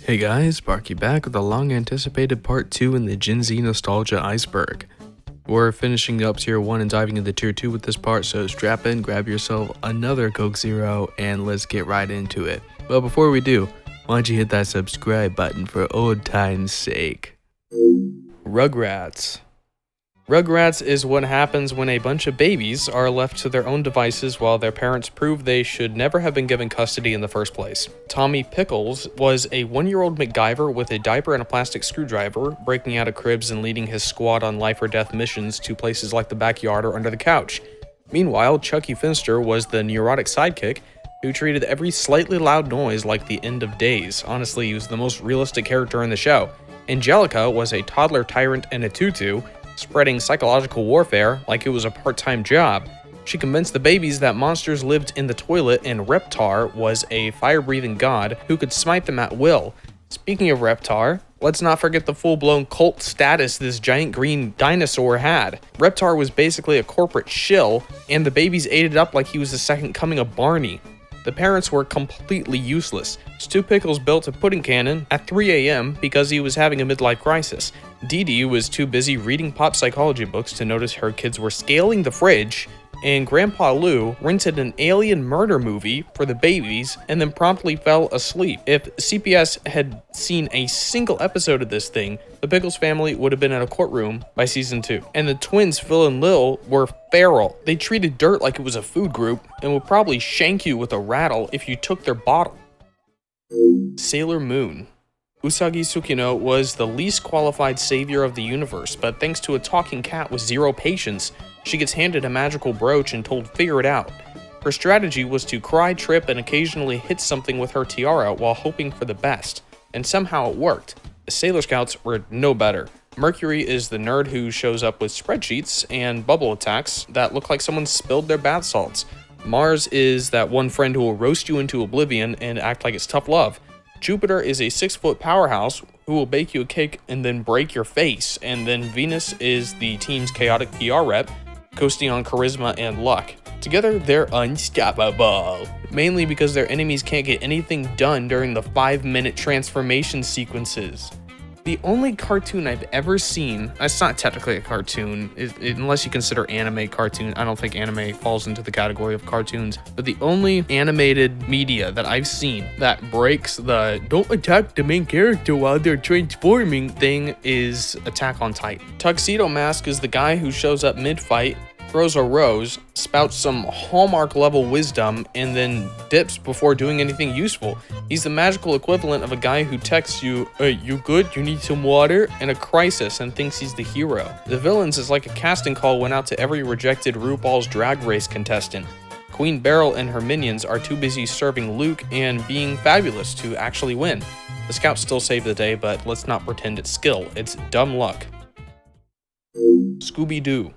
Hey guys, Sparky back with the long anticipated part 2 in the Gen Z nostalgia Iceberg. We're finishing up tier 1 and diving into tier 2 with this part, so strap in, grab yourself another Coke Zero, and let's get right into it. But before we do, why don't you hit that subscribe button for old time's sake. Rugrats. Rugrats is what happens when a bunch of babies are left to their own devices while their parents prove they should never have been given custody in the first place. Tommy Pickles was a 1-year-old MacGyver with a diaper and a plastic screwdriver, breaking out of cribs and leading his squad on life or death missions to places like the backyard or under the couch. Meanwhile, Chucky Finster was the neurotic sidekick who treated every slightly loud noise like the end of days. Honestly, he was the most realistic character in the show. Angelica was a toddler tyrant in a tutu, spreading psychological warfare like it was a part-time job. She convinced the babies that monsters lived in the toilet, and Reptar was a fire-breathing god who could smite them at will. Speaking of Reptar, let's not forget the full-blown cult status this giant green dinosaur had. Reptar was basically a corporate shill, and the babies ate it up like he was the second coming of Barney. The parents were completely useless. Stu Pickles built a pudding cannon at 3 a.m. because he was having a midlife crisis. Dee Dee was too busy reading pop psychology books to notice her kids were scaling the fridge, and Grandpa Lou rented an alien murder movie for the babies and then promptly fell asleep. If CPS had seen a single episode of this thing, the Pickles family would have been in a courtroom by season 2. And the twins Phil and Lil were feral. They treated dirt like it was a food group and would probably shank you with a rattle if you took their bottle. Sailor Moon. Usagi Tsukino was the least qualified savior of the universe, but thanks to a talking cat with zero patience, she gets handed a magical brooch and told figure it out. Her strategy was to cry, trip, and occasionally hit something with her tiara while hoping for the best, and somehow it worked. The Sailor Scouts were no better. Mercury is the nerd who shows up with spreadsheets and bubble attacks that look like someone spilled their bath salts. Mars is that one friend who will roast you into oblivion and act like it's tough love. Jupiter is a 6-foot powerhouse who will bake you a cake and then break your face. And then Venus is the team's chaotic PR rep, coasting on charisma and luck. Together, they're unstoppable. Mainly because their enemies can't get anything done during the 5-minute transformation sequences. The only cartoon I've ever seen, it's not technically a cartoon, unless you consider anime cartoon. I don't think anime falls into the category of cartoons, but the only animated media that I've seen that breaks the don't attack the main character while they're transforming thing is Attack on Titan. Tuxedo Mask is the guy who shows up mid-fight, throws a rose, spouts some Hallmark level wisdom, and then dips before doing anything useful. He's the magical equivalent of a guy who texts you, "Hey, you good? You need some water?" in a crisis and thinks he's the hero. The villains is like a casting call went out to every rejected RuPaul's Drag Race contestant. Queen Beryl and her minions are too busy serving Luke and being fabulous to actually win. The Scouts still save the day, but let's not pretend it's skill, it's dumb luck. Scooby Doo.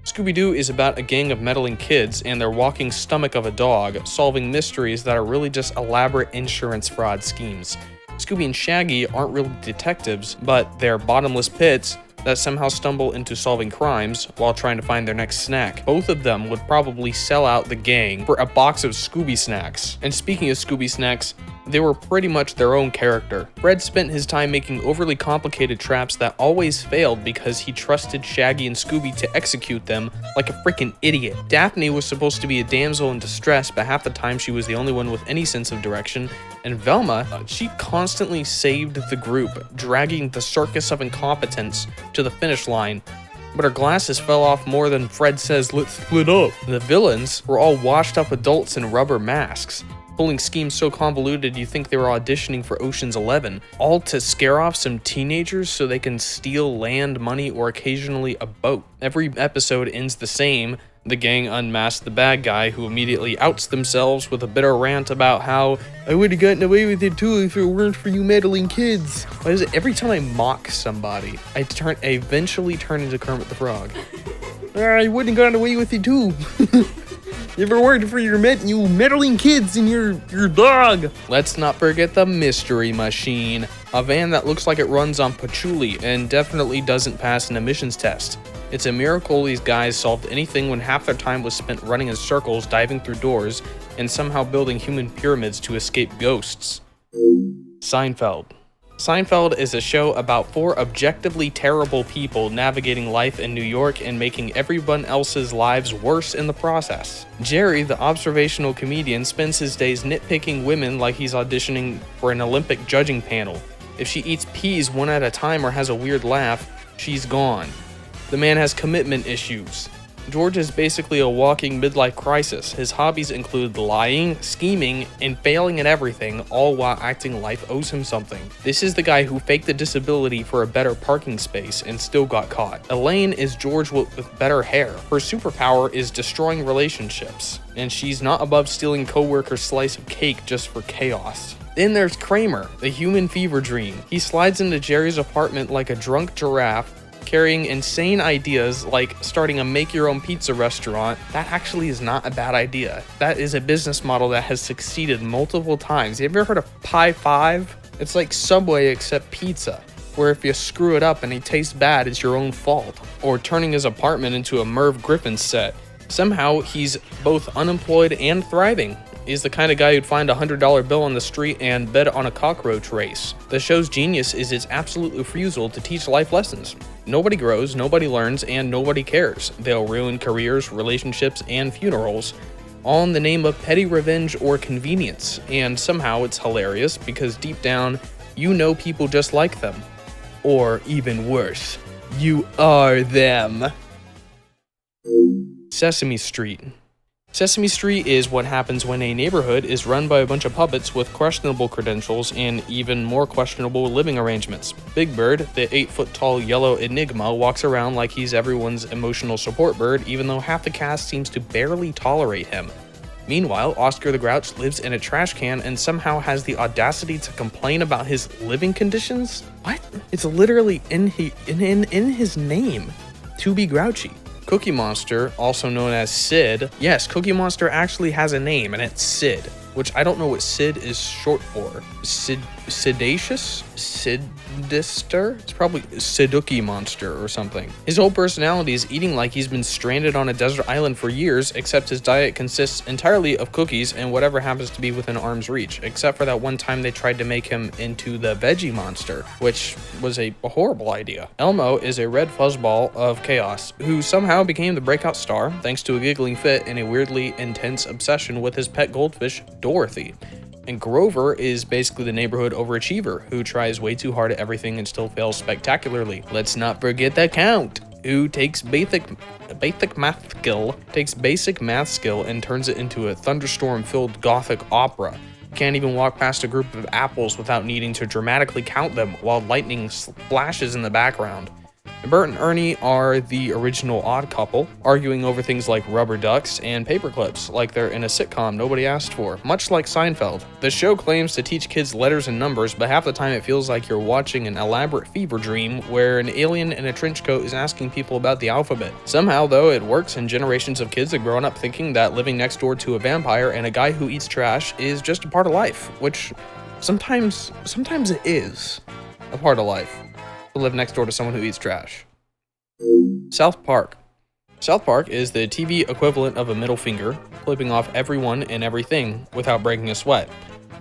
Scooby Doo is about a gang of meddling kids and their walking stomach of a dog, solving mysteries that are really just elaborate insurance fraud schemes. Scooby and Shaggy aren't really detectives, but they're bottomless pits that somehow stumble into solving crimes while trying to find their next snack. Both of them would probably sell out the gang for a box of Scooby snacks. And speaking of Scooby snacks, they were pretty much their own character. Fred spent his time making overly complicated traps that always failed because he trusted Shaggy and Scooby to execute them like a freaking idiot. Daphne was supposed to be a damsel in distress, but half the time she was the only one with any sense of direction. And Velma, she constantly saved the group, dragging the circus of incompetence to the finish line. But her glasses fell off more than Fred says, "Let's split up." The villains were all washed up adults in rubber masks, pulling schemes so convoluted you think they were auditioning for Ocean's 11, all to scare off some teenagers so they can steal land, money, or occasionally a boat. Every episode ends the same. The gang unmasks the bad guy, who immediately outs themselves with a bitter rant about how "I would have gotten away with it too if it weren't for you meddling kids." Why is it every time I mock somebody, I eventually turn into Kermit the Frog? I wouldn't have gotten away with it too. If it weren't for you meddling kids and your dog. Let's not forget the Mystery Machine, a van that looks like it runs on patchouli and definitely doesn't pass an emissions test. It's a miracle these guys solved anything when half their time was spent running in circles, diving through doors, and somehow building human pyramids to escape ghosts. Seinfeld. Seinfeld is a show about 4 objectively terrible people navigating life in New York and making everyone else's lives worse in the process. Jerry, the observational comedian, spends his days nitpicking women like he's auditioning for an Olympic judging panel. If she eats peas one at a time or has a weird laugh, she's gone. The man has commitment issues. George is basically a walking midlife crisis. His hobbies include lying, scheming, and failing at everything, all while acting life owes him something. This is the guy who faked a disability for a better parking space and still got caught. Elaine is George with better hair. Her superpower is destroying relationships, and she's not above stealing coworkers' slice of cake just for chaos. Then there's Kramer, the human fever dream. He slides into Jerry's apartment like a drunk giraffe, carrying insane ideas like starting a make-your-own pizza restaurant. That actually is not a bad idea. That is a business model that has succeeded multiple times. Have you ever heard of Pie 5? It's like Subway except pizza, where if you screw it up and it tastes bad, it's your own fault. Or turning his apartment into a Merv Griffin set. Somehow, he's both unemployed and thriving. He's the kind of guy who'd find a $100 bill on the street and bet on a cockroach race. The show's genius is its absolute refusal to teach life lessons. Nobody grows, nobody learns, and nobody cares. They'll ruin careers, relationships, and funerals, all in the name of petty revenge or convenience. And somehow it's hilarious because deep down, you know people just like them. Or even worse, you are them. Sesame Street. Sesame Street is what happens when a neighborhood is run by a bunch of puppets with questionable credentials and even more questionable living arrangements. Big Bird, the 8-foot-tall yellow enigma, walks around like he's everyone's emotional support bird, even though half the cast seems to barely tolerate him. Meanwhile, Oscar the Grouch lives in a trash can and somehow has the audacity to complain about his living conditions? What? It's literally in his name, to be grouchy. Cookie Monster, also known as Sid. Yes, Cookie Monster actually has a name, and it's Sid, which I don't know what Sid is short for. Sedacious? Sidister? It's probably Siduki Monster or something. His whole personality is eating like he's been stranded on a desert island for years, except his diet consists entirely of cookies and whatever happens to be within arm's reach, except for that one time they tried to make him into the Veggie Monster, which was a horrible idea. Elmo is a red fuzzball of chaos, who somehow became the breakout star thanks to a giggling fit and a weirdly intense obsession with his pet goldfish, Dorothy. And Grover is basically the neighborhood overachiever who tries way too hard at everything and still fails spectacularly. Let's not forget the Count, who takes basic math skill and turns it into a thunderstorm-filled gothic opera. Can't even walk past a group of apples without needing to dramatically count them while lightning splashes in the background. Bert and Ernie are the original odd couple, arguing over things like rubber ducks and paper clips, like they're in a sitcom nobody asked for, much like Seinfeld. The show claims to teach kids letters and numbers, but half the time it feels like you're watching an elaborate fever dream where an alien in a trench coat is asking people about the alphabet. Somehow, though, it works, and generations of kids have grown up thinking that living next door to a vampire and a guy who eats trash is just a part of life, which sometimes it is a part of life. To live next door to someone who eats trash. South Park. South Park is the TV equivalent of a middle finger, flipping off everyone and everything without breaking a sweat.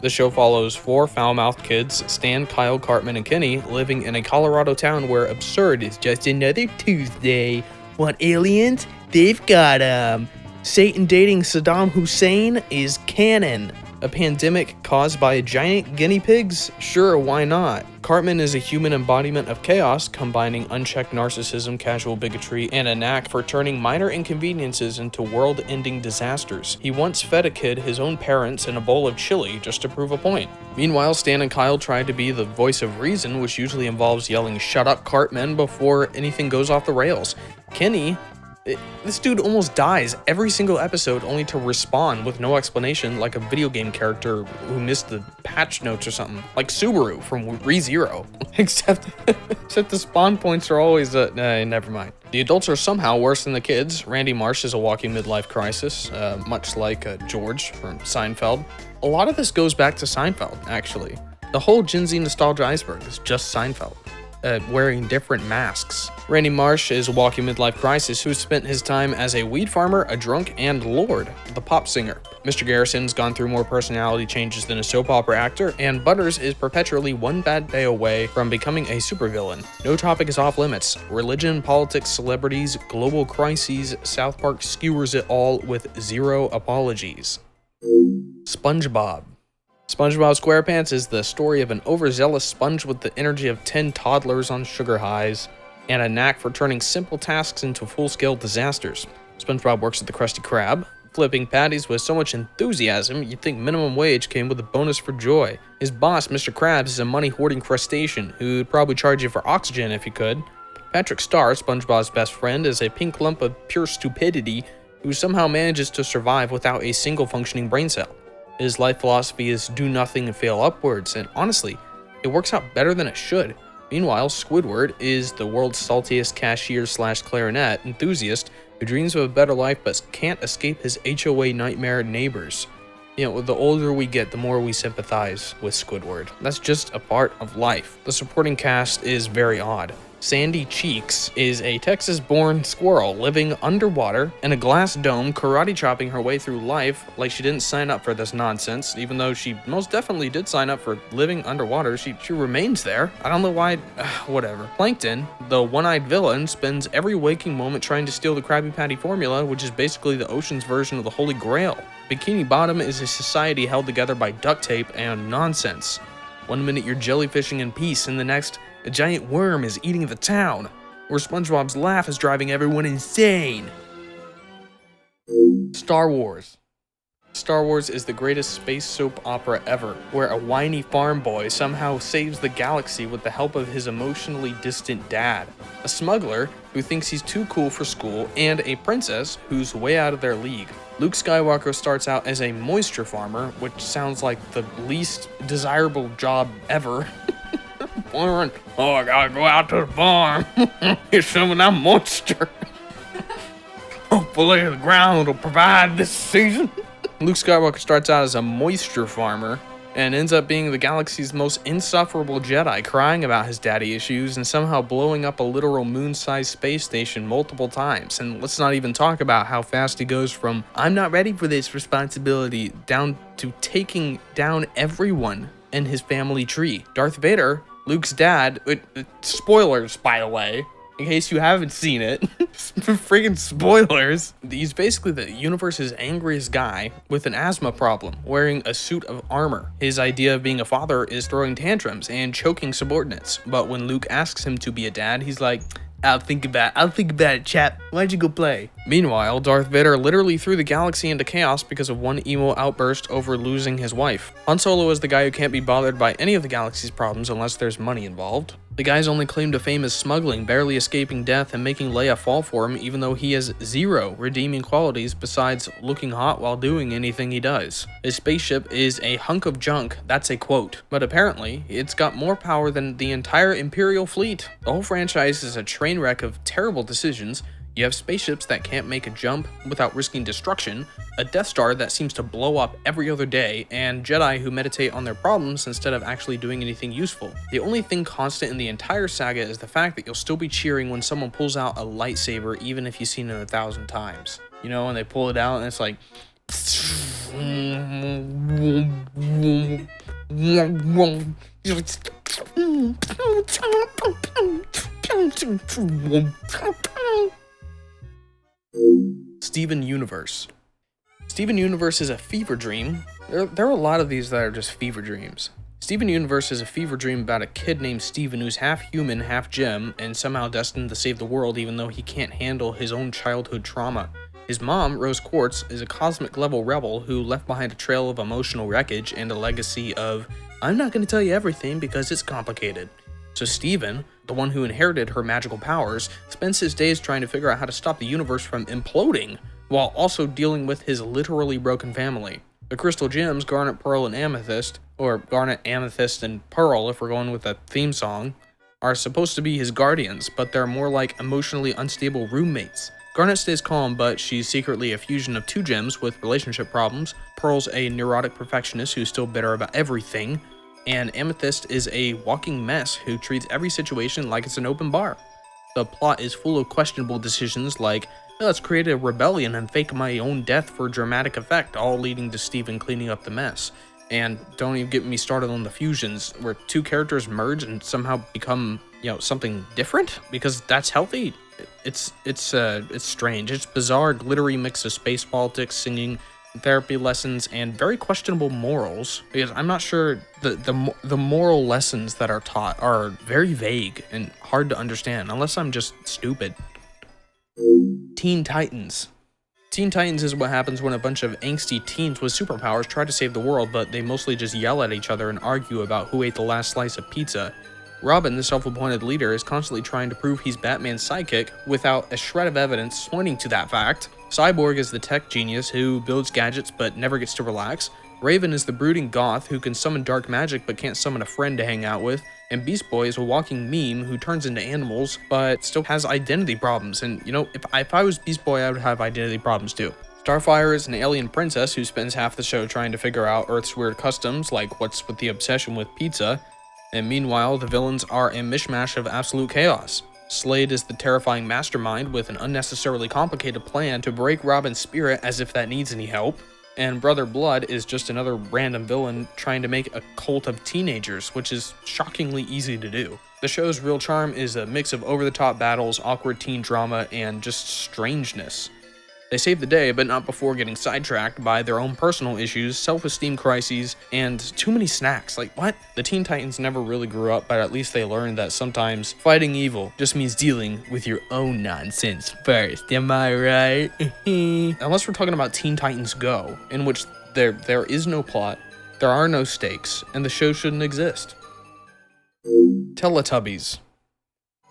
The show follows 4 foul-mouthed kids, Stan, Kyle, Cartman, and Kenny, living in a Colorado town where absurd is just another Tuesday. Want aliens? They've got 'em. Satan dating Saddam Hussein is canon. A pandemic caused by giant guinea pigs? Sure, why not? Cartman is a human embodiment of chaos, combining unchecked narcissism, casual bigotry, and a knack for turning minor inconveniences into world-ending disasters. He once fed a kid his own parents in a bowl of chili just to prove a point. Meanwhile, Stan and Kyle try to be the voice of reason, which usually involves yelling, "Shut up, Cartman," before anything goes off the rails. Kenny, this dude almost dies every single episode only to respawn with no explanation like a video game character who missed the patch notes or something. Like Subaru from ReZero. Except the spawn points are always never mind. The adults are somehow worse than the kids. Randy Marsh is a walking midlife crisis, much like George from Seinfeld. A lot of this goes back to Seinfeld, actually. The whole Gen Z nostalgia iceberg is just Seinfeld. wearing different masks. Randy Marsh is a walking midlife crisis who spent his time as a weed farmer, a drunk, and Lord, the pop singer. Mr. Garrison's gone through more personality changes than a soap opera actor, and Butters is perpetually one bad day away from becoming a supervillain. No topic is off limits. Religion, politics, celebrities, global crises, South Park skewers it all with zero apologies. SpongeBob. SpongeBob SquarePants is the story of an overzealous sponge with the energy of 10 toddlers on sugar highs, and a knack for turning simple tasks into full-scale disasters. SpongeBob works at the Krusty Krab, flipping patties with so much enthusiasm you'd think minimum wage came with a bonus for joy. His boss, Mr. Krabs, is a money-hoarding crustacean who'd probably charge you for oxygen if he could. Patrick Star, SpongeBob's best friend, is a pink lump of pure stupidity who somehow manages to survive without a single functioning brain cell. His life philosophy is do nothing and fail upwards, and honestly, it works out better than it should. Meanwhile, Squidward is the world's saltiest cashier/clarinet enthusiast who dreams of a better life but can't escape his HOA nightmare neighbors. You know, the older we get, the more we sympathize with Squidward. That's just a part of life. The supporting cast is very odd. Sandy Cheeks is a Texas-born squirrel living underwater in a glass dome, karate chopping her way through life like she didn't sign up for this nonsense, even though she most definitely did sign up for living underwater. She remains there. I don't know why, whatever. Plankton, the one-eyed villain, spends every waking moment trying to steal the Krabby Patty formula, which is basically the ocean's version of the Holy Grail. Bikini Bottom is a society held together by duct tape and nonsense. One minute you're jellyfishing in peace, and the next, a giant worm is eating the town, where SpongeBob's laugh is driving everyone insane. Star Wars. Star Wars is the greatest space soap opera ever, where a whiny farm boy somehow saves the galaxy with the help of his emotionally distant dad, a smuggler who thinks he's too cool for school, and a princess who's way out of their league. Luke Skywalker starts out as a moisture farmer, which sounds like the least desirable job ever. Oh, I gotta go out to the farm, get some of that moisture. Hopefully the ground will provide this season. Luke Skywalker starts out as a moisture farmer and ends up being the galaxy's most insufferable Jedi, crying about his daddy issues and somehow blowing up a literal moon-sized space station multiple times. And let's not even talk about how fast he goes from, I'm not ready for this responsibility, down to taking down everyone in his family tree. Darth Vader, Luke's dad, spoilers, by the way, in case you haven't seen it, freaking spoilers. He's basically the universe's angriest guy with an asthma problem, wearing a suit of armor. His idea of being a father is throwing tantrums and choking subordinates, but when Luke asks him to be a dad, he's like, I'll think about it, chap. Why'd you go play? Meanwhile, Darth Vader literally threw the galaxy into chaos because of one emo outburst over losing his wife. Han Solo is the guy who can't be bothered by any of the galaxy's problems unless there's money involved. The guy's only claim to fame is smuggling, barely escaping death, and making Leia fall for him even though he has zero redeeming qualities besides looking hot while doing anything he does. His spaceship is a hunk of junk, that's a quote, but apparently it's got more power than the entire Imperial fleet. The whole franchise is a train wreck of terrible decisions. You have spaceships that can't make a jump without risking destruction, a Death Star that seems to blow up every other day, and Jedi who meditate on their problems instead of actually doing anything useful. The only thing constant in the entire saga is the fact that you'll still be cheering when someone pulls out a lightsaber even if you've seen it 1,000 times. You know, and they pull it out and it's like... Steven Universe. Steven Universe is a fever dream. There are a lot of these that are just fever dreams. Steven Universe is a fever dream about a kid named Steven who's half human, half gem, and somehow destined to save the world even though he can't handle his own childhood trauma. His mom, Rose Quartz, is a cosmic-level rebel who left behind a trail of emotional wreckage and a legacy of, I'm not going to tell you everything because it's complicated. So Steven, the one who inherited her magical powers, spends his days trying to figure out how to stop the universe from imploding, while also dealing with his literally broken family. The crystal gems, Garnet, Pearl, and Amethyst, or Garnet, Amethyst, and Pearl if we're going with a theme song, are supposed to be his guardians, but they're more like emotionally unstable roommates. Garnet stays calm, but she's secretly a fusion of two gems with relationship problems. Pearl's a neurotic perfectionist who's still bitter about everything. and Amethyst is a walking mess who treats every situation like it's an open bar. The plot is full of questionable decisions like, let's create a rebellion and fake my own death for dramatic effect, all leading to Steven cleaning up the mess. And don't even get me started on the fusions, where two characters merge and somehow become, something different, because that's healthy. It's strange. It's bizarre, glittery mix of space politics, singing, therapy lessons, and very questionable morals, because I'm not sure the moral lessons that are taught are very vague and hard to understand, unless I'm just stupid. Teen Titans. Teen Titans is what happens when a bunch of angsty teens with superpowers try to save the world, but they mostly just yell at each other and argue about who ate the last slice of pizza. Robin, the self-appointed leader, is constantly trying to prove he's Batman's sidekick without a shred of evidence pointing to that fact. Cyborg is the tech genius who builds gadgets but never gets to relax. Raven is the brooding goth who can summon dark magic but can't summon a friend to hang out with. And Beast Boy is a walking meme who turns into animals but still has identity problems. And if I was Beast Boy, I would have identity problems too. Starfire is an alien princess who spends half the show trying to figure out Earth's weird customs, like what's with the obsession with pizza. And meanwhile, the villains are a mishmash of absolute chaos. Slade is the terrifying mastermind with an unnecessarily complicated plan to break Robin's spirit, as if that needs any help. And Brother Blood is just another random villain trying to make a cult of teenagers, which is shockingly easy to do. The show's real charm is a mix of over-the-top battles, awkward teen drama, and just strangeness. They save the day, but not before getting sidetracked by their own personal issues, self-esteem crises, and too many snacks. Like, what? The Teen Titans never really grew up, but at least they learned that sometimes fighting evil just means dealing with your own nonsense first. Am I right? Unless we're talking about Teen Titans Go, in which there is no plot, there are no stakes, and the show shouldn't exist. Teletubbies.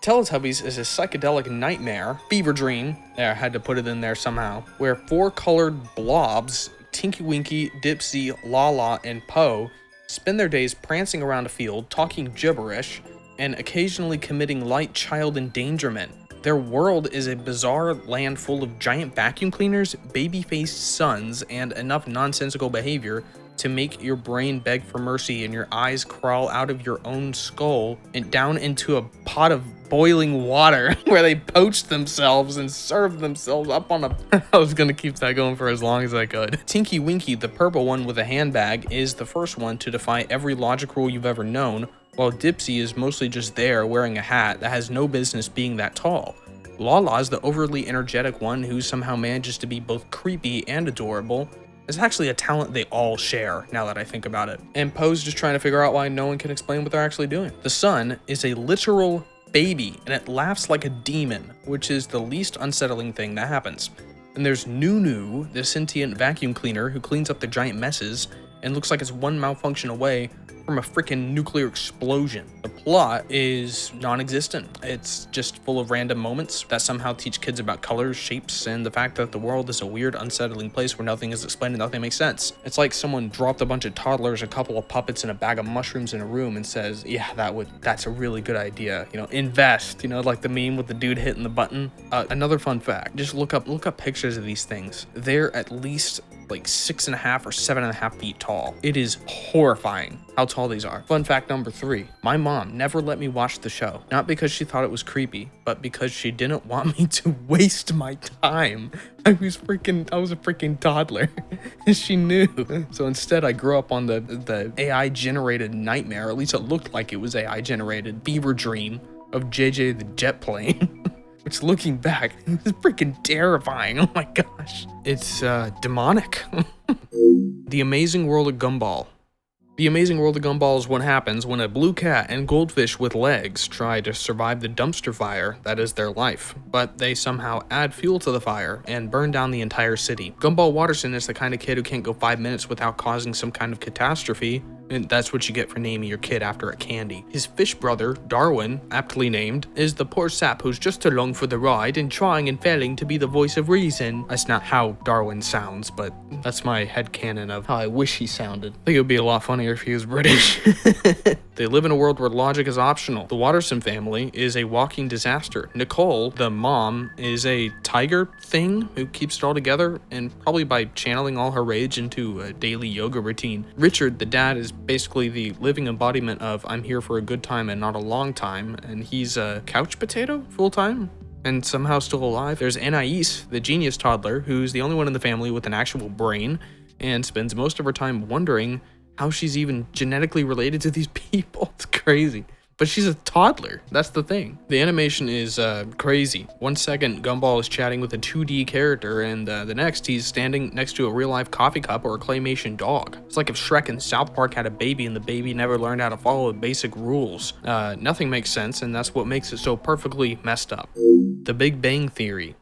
Teletubbies is a psychedelic nightmare, fever dream, I had to put it in there somehow, where four colored blobs, Tinky Winky, Dipsy, Lala, and Poe, spend their days prancing around a field, talking gibberish, and occasionally committing light child endangerment. Their world is a bizarre land full of giant vacuum cleaners, baby-faced sons, and enough nonsensical behavior to make your brain beg for mercy and your eyes crawl out of your own skull and down into a pot of boiling water where they poach themselves and serve themselves up on a... I was gonna keep that going for as long as I could. Tinky Winky, the purple one with a handbag, is the first one to defy every logic rule you've ever known, while Dipsy is mostly just there wearing a hat that has no business being that tall. Lala is the overly energetic one who somehow manages to be both creepy and adorable. It's actually a talent they all share, now that I think about it. And Poe's just trying to figure out why no one can explain what they're actually doing. The sun is a literal baby, and it laughs like a demon, which is the least unsettling thing that happens. And there's Nunu, the sentient vacuum cleaner who cleans up the giant messes, and looks like it's one malfunction away from a freaking nuclear explosion. The plot is non-existent. It's just full of random moments that somehow teach kids about colors, shapes, and the fact that the world is a weird, unsettling place where nothing is explained and nothing makes sense. It's like someone dropped a bunch of toddlers, a couple of puppets, and a bag of mushrooms in a room and says, yeah, that's a really good idea. Invest, like the meme with the dude hitting the button. Another fun fact, just look up pictures of these things. They're at least like 6.5 or 7.5 feet tall. It is horrifying how tall these are. Fun fact number 3, my mom never let me watch the show, not because she thought it was creepy, but because she didn't want me to waste my time. I was a freaking toddler. She knew. So instead I grew up on the AI generated nightmare, or at least it looked like it was AI generated fever dream of JJ the jet plane. Which, looking back, is freaking terrifying. Oh my gosh. It's demonic. The Amazing World of Gumball. The Amazing World of Gumball is what happens when a blue cat and goldfish with legs try to survive the dumpster fire that is their life, but they somehow add fuel to the fire and burn down the entire city. Gumball Watterson is the kind of kid who can't go 5 minutes without causing some kind of catastrophe, and that's what you get for naming your kid after a candy. His fish brother, Darwin, aptly named, is the poor sap who's just along for the ride and trying and failing to be the voice of reason. That's not how Darwin sounds, but that's my headcanon of how I wish he sounded. I think it would be a lot funnier if he was British. They live in a world where logic is optional. The Watterson family is a walking disaster. Nicole, the mom, is a tiger thing who keeps it all together, and probably by channeling all her rage into a daily yoga routine. Richard, the dad, is basically the living embodiment of I'm here for a good time and not a long time, and he's a couch potato full time and somehow still alive. There's Anais, the genius toddler, who's the only one in the family with an actual brain and spends most of her time wondering how she's even genetically related to these people. It's crazy. But she's a toddler. That's the thing. The animation is crazy. One second, Gumball is chatting with a 2D character, and the next, he's standing next to a real-life coffee cup or a claymation dog. It's like if Shrek in South Park had a baby and the baby never learned how to follow the basic rules. Nothing makes sense, and that's what makes it so perfectly messed up. The Big Bang Theory.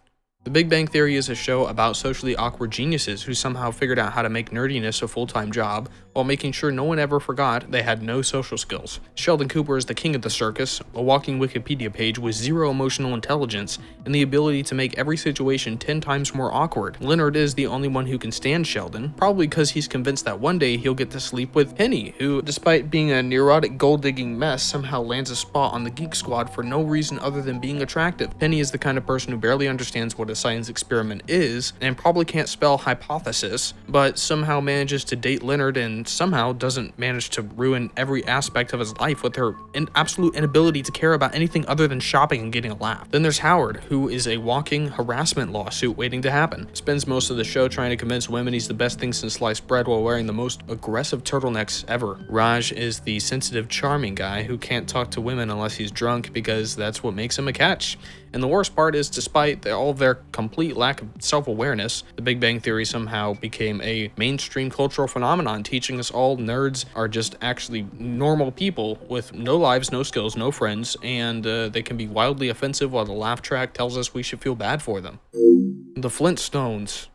The Big Bang Theory is a show about socially awkward geniuses who somehow figured out how to make nerdiness a full-time job while making sure no one ever forgot they had no social skills. Sheldon Cooper is the king of the circus, a walking Wikipedia page with zero emotional intelligence and the ability to make every situation 10 times more awkward. Leonard is the only one who can stand Sheldon, probably because he's convinced that one day he'll get to sleep with Penny, who, despite being a neurotic gold-digging mess, somehow lands a spot on the Geek Squad for no reason other than being attractive. Penny is the kind of person who barely understands what a science experiment is, and probably can't spell hypothesis, but somehow manages to date Leonard and somehow doesn't manage to ruin every aspect of his life with her absolute inability to care about anything other than shopping and getting a laugh. Then there's Howard, who is a walking harassment lawsuit waiting to happen. Spends most of the show trying to convince women he's the best thing since sliced bread while wearing the most aggressive turtlenecks ever. Raj is the sensitive, charming guy who can't talk to women unless he's drunk because that's what makes him a catch. And the worst part is, despite all of their complete lack of self-awareness, the Big Bang Theory somehow became a mainstream cultural phenomenon, teaching us all nerds are just actually normal people with no lives, no skills, no friends, and they can be wildly offensive while the laugh track tells us we should feel bad for them. The Flintstones.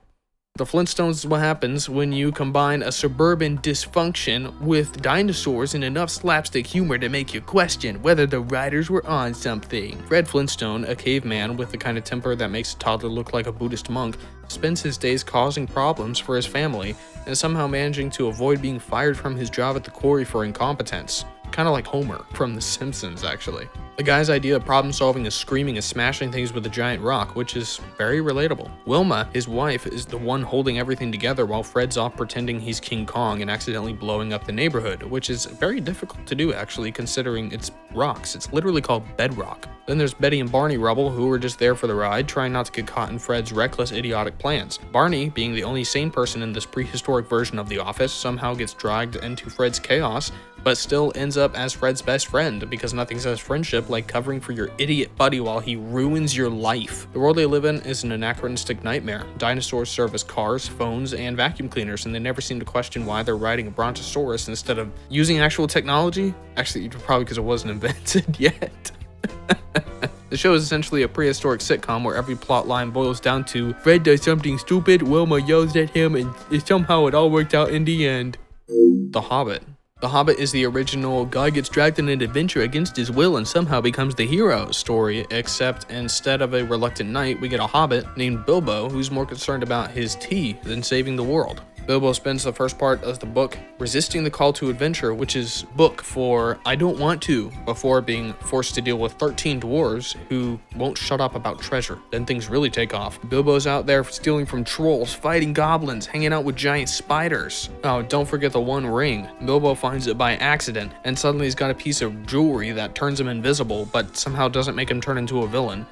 The Flintstones is what happens when you combine a suburban dysfunction with dinosaurs and enough slapstick humor to make you question whether the writers were on something. Fred Flintstone, a caveman with the kind of temper that makes a toddler look like a Buddhist monk, spends his days causing problems for his family and somehow managing to avoid being fired from his job at the quarry for incompetence. Kind of like Homer from The Simpsons, actually. The guy's idea of problem solving is screaming and smashing things with a giant rock, which is very relatable. Wilma, his wife, is the one holding everything together while Fred's off pretending he's King Kong and accidentally blowing up the neighborhood, which is very difficult to do actually, considering it's rocks. It's literally called bedrock. Then there's Betty and Barney Rubble, who are just there for the ride, trying not to get caught in Fred's reckless, idiotic plans. Barney, being the only sane person in this prehistoric version of The Office, somehow gets dragged into Fred's chaos, but still ends up as Fred's best friend, because nothing says friendship like covering for your idiot buddy while he ruins your life. The world they live in is an anachronistic nightmare. Dinosaurs serve as cars, phones, and vacuum cleaners, and they never seem to question why they're riding a brontosaurus instead of using actual technology. Actually, probably because it wasn't invented yet. The show is essentially a prehistoric sitcom where every plot line boils down to Fred does something stupid, Wilma yells at him, and somehow it all worked out in the end. The Hobbit. The Hobbit is the original guy gets dragged on an adventure against his will and somehow becomes the hero story, except instead of a reluctant knight, we get a hobbit named Bilbo who's more concerned about his tea than saving the world. Bilbo spends the first part of the book resisting the call to adventure, which is book for I don't want to, before being forced to deal with 13 dwarves who won't shut up about treasure. Then things really take off. Bilbo's out there stealing from trolls, fighting goblins, hanging out with giant spiders. Oh, don't forget the One Ring. Bilbo finds it by accident, and suddenly he's got a piece of jewelry that turns him invisible, but somehow doesn't make him turn into a villain.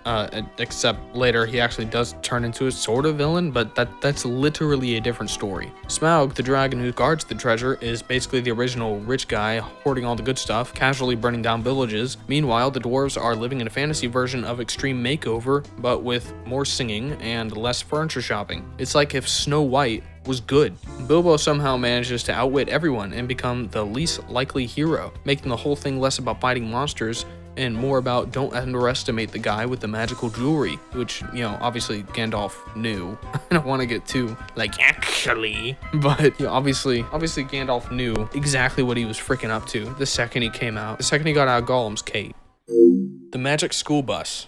Except later he actually does turn into a sort of villain, but that's literally a different story. Smaug, the dragon who guards the treasure, is basically the original rich guy hoarding all the good stuff, casually burning down villages. Meanwhile, the dwarves are living in a fantasy version of Extreme Makeover, but with more singing and less furniture shopping. It's like if Snow White was good. Bilbo somehow manages to outwit everyone and become the least likely hero, making the whole thing less about fighting monsters and more about don't underestimate the guy with the magical jewelry, which, obviously Gandalf knew. I don't want to get too, actually, but, obviously Gandalf knew exactly what he was freaking up to the second he came out, the second he got out of Gollum's cape. The Magic Schoolbus.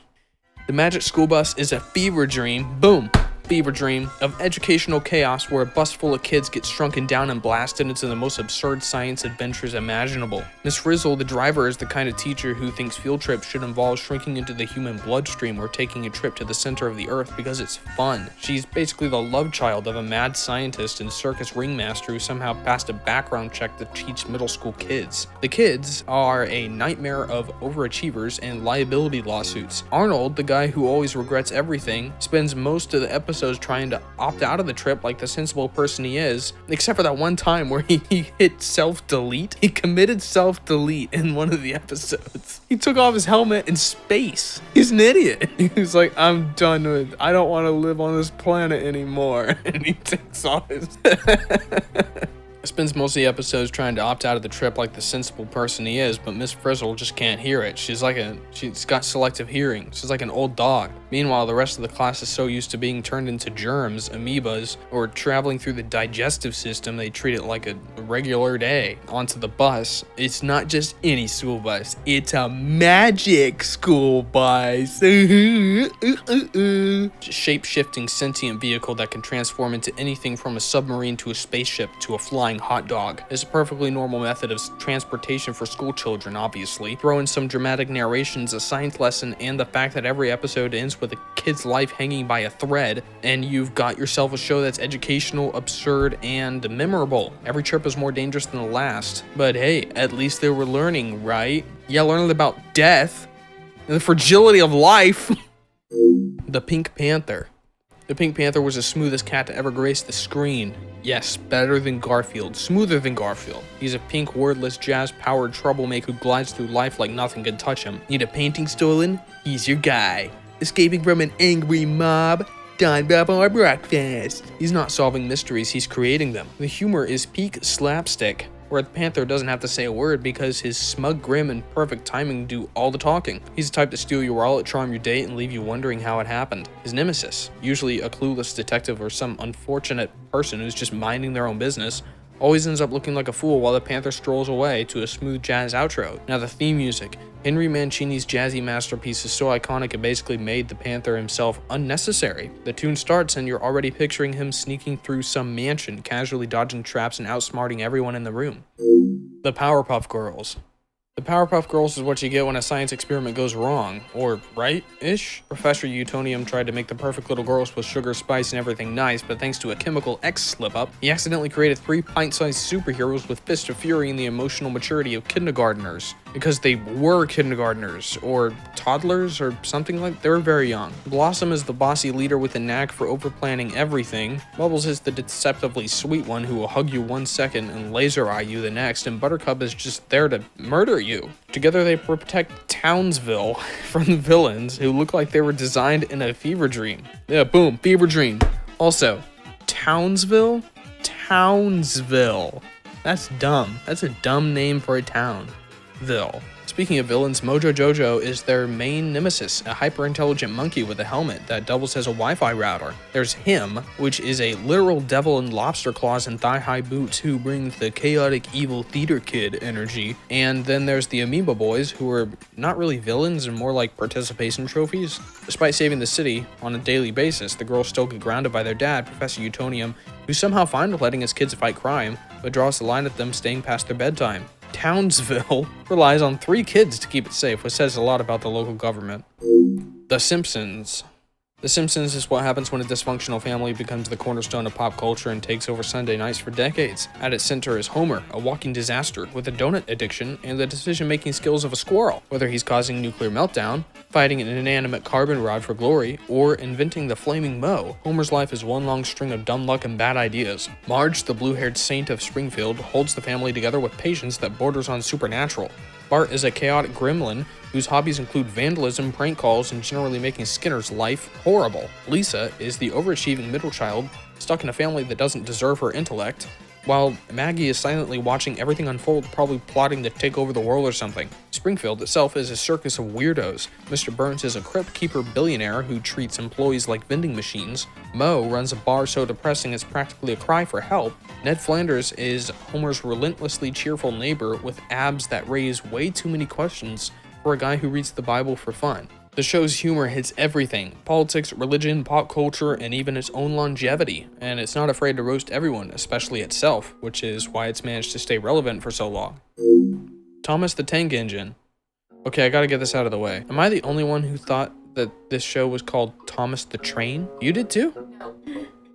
The Magic Schoolbus is a fever dream, boom, fever dream of educational chaos where a bus full of kids gets shrunken down and blasted into the most absurd science adventures imaginable. Miss Frizzle, the driver, is the kind of teacher who thinks field trips should involve shrinking into the human bloodstream or taking a trip to the center of the earth because it's fun. She's basically the love child of a mad scientist and circus ringmaster who somehow passed a background check to teach middle school kids. The kids are a nightmare of overachievers and liability lawsuits. Arnold, the guy who always regrets everything, spends most of the episodes trying to opt out of the trip like the sensible person he is, except for that one time where he hit self-delete. He committed self-delete in one of the episodes. He took off his helmet in space. He's an idiot. He's like, I'm done with it. I don't want to live on this planet anymore. And he takes off his spends most of the episodes trying to opt out of the trip like the sensible person he is, but Miss Frizzle just can't hear it. She's got selective hearing. She's like an old dog. Meanwhile, the rest of the class is so used to being turned into germs, amoebas, or traveling through the digestive system, they treat it like a regular day. Onto the bus. It's not just any school bus. It's a magic school bus. Shape-shifting sentient vehicle that can transform into anything from a submarine to a spaceship to a flying hot dog. Is a perfectly normal method of transportation for school children, obviously. Throw in some dramatic narrations, a science lesson, and the fact that every episode ends with a kid's life hanging by a thread, and you've got yourself a show that's educational, absurd, and memorable. Every trip is more dangerous than the last, but hey, at least they were learning, right? Yeah, learning about death and the fragility of life. The Pink Panther. The Pink Panther was the smoothest cat to ever grace the screen. Yes, better than Garfield, smoother than Garfield. He's a pink, wordless, jazz-powered troublemaker who glides through life like nothing can touch him. Need a painting stolen? He's your guy. Escaping from an angry mob? Done before breakfast. He's not solving mysteries, he's creating them. The humor is peak slapstick, where the Panther doesn't have to say a word because his smug grin and perfect timing do all the talking. He's the type to steal your wallet, charm your date, and leave you wondering how it happened. His nemesis, usually a clueless detective or some unfortunate person who's just minding their own business, always ends up looking like a fool while the Panther strolls away to a smooth jazz outro. Now the theme music. Henry Mancini's jazzy masterpiece is so iconic it basically made the Panther himself unnecessary. The tune starts and you're already picturing him sneaking through some mansion, casually dodging traps and outsmarting everyone in the room. The Powerpuff Girls. The Powerpuff Girls is what you get when a science experiment goes wrong, or right-ish. Professor Utonium tried to make the perfect little girls with sugar, spice, and everything nice, but thanks to a chemical X slip-up, he accidentally created 3 pint-sized superheroes with fists of fury and the emotional maturity of kindergartners. Because they were kindergartners, or toddlers, or something like that. They were very young. Blossom is the bossy leader with a knack for overplanning everything. Bubbles is the deceptively sweet one who will hug you 1 second and laser eye you the next, and Buttercup is just there to murder you. Together they protect Townsville from the villains who look like they were designed in a fever dream. Yeah, boom, fever dream. Also, Townsville? Townsville. That's dumb. That's a dumb name for a town. Ville. Speaking of villains, Mojo Jojo is their main nemesis, a hyper-intelligent monkey with a helmet that doubles as a Wi-Fi router. There's him, which is a literal devil in lobster claws and thigh-high boots who brings the chaotic evil theater kid energy. And then there's the Amoeba Boys, who are not really villains and more like participation trophies. Despite saving the city on a daily basis, the girls still get grounded by their dad, Professor Utonium, who's somehow fine with letting his kids fight crime, but draws the line at them staying past their bedtime. Townsville relies on 3 kids to keep it safe, which says a lot about the local government. The Simpsons. The Simpsons is what happens when a dysfunctional family becomes the cornerstone of pop culture and takes over Sunday nights for decades. At its center is Homer, a walking disaster with a donut addiction and the decision-making skills of a squirrel. Whether he's causing nuclear meltdown, fighting an inanimate carbon rod for glory, or inventing the flaming mow, Homer's life is one long string of dumb luck and bad ideas. Marge, the blue-haired saint of Springfield, holds the family together with patience that borders on supernatural. Bart is a chaotic gremlin whose hobbies include vandalism, prank calls, and generally making Skinner's life horrible. Lisa is the overachieving middle child, stuck in a family that doesn't deserve her intellect, while Maggie is silently watching everything unfold, probably plotting to take over the world or something. Springfield itself is a circus of weirdos. Mr. Burns is a crypt keeper billionaire who treats employees like vending machines. Moe runs a bar so depressing it's practically a cry for help. Ned Flanders is Homer's relentlessly cheerful neighbor with abs that raise way too many questions for a guy who reads the Bible for fun. The show's humor hits everything: politics, religion, pop culture, and even its own longevity, and it's not afraid to roast everyone, especially itself, which is why it's managed to stay relevant for so long. Thomas the Tank Engine. Okay, I gotta get this out of the way. Am I the only one who thought that this show was called Thomas the Train? You did too?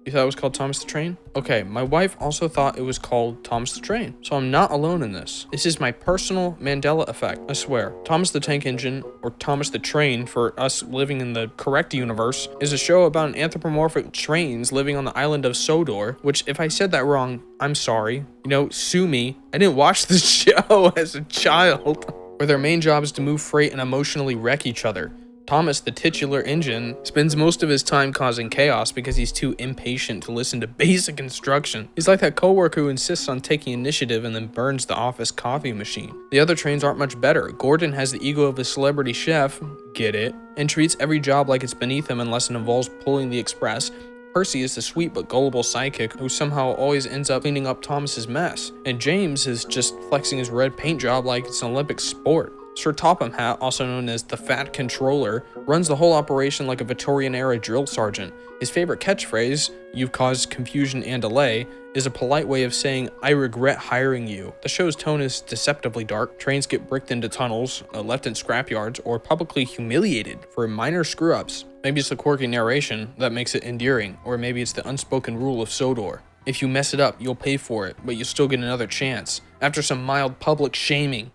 You thought it was called Thomas the Train? Okay, my wife also thought it was called Thomas the Train, so I'm not alone in this. This is my personal Mandela effect, I swear. Thomas the Tank Engine, or Thomas the Train for us living in the correct universe, is a show about an anthropomorphic trains living on the island of Sodor, which if I said that wrong, I'm sorry. You know, sue me. I didn't watch this show as a child. Where their main job is to move freight and emotionally wreck each other. Thomas, the titular engine, spends most of his time causing chaos because he's too impatient to listen to basic instruction. He's like that coworker who insists on taking initiative and then burns the office coffee machine. The other trains aren't much better. Gordon has the ego of a celebrity chef, get it, and treats every job like it's beneath him unless it involves pulling the express. Percy is the sweet but gullible sidekick who somehow always ends up cleaning up Thomas's mess. And James is just flexing his red paint job like it's an Olympic sport. Sir Topham Hatt, also known as the Fat Controller, runs the whole operation like a Victorian-era drill sergeant. His favorite catchphrase, "You've caused confusion and delay," is a polite way of saying, "I regret hiring you." The show's tone is deceptively dark. Trains get bricked into tunnels, left in scrapyards, or publicly humiliated for minor screw-ups. Maybe it's the quirky narration that makes it endearing, or maybe it's the unspoken rule of Sodor. If you mess it up, you'll pay for it, but you'll still get another chance, after some mild public shaming.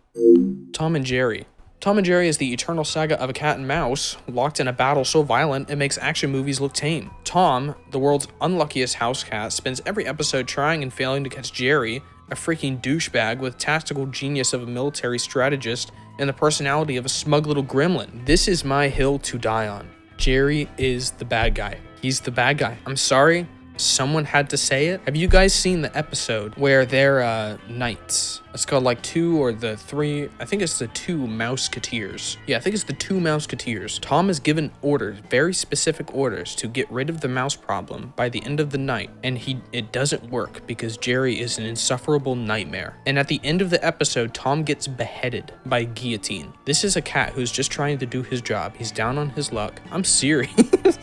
Tom and Jerry. Tom and Jerry is the eternal saga of a cat and mouse, locked in a battle so violent it makes action movies look tame. Tom, the world's unluckiest house cat, spends every episode trying and failing to catch Jerry, a freaking douchebag with tactical genius of a military strategist and the personality of a smug little gremlin. This is my hill to die on. Jerry is the bad guy. He's the bad guy. I'm sorry. Someone had to say it. Have you guys seen the episode where they're knights? It's called like two or the three, I think it's the two Mouseketeers. Yeah, I think it's the two Mouseketeers. Tom is given orders, very specific orders, to get rid of the mouse problem by the end of the night, and it doesn't work because Jerry is an insufferable nightmare. And at the end of the episode, Tom gets beheaded by guillotine. This is a cat who's just trying to do his job. He's down on his luck. I'm serious.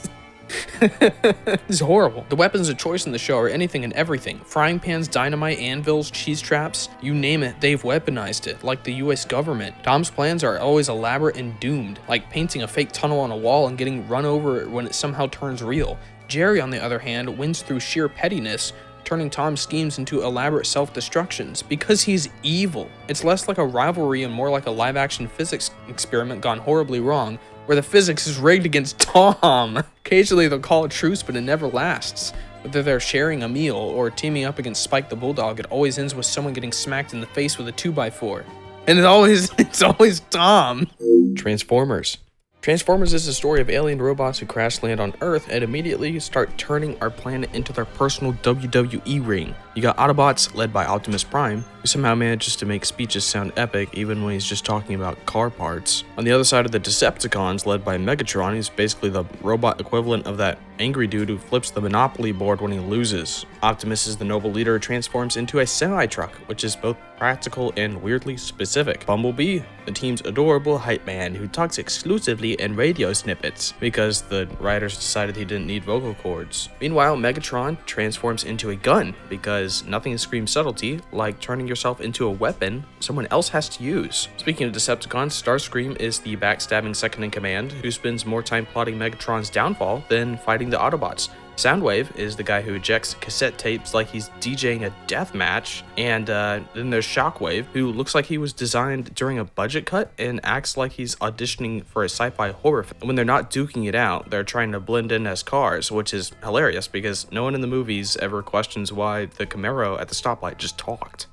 This is horrible. The weapons of choice in the show are anything and everything. Frying pans, dynamite, anvils, cheese traps, you name it, they've weaponized it, like the US government. Tom's plans are always elaborate and doomed, like painting a fake tunnel on a wall and getting run over when it somehow turns real. Jerry, on the other hand, wins through sheer pettiness, turning Tom's schemes into elaborate self-destructions, because he's evil. It's less like a rivalry and more like a live-action physics experiment gone horribly wrong, where the physics is rigged against Tom. Occasionally they'll call a truce, but it never lasts. Whether they're sharing a meal or teaming up against Spike the Bulldog, it always ends with someone getting smacked in the face with a 2x4. And it's always Tom. Transformers. Transformers is the story of alien robots who crash land on Earth and immediately start turning our planet into their personal WWE ring. You got Autobots, led by Optimus Prime, who somehow manages to make speeches sound epic even when he's just talking about car parts. On the other side of the Decepticons, led by Megatron, he's basically the robot equivalent of that angry dude who flips the Monopoly board when he loses. Optimus is the noble leader who transforms into a semi-truck, which is both practical and weirdly specific. Bumblebee, the team's adorable hype man who talks exclusively in radio snippets because the writers decided he didn't need vocal cords. Meanwhile, Megatron transforms into a gun because nothing screams subtlety like turning yourself into a weapon someone else has to use. Speaking of Decepticons, Starscream is the backstabbing second-in-command who spends more time plotting Megatron's downfall than fighting the Autobots. Soundwave is the guy who ejects cassette tapes like he's DJing a death match, and then there's Shockwave, who looks like he was designed during a budget cut and acts like he's auditioning for a sci-fi horror film. When they're not duking it out, they're trying to blend in as cars, which is hilarious because no one in the movies ever questions why the Camaro at the stoplight just talked.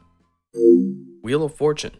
Wheel of Fortune.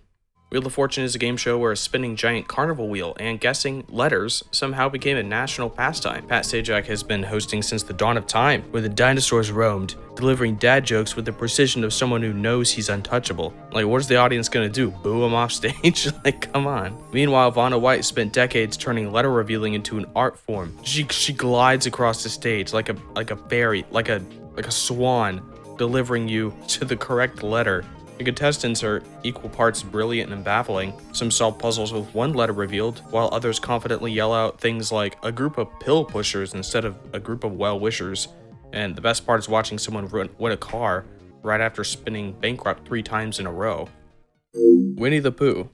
Wheel of Fortune is a game show where a spinning giant carnival wheel and guessing letters somehow became a national pastime. Pat Sajak has been hosting since the dawn of time, where the dinosaurs roamed, delivering dad jokes with the precision of someone who knows he's untouchable. Like, what is the audience gonna do? Boo him off stage? Like, come on. Meanwhile, Vanna White spent decades turning letter revealing into an art form. She glides across the stage like a fairy, like a swan, delivering you to the correct letter. The contestants are equal parts brilliant and baffling. Some solve puzzles with one letter revealed, while others confidently yell out things like a group of pill pushers instead of a group of well-wishers. And the best part is watching someone win a car right after spinning bankrupt 3 times in a row. Winnie the Pooh.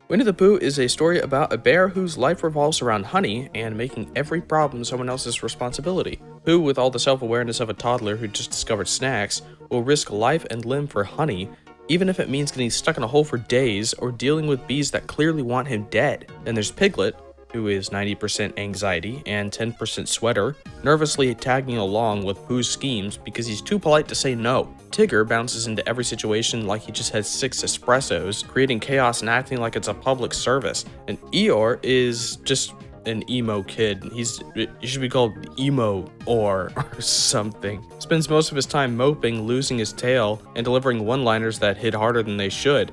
Winnie the Pooh is a story about a bear whose life revolves around honey and making every problem someone else's responsibility. Pooh, with all the self-awareness of a toddler who just discovered snacks, will risk life and limb for honey, even if it means getting stuck in a hole for days or dealing with bees that clearly want him dead. Then there's Piglet, who is 90% anxiety and 10% sweater, nervously tagging along with Pooh's schemes because he's too polite to say no. Tigger bounces into every situation like he just has 6 espressos, creating chaos and acting like it's a public service. And Eeyore is just an emo kid. He should be called Emo or something. Spends most of his time moping, losing his tail, and delivering one-liners that hit harder than they should.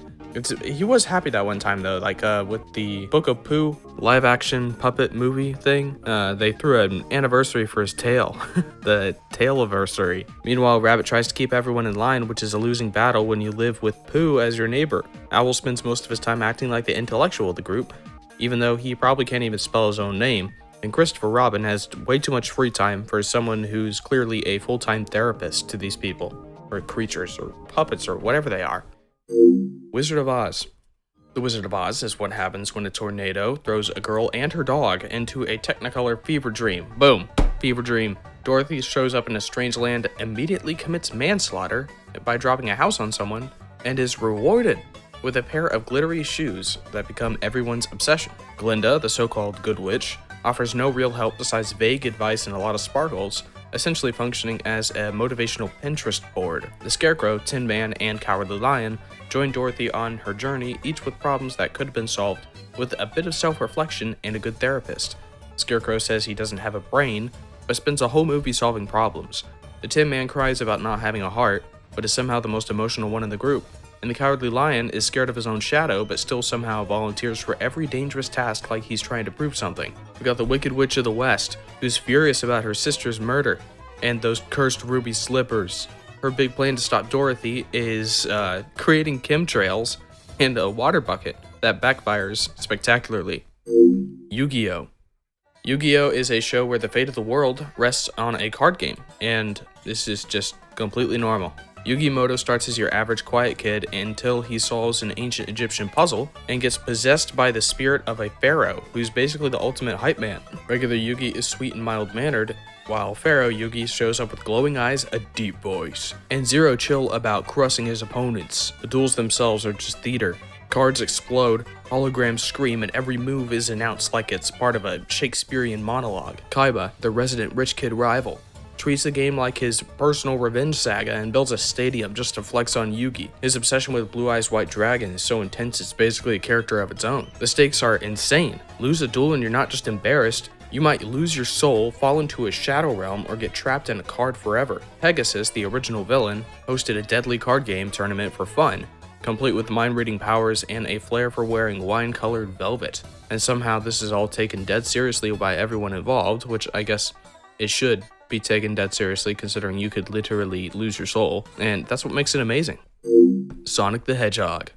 He was happy that one time though, like with the Book of Pooh live-action puppet movie thing. They threw an anniversary for his tail, the tail-aversary. Meanwhile, Rabbit tries to keep everyone in line, which is a losing battle when you live with Pooh as your neighbor. Owl spends most of his time acting like the intellectual of the group, even though he probably can't even spell his own name. And Christopher Robin has way too much free time for someone who's clearly a full-time therapist to these people, or creatures, or puppets, or whatever they are. Wizard of Oz. The Wizard of Oz is what happens when a tornado throws a girl and her dog into a Technicolor fever dream. Boom. Fever dream. Dorothy shows up in a strange land, immediately commits manslaughter by dropping a house on someone, and is rewarded with a pair of glittery shoes that become everyone's obsession. Glinda, the so-called Good Witch, offers no real help besides vague advice and a lot of sparkles, essentially functioning as a motivational Pinterest board. The Scarecrow, Tin Man, and Cowardly Lion join Dorothy on her journey, each with problems that could have been solved with a bit of self-reflection and a good therapist. Scarecrow says he doesn't have a brain, but spends a whole movie solving problems. The Tin Man cries about not having a heart, but is somehow the most emotional one in the group. And the Cowardly Lion is scared of his own shadow, but still somehow volunteers for every dangerous task like he's trying to prove something. We got the Wicked Witch of the West, who's furious about her sister's murder, and those cursed ruby slippers. Her big plan to stop Dorothy is creating chemtrails and a water bucket that backfires spectacularly. Yu-Gi-Oh! Yu-Gi-Oh! Is a show where the fate of the world rests on a card game, and this is just completely normal. Yugi Muto starts as your average quiet kid until he solves an ancient Egyptian puzzle and gets possessed by the spirit of a pharaoh, who's basically the ultimate hype man. Regular Yugi is sweet and mild-mannered, while Pharaoh Yugi shows up with glowing eyes, a deep voice, and zero chill about crushing his opponents. The duels themselves are just theater. Cards explode, holograms scream, and every move is announced like it's part of a Shakespearean monologue. Kaiba, the resident rich kid rival, treats the game like his personal revenge saga and builds a stadium just to flex on Yugi. His obsession with Blue Eyes White Dragon is so intense it's basically a character of its own. The stakes are insane. Lose a duel and you're not just embarrassed, you might lose your soul, fall into a shadow realm, or get trapped in a card forever. Pegasus, the original villain, hosted a deadly card game tournament for fun, complete with mind-reading powers and a flair for wearing wine-colored velvet. And somehow this is all taken dead seriously by everyone involved, which I guess it should be taken dead seriously considering you could literally lose your soul, and that's what makes it amazing. Sonic the Hedgehog.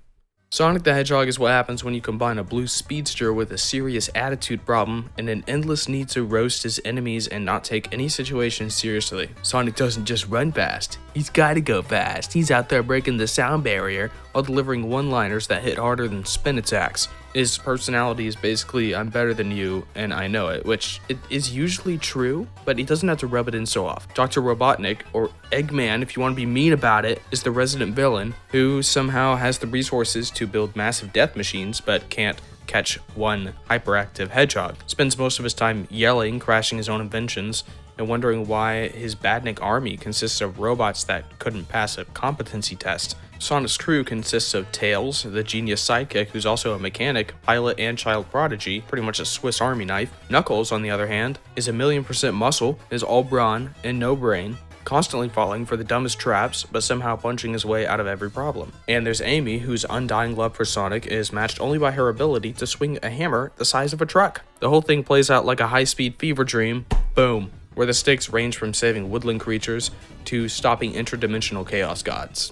Sonic the Hedgehog is what happens when you combine a blue speedster with a serious attitude problem and an endless need to roast his enemies and not take any situation seriously. Sonic doesn't just run fast, he's gotta go fast. He's out there breaking the sound barrier while delivering one-liners that hit harder than spin attacks. His personality is basically, I'm better than you, and I know it, which it is usually true, but he doesn't have to rub it in so often. Dr. Robotnik, or Eggman if you want to be mean about it, is the resident villain who somehow has the resources to build massive death machines, but can't catch one hyperactive hedgehog. Spends most of his time yelling, crashing his own inventions, and wondering why his Badnik army consists of robots that couldn't pass a competency test. Sonic's crew consists of Tails, the genius sidekick who's also a mechanic, pilot, and child prodigy, pretty much a Swiss Army knife. Knuckles, on the other hand, is 1,000,000% muscle, is all brawn and no brain, constantly falling for the dumbest traps, but somehow punching his way out of every problem. And there's Amy, whose undying love for Sonic is matched only by her ability to swing a hammer the size of a truck. The whole thing plays out like a high-speed fever dream, boom, where the stakes range from saving woodland creatures to stopping interdimensional chaos gods.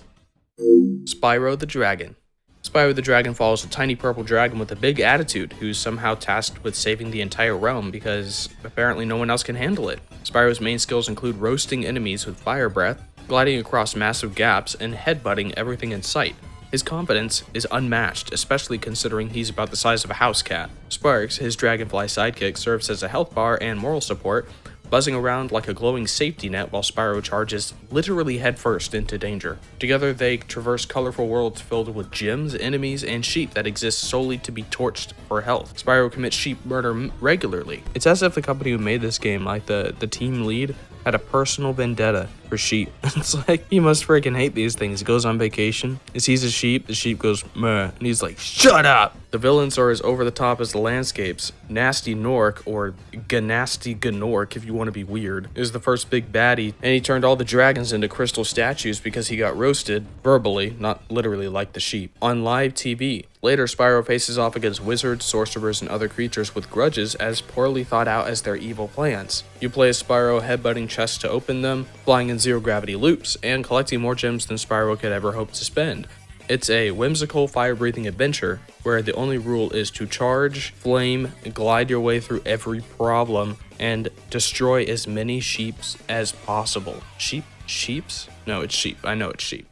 Spyro the Dragon. Spyro the Dragon follows a tiny purple dragon with a big attitude who's somehow tasked with saving the entire realm because apparently no one else can handle it. Spyro's main skills include roasting enemies with fire breath, gliding across massive gaps, and headbutting everything in sight. His confidence is unmatched, especially considering he's about the size of a house cat. Sparks, his dragonfly sidekick, serves as a health bar and moral support, buzzing around like a glowing safety net while Spyro charges literally headfirst into danger. Together, they traverse colorful worlds filled with gems, enemies, and sheep that exist solely to be torched for health. Spyro commits sheep murder regularly. It's as if the company who made this game, like the team lead, had a personal vendetta for sheep. It's like, he must freaking hate these things. He goes on vacation, he sees a sheep, the sheep goes meh, and he's like, shut up! The villains are as over the top as the landscapes. Nasty Nork, or Ganasty Gnork if you want to be weird, is the first big baddie, and he turned all the dragons into crystal statues because he got roasted, verbally, not literally like the sheep, on live TV. Later, Spyro faces off against wizards, sorcerers, and other creatures with grudges as poorly thought out as their evil plans. You play as Spyro headbutting chests to open them, flying in zero-gravity loops, and collecting more gems than Spyro could ever hope to spend. It's a whimsical, fire-breathing adventure where the only rule is to charge, flame, glide your way through every problem, and destroy as many sheeps as possible. Sheeps? No, it's sheep. I know it's sheep.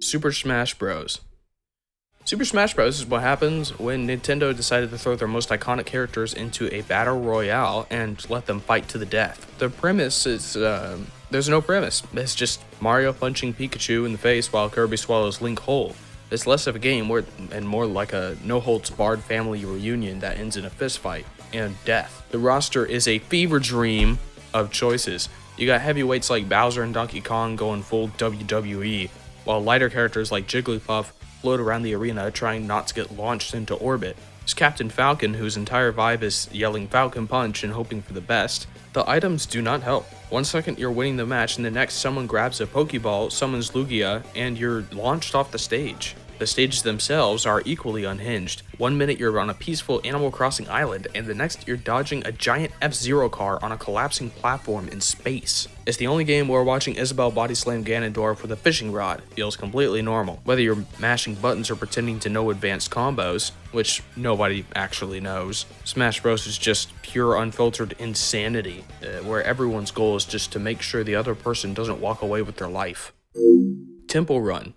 Super Smash Bros. Super Smash Bros. Is what happens when Nintendo decided to throw their most iconic characters into a battle royale and let them fight to the death. The premise is, there's no premise. It's just Mario punching Pikachu in the face while Kirby swallows Link whole. It's less of a game and more like a no-holds-barred family reunion that ends in a fistfight and death. The roster is a fever dream of choices. You got heavyweights like Bowser and Donkey Kong going full WWE, while lighter characters like Jigglypuff float around the arena trying not to get launched into orbit. There's Captain Falcon, whose entire vibe is yelling Falcon Punch and hoping for the best. The items do not help. 1 second you're winning the match, and the next someone grabs a Pokeball, summons Lugia, and you're launched off the stage. The stages themselves are equally unhinged. 1 minute you're on a peaceful Animal Crossing island, and the next you're dodging a giant F-Zero car on a collapsing platform in space. It's the only game where watching Isabelle body slam Ganondorf with a fishing rod feels completely normal. Whether you're mashing buttons or pretending to know advanced combos, which nobody actually knows, Smash Bros. Is just pure unfiltered insanity, where everyone's goal is just to make sure the other person doesn't walk away with their life. Temple Run.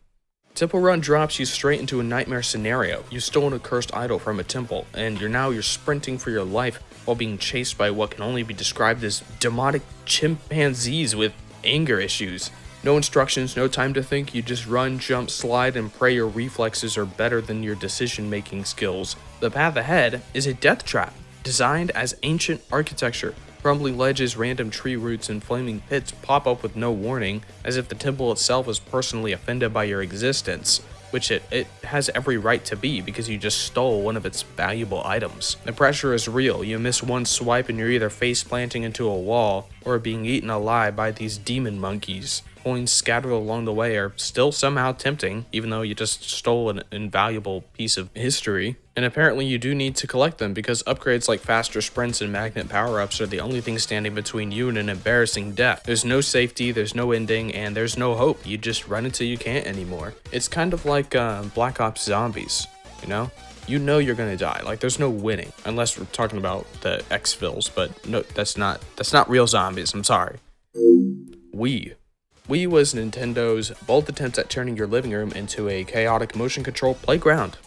Temple Run drops you straight into a nightmare scenario. You've stolen a cursed idol from a temple, and you're sprinting for your life while being chased by what can only be described as demonic chimpanzees with anger issues. No instructions, no time to think, you just run, jump, slide, and pray your reflexes are better than your decision-making skills. The path ahead is a death trap, designed as ancient architecture. Crumbling ledges, random tree roots, and flaming pits pop up with no warning, as if the temple itself is personally offended by your existence, which it has every right to be because you just stole one of its valuable items. The pressure is real. You miss one swipe and you're either face planting into a wall or being eaten alive by these demon monkeys. Coins scattered along the way are still somehow tempting, even though you just stole an invaluable piece of history. And apparently you do need to collect them because upgrades like faster sprints and magnet power-ups are the only thing standing between you and an embarrassing death. There's no safety, there's no ending, and there's no hope. You just run until you can't anymore. It's kind of like Black Ops Zombies, you know? You know you're gonna die. Like, there's no winning, unless we're talking about the X-Fills, but no, that's not real zombies, I'm sorry. Wii. Wii was Nintendo's bold attempt at turning your living room into a chaotic motion control playground.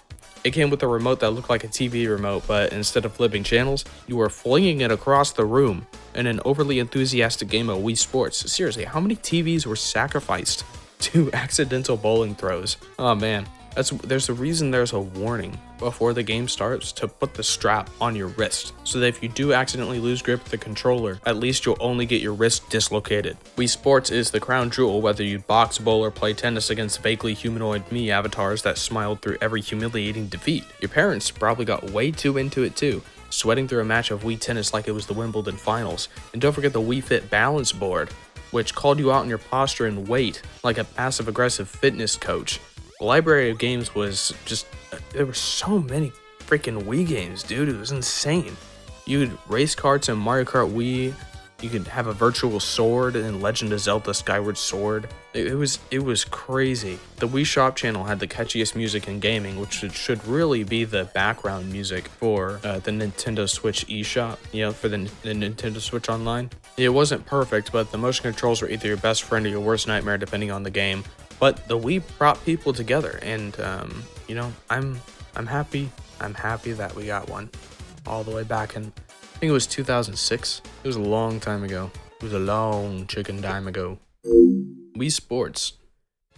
It came with a remote that looked like a TV remote, but instead of flipping channels, you were flinging it across the room, and an overly enthusiastic game of Wii Sports. Seriously, how many TVs were sacrificed to accidental bowling throws? Oh man. There's a reason there's a warning before the game starts to put the strap on your wrist, so that if you do accidentally lose grip of the controller, at least you'll only get your wrist dislocated. Wii Sports is the crown jewel whether you box, bowl, or play tennis against vaguely humanoid Mii avatars that smiled through every humiliating defeat. Your parents probably got way too into it too, sweating through a match of Wii Tennis like it was the Wimbledon finals. And don't forget the Wii Fit balance board, which called you out on your posture and weight like a passive-aggressive fitness coach. The library of games was just, there were so many freaking Wii games, dude. It was insane. You had race karts and Mario Kart Wii, You could have a virtual sword in Legend of Zelda Skyward Sword. It was crazy. The Wii Shop channel had the catchiest music in gaming, which should really be the background music for the Nintendo Switch eShop, for the Nintendo Switch Online. It wasn't perfect, but the motion controls were either your best friend or your worst nightmare, depending on the game. But the Wii brought people together, and I'm happy. I'm happy that we got one all the way back in, I think it was 2006. It was a long time ago. It was a long chicken time ago. Wii Sports.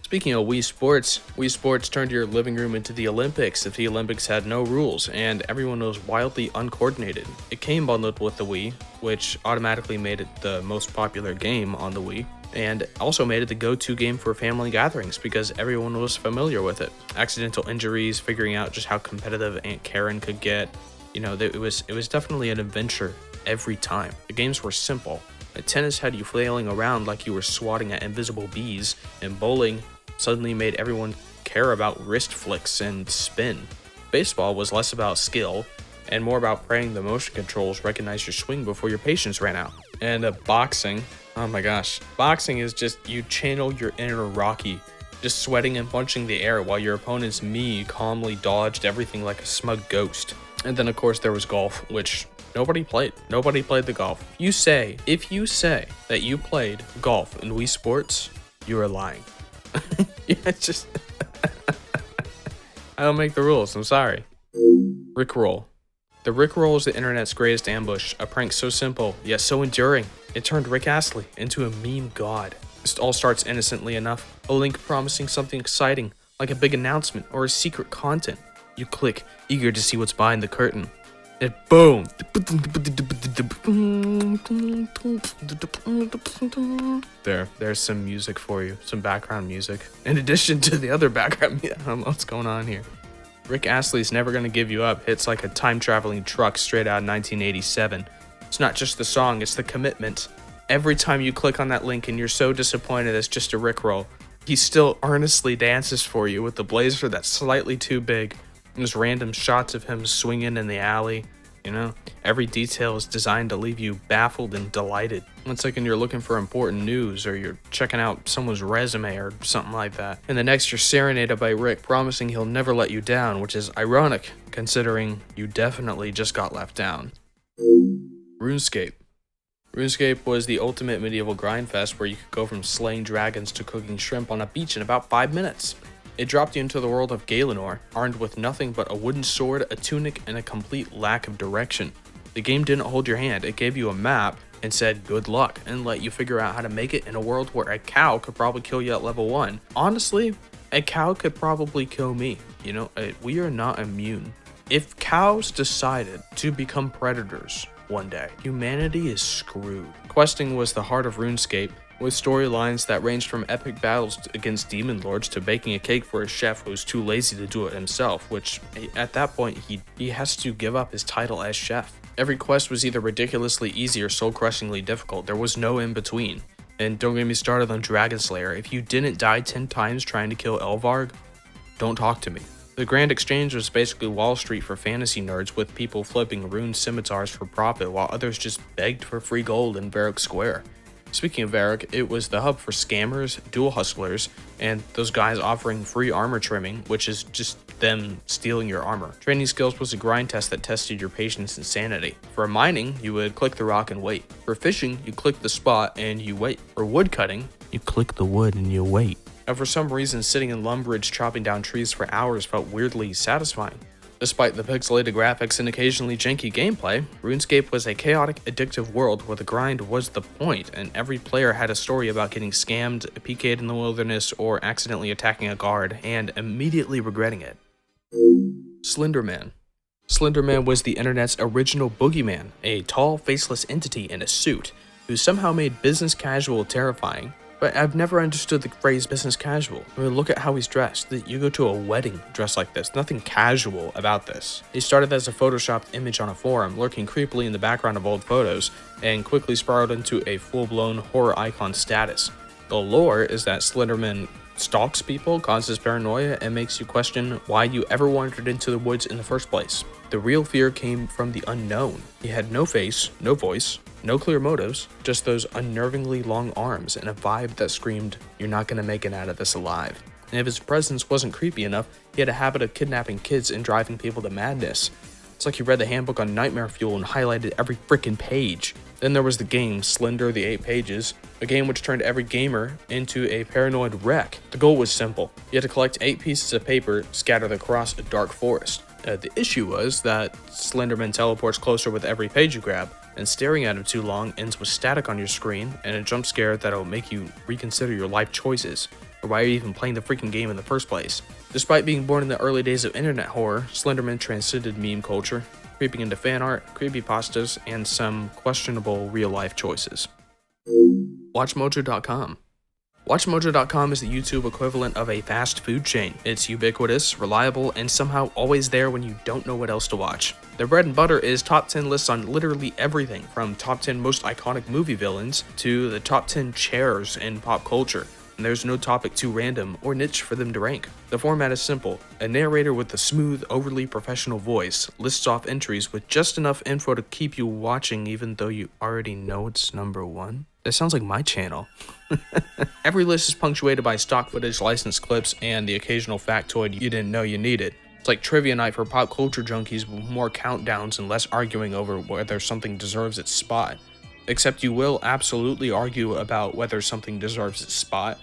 Speaking of Wii Sports turned your living room into the Olympics if the Olympics had no rules and everyone was wildly uncoordinated. It came bundled with the Wii, which automatically made it the most popular game on the Wii, and also made it the go-to game for family gatherings because everyone was familiar with it. Accidental injuries, figuring out just how competitive Aunt Karen could get. It was definitely an adventure every time. The games were simple. Tennis had you flailing around like you were swatting at invisible bees, and bowling suddenly made everyone care about wrist flicks and spin. Baseball was less about skill and more about praying the motion controls recognize your swing before your patience ran out. And boxing, oh my gosh, boxing is just you channel your inner Rocky, just sweating and punching the air while your opponent's me calmly dodged everything like a smug ghost. And then of course there was golf, which nobody played. Nobody played the golf. If you say that you played golf in Wii Sports, you are lying. It's just I don't make the rules. I'm sorry. Rickroll. The Rickroll is the internet's greatest ambush. A prank so simple yet so enduring. It turned Rick Astley into a meme god. It all starts innocently enough. A link promising something exciting, like a big announcement or a secret content. You click, eager to see what's behind the curtain. And boom! There's some music for you, some background music. In addition to the other background, I don't know what's going on here. Rick Astley's Never Gonna Give You Up hits like a time-traveling truck straight out of 1987. It's not just the song, it's the commitment. Every time you click on that link and you're so disappointed it's just a Rickroll, he still earnestly dances for you with the blazer that's slightly too big. There's random shots of him swinging in the alley. Every detail is designed to leave you baffled and delighted. It's like when you're looking for important news or you're checking out someone's resume or something like that. And the next you're serenaded by Rick promising he'll never let you down, which is ironic considering you definitely just got left down. Runescape. Runescape was the ultimate medieval grindfest where you could go from slaying dragons to cooking shrimp on a beach in about 5 minutes. It dropped you into the world of Galenor, armed with nothing but a wooden sword, a tunic, and a complete lack of direction. The game didn't hold your hand, it gave you a map and said good luck, and let you figure out how to make it in a world where a cow could probably kill you at level 1. Honestly, a cow could probably kill me. We are not immune. If cows decided to become predators one day, humanity is screwed. Questing was the heart of RuneScape, with storylines that ranged from epic battles against demon lords to baking a cake for a chef who was too lazy to do it himself, which at that point he has to give up his title as chef. Every quest was either ridiculously easy or soul-crushingly difficult. There was no in between. And don't get me started on Dragon Slayer. If you didn't die 10 times trying to kill Elvarg, don't talk to me. The Grand Exchange was basically Wall Street for fantasy nerds, with people flipping rune scimitars for profit while others just begged for free gold in Varrock Square. Speaking of Varrock, it was the hub for scammers, dual hustlers, and those guys offering free armor trimming, which is just them stealing your armor. Training skills was a grind test that tested your patience and sanity. For mining, you would click the rock and wait. For fishing, you click the spot and you wait. For wood cutting, you click the wood and you wait. And for some reason, sitting in lumberage chopping down trees for hours felt weirdly satisfying. Despite the pixelated graphics and occasionally janky gameplay, RuneScape was a chaotic, addictive world where the grind was the point, and every player had a story about getting scammed, PK'd in the wilderness, or accidentally attacking a guard, and immediately regretting it. Slenderman. Slenderman was the internet's original boogeyman, a tall, faceless entity in a suit, who somehow made business casual terrifying. But I've never understood the phrase business casual. I mean, look at how he's dressed. You go to a wedding dressed like this. Nothing casual about this. He started as a photoshopped image on a forum, lurking creepily in the background of old photos, and quickly spiraled into a full-blown horror icon status. The lore is that Slenderman stalks people, causes paranoia, and makes you question why you ever wandered into the woods in the first place. The real fear came from the unknown. He had no face, no voice, No clear motives, just those unnervingly long arms and a vibe that screamed, "You're not gonna make it out of this alive." And if his presence wasn't creepy enough, he had a habit of kidnapping kids and driving people to madness. It's like he read the handbook on nightmare fuel and highlighted every freaking page. Then there was the game Slender the 8 Pages, a game which turned every gamer into a paranoid wreck. The goal was simple. You had to collect 8 pieces of paper scattered across a dark forest. The issue was that Slenderman teleports closer with every page you grab, and staring at him too long ends with static on your screen and a jump scare that'll make you reconsider your life choices, or why you're even playing the freaking game in the first place. Despite being born in the early days of internet horror, Slenderman transcended meme culture, creeping into fan art, creepypastas, and some questionable real-life choices. WatchMojo.com. WatchMojo.com is the YouTube equivalent of a fast food chain. It's ubiquitous, reliable, and somehow always there when you don't know what else to watch. Their bread and butter is top 10 lists on literally everything, from top 10 most iconic movie villains to the top 10 chairs in pop culture. And there's no topic too random or niche for them to rank. The format is simple. A narrator with a smooth, overly professional voice lists off entries with just enough info to keep you watching even though you already know it's number 1. That sounds like my channel. Every list is punctuated by stock footage, licensed clips, and the occasional factoid you didn't know you needed. It's like trivia night for pop culture junkies with more countdowns and less arguing over whether something deserves its spot. Except you will absolutely argue about whether something deserves its spot.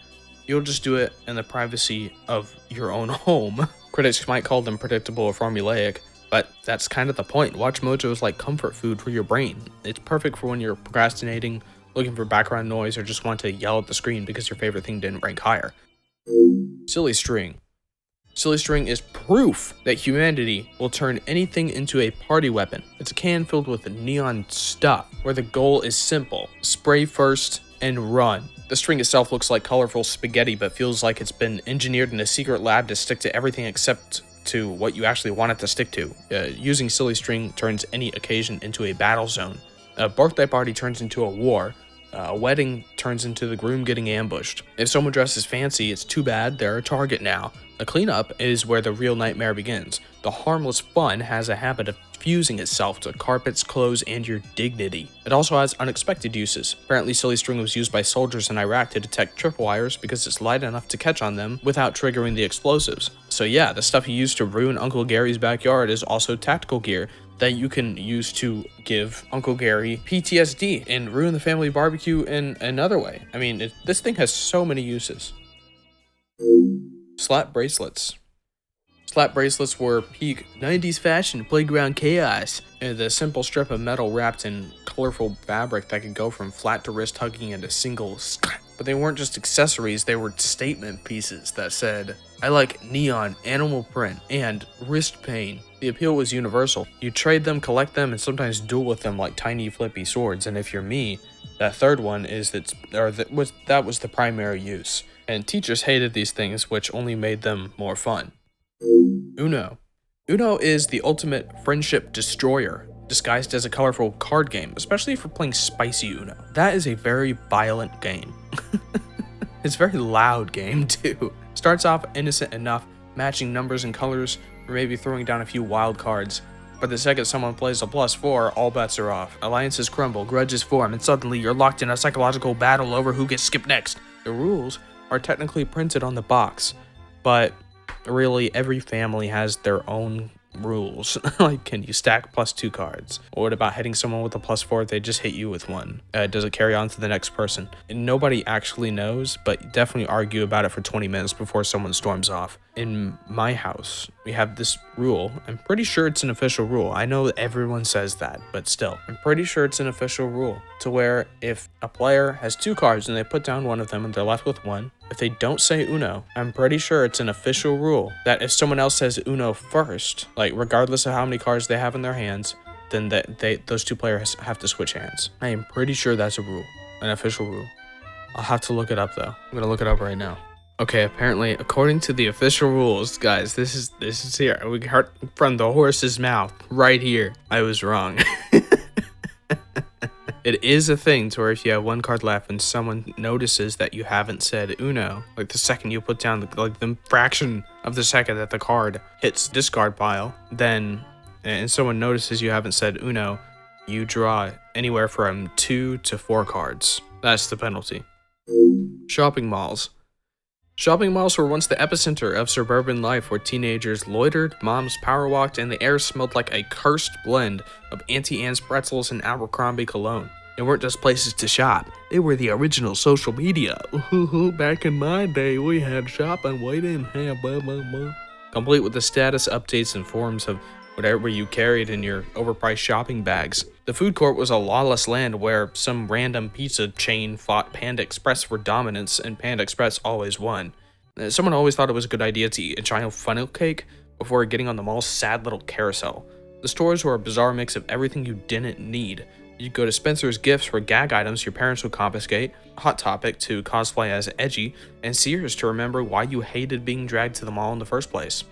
You'll just do it in the privacy of your own home. Critics might call them predictable or formulaic, but that's kind of the point. Watch Mojo is like comfort food for your brain. It's perfect for when you're procrastinating, looking for background noise, or just want to yell at the screen because your favorite thing didn't rank higher. Silly String. Silly String is proof that humanity will turn anything into a party weapon. It's a can filled with neon stuff, where the goal is simple. Spray first and run. The string itself looks like colorful spaghetti, but feels like it's been engineered in a secret lab to stick to everything except to what you actually want it to stick to. Using Silly String turns any occasion into a battle zone. A birthday party turns into a war. A wedding turns into the groom getting ambushed. If someone dresses fancy, it's too bad they're a target now. The cleanup is where the real nightmare begins. The harmless fun has a habit of fusing itself to carpets, clothes, and your dignity. It also has unexpected uses. Apparently, Silly String was used by soldiers in Iraq to detect tripwires because it's light enough to catch on them without triggering the explosives. So yeah, the stuff you use to ruin Uncle Gary's backyard is also tactical gear that you can use to give Uncle Gary PTSD and ruin the family barbecue in another way. I mean, this thing has so many uses. Slap bracelets. Slap bracelets were peak 90s fashion playground chaos. The simple strip of metal wrapped in colorful fabric that could go from flat to wrist hugging into single slap. But they weren't just accessories, they were statement pieces that said, "I like neon, animal print, and wrist pain." The appeal was universal. You trade them, collect them, and sometimes duel with them like tiny flippy swords. And if you're me, that third one is that was the primary use. And teachers hated these things, which only made them more fun. Uno. Uno is the ultimate friendship destroyer, disguised as a colorful card game, especially if you're playing spicy Uno. That is a very violent game. It's a very loud game too. Starts off innocent enough, matching numbers and colors, or maybe throwing down a few wild cards. But the second someone plays a +4, all bets are off. Alliances crumble, grudges form, and suddenly you're locked in a psychological battle over who gets skipped next. The rules are technically printed on the box, but really every family has their own rules. Like, can you stack +2 cards? Or what about hitting someone with a +4 if they just hit you with 1? Does it carry on to the next person? And nobody actually knows, but definitely argue about it for 20 minutes before someone storms off. In my house, we have this rule. I'm pretty sure it's an official rule. I know everyone says that, but still, I'm pretty sure it's an official rule to where if a player has 2 cards and they put down one of them and they're left with 1, if they don't say Uno, I'm pretty sure it's an official rule that if someone else says Uno first, like regardless of how many cards they have in their hands, then those 2 players have to switch hands. I am pretty sure that's a rule, an official rule. I'll have to look it up though. I'm gonna look it up right now. Okay, apparently, according to the official rules, guys, this is here. We heard from the horse's mouth right here. I was wrong. It is a thing to where if you have 1 card left and someone notices that you haven't said Uno, like the second you put down the fraction of the second that the card hits discard pile, then, and someone notices you haven't said Uno, You draw anywhere from 2 to 4 cards. That's the penalty. Shopping malls. Shopping malls were once the epicenter of suburban life where teenagers loitered, moms power walked, and the air smelled like a cursed blend of Auntie Anne's pretzels and Abercrombie cologne. They weren't just places to shop, they were the original social media. Back in my day, we had shopping, we didn't have blah blah blah. Complete with the status updates and forms of whatever you carried in your overpriced shopping bags. The food court was a lawless land where some random pizza chain fought Panda Express for dominance, and Panda Express always won. Someone always thought it was a good idea to eat a giant funnel cake before getting on the mall's sad little carousel. The stores were a bizarre mix of everything you didn't need. You'd go to Spencer's Gifts for gag items your parents would confiscate, Hot Topic to cosplay as edgy, and Sears to remember why you hated being dragged to the mall in the first place.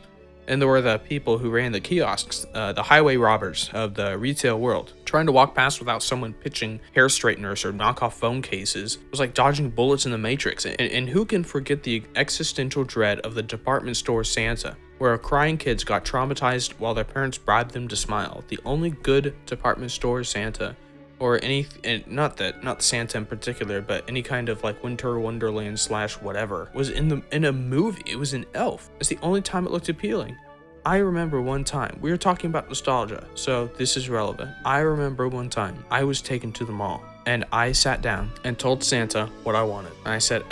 And there were the people who ran the kiosks, the highway robbers of the retail world. Trying to walk past without someone pitching hair straighteners or knockoff phone cases was like dodging bullets in the Matrix. And who can forget the existential dread of the department store Santa, where crying kids got traumatized while their parents bribed them to smile. The only good department store Santa, or any, not Santa in particular, but any kind of like Winter Wonderland / whatever, was in a movie. It was an Elf. It's the only time it looked appealing. I remember one time, we were talking about nostalgia, so this is relevant. I remember one time I was taken to the mall and I sat down and told Santa what I wanted. And I said,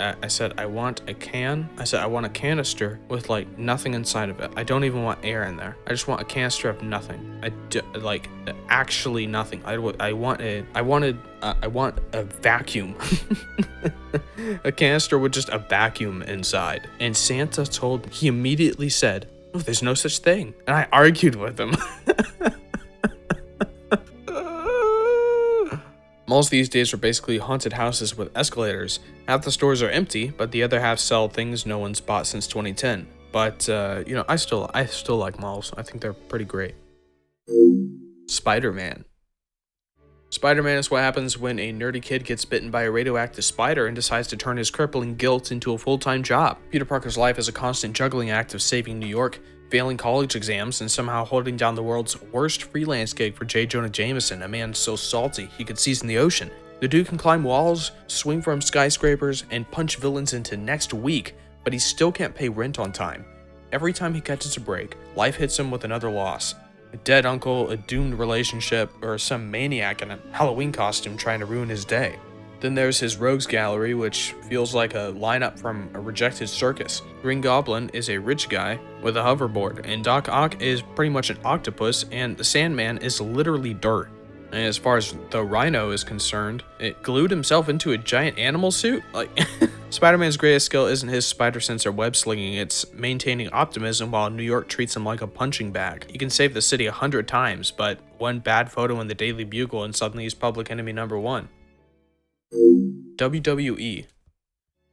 I want a can. I said, I want a canister with like nothing inside of it. I don't even want air in there. I just want a canister of nothing. Actually nothing. I want a vacuum. A canister with just a vacuum inside. And Santa he immediately said, oh, there's no such thing. And I argued with him. Malls these days are basically haunted houses with escalators. Half the stores are empty, but the other half sell things no one's bought since 2010. But, I still like malls. I think they're pretty great. Spiderman. Spiderman is what happens when a nerdy kid gets bitten by a radioactive spider and decides to turn his crippling guilt into a full-time job. Peter Parker's life is a constant juggling act of saving New York, failing college exams, and somehow holding down the world's worst freelance gig for J. Jonah Jameson, a man so salty he could season the ocean. The dude can climb walls, swing from skyscrapers, and punch villains into next week, but he still can't pay rent on time. Every time he catches a break, life hits him with another loss. A dead uncle, a doomed relationship, or some maniac in a Halloween costume trying to ruin his day. Then there's his rogues gallery, which feels like a lineup from a rejected circus. Green Goblin is a rich guy with a hoverboard, and Doc Ock is pretty much an octopus, and the Sandman is literally dirt. And as far as the Rhino is concerned, it glued himself into a giant animal suit? Spider-Man's greatest skill isn't his spider sense or web slinging, it's maintaining optimism while New York treats him like a punching bag. He can save the city 100 times, but one bad photo in the Daily Bugle and suddenly he's public enemy number 1. WWE.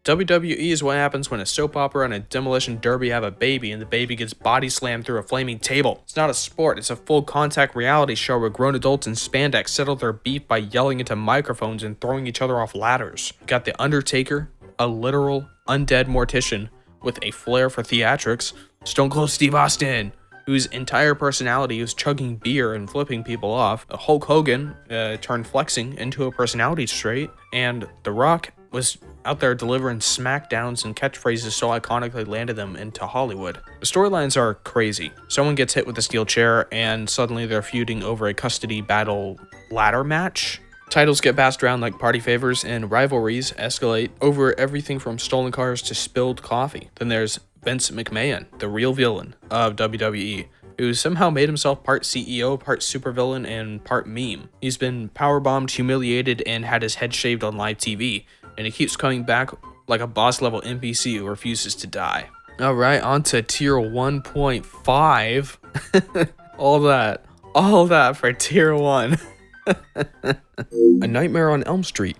WWE is what happens when a soap opera and a demolition derby have a baby and the baby gets body slammed through a flaming table. It's not a sport, it's a full contact reality show where grown adults in spandex settle their beef by yelling into microphones and throwing each other off ladders. You got The Undertaker, a literal undead mortician with a flair for theatrics, Stone Cold Steve Austin, whose entire personality is chugging beer and flipping people off, Hulk Hogan turned flexing into a personality trait, and The Rock was out there delivering smackdowns and catchphrases so iconic they landed them into Hollywood. The storylines are crazy. Someone gets hit with a steel chair and suddenly they're feuding over a custody battle ladder match. Titles get passed around like party favors and rivalries escalate over everything from stolen cars to spilled coffee. Then there's Vince McMahon, the real villain of WWE, who somehow made himself part CEO, part supervillain, and part meme. He's been powerbombed, humiliated, and had his head shaved on live TV, and he keeps coming back like a boss-level NPC who refuses to die. Alright, on to tier 1.5. All that for tier 1. A Nightmare on Elm Street.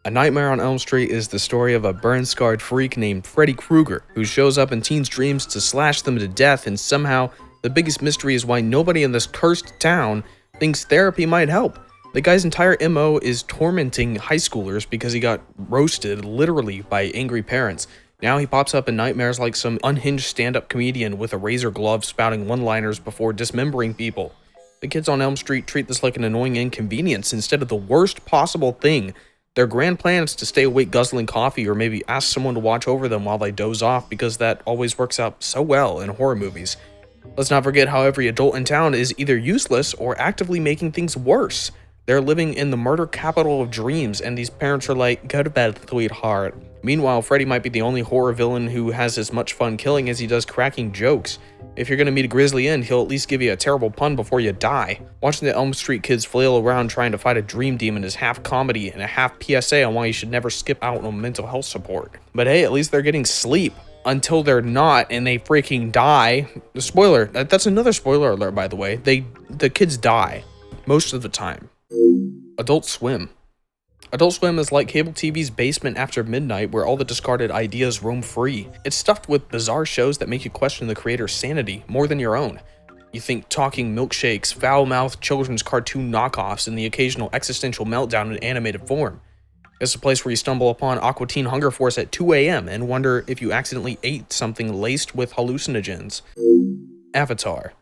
A Nightmare on Elm Street is the story of a burn-scarred freak named Freddy Krueger who shows up in teens' dreams to slash them to death, and somehow the biggest mystery is why nobody in this cursed town thinks therapy might help. The guy's entire MO is tormenting high schoolers because he got roasted literally by angry parents. Now he pops up in nightmares like some unhinged stand-up comedian with a razor glove spouting one-liners before dismembering people. The kids on Elm Street treat this like an annoying inconvenience instead of the worst possible thing. Their grand plan is to stay awake guzzling coffee or maybe ask someone to watch over them while they doze off because that always works out so well in horror movies. Let's not forget how every adult in town is either useless or actively making things worse. They're living in the murder capital of dreams, and these parents are like, go to bed, sweetheart. Meanwhile, Freddy might be the only horror villain who has as much fun killing as he does cracking jokes. If you're gonna meet a grisly end, he'll at least give you a terrible pun before you die. Watching the Elm Street kids flail around trying to fight a dream demon is half comedy and a half PSA on why you should never skip out on mental health support. But hey, at least they're getting sleep. Until they're not and they freaking die. The spoiler, that's another spoiler alert by the way. The kids die. Most of the time. Adult Swim. Adult Swim is like cable TV's basement after midnight where all the discarded ideas roam free. It's stuffed with bizarre shows that make you question the creator's sanity more than your own. You think talking milkshakes, foul-mouthed children's cartoon knockoffs, and the occasional existential meltdown in animated form. It's a place where you stumble upon Aqua Teen Hunger Force at 2 a.m. and wonder if you accidentally ate something laced with hallucinogens. Avatar.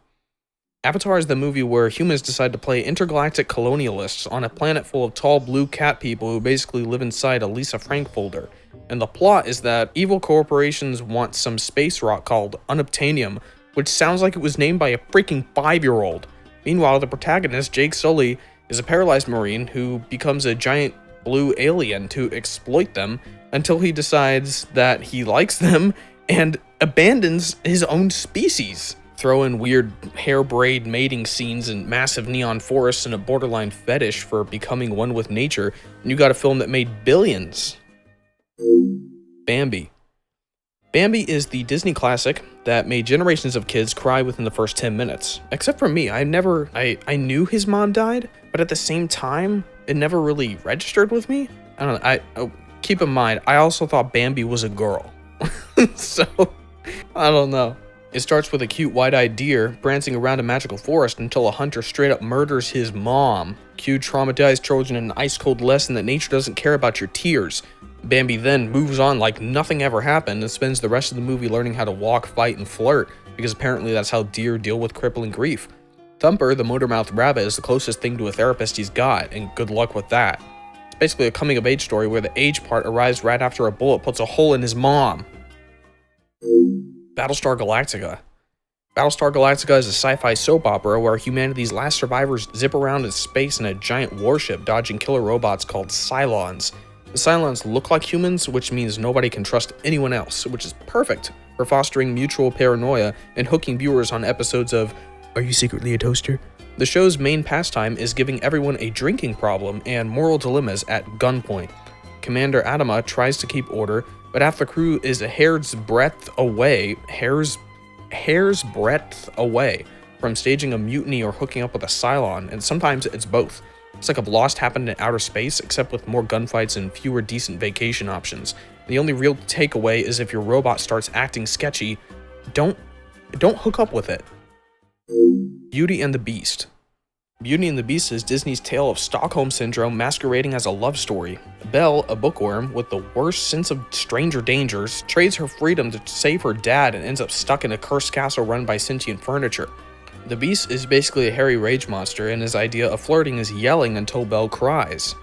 Avatar is the movie where humans decide to play intergalactic colonialists on a planet full of tall blue cat people who basically live inside a Lisa Frank folder. And the plot is that evil corporations want some space rock called unobtainium, which sounds like it was named by a freaking 5-year-old. Meanwhile, the protagonist, Jake Sully, is a paralyzed Marine who becomes a giant blue alien to exploit them until he decides that he likes them and abandons his own species. Throw in weird hair braid mating scenes and massive neon forests and a borderline fetish for becoming one with nature, and you got a film that made billions. Bambi. Bambi is the Disney classic that made generations of kids cry within the first 10 minutes. Except for me, I knew his mom died, but at the same time, it never really registered with me. I don't know, keep in mind, I also thought Bambi was a girl. So, I don't know. It starts with a cute wide-eyed deer prancing around a magical forest until a hunter straight up murders his mom. Cue traumatized children an ice-cold lesson that nature doesn't care about your tears. Bambi then moves on like nothing ever happened and spends the rest of the movie learning how to walk, fight, and flirt, because apparently that's how deer deal with crippling grief. Thumper, the motor-mouthed rabbit, is the closest thing to a therapist he's got, and good luck with that. It's basically a coming-of-age story where the age part arrives right after a bullet puts a hole in his mom. Battlestar Galactica. Battlestar Galactica is a sci-fi soap opera where humanity's last survivors zip around in space in a giant warship dodging killer robots called Cylons. The Cylons look like humans, which means nobody can trust anyone else, which is perfect for fostering mutual paranoia and hooking viewers on episodes of Are You Secretly a Toaster? The show's main pastime is giving everyone a drinking problem and moral dilemmas at gunpoint. Commander Adama tries to keep order, but half the crew is a hair's breadth away from staging a mutiny or hooking up with a Cylon, and sometimes it's both. It's like if Lost happened in outer space, except with more gunfights and fewer decent vacation options. The only real takeaway is if your robot starts acting sketchy, don't hook up with it. Beauty and the Beast. Beauty and the Beast is Disney's tale of Stockholm Syndrome masquerading as a love story. Belle, a bookworm with the worst sense of stranger dangers, trades her freedom to save her dad and ends up stuck in a cursed castle run by sentient furniture. The Beast is basically a hairy rage monster, and his idea of flirting is yelling until Belle cries.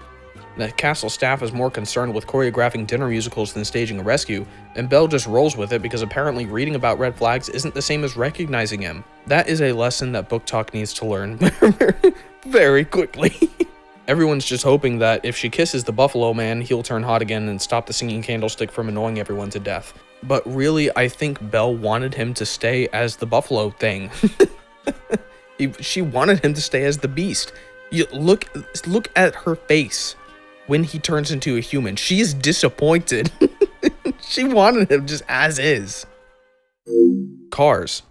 The castle staff is more concerned with choreographing dinner musicals than staging a rescue, and Belle just rolls with it because apparently reading about red flags isn't the same as recognizing him. That is a lesson that Book Talk needs to learn very quickly. Everyone's just hoping that if she kisses the Buffalo Man, he'll turn hot again and stop the singing candlestick from annoying everyone to death. But really, I think Belle wanted him to stay as the Buffalo thing. She wanted him to stay as the Beast. You look at her face when he turns into a human. She is disappointed. She wanted him just as is. Cars.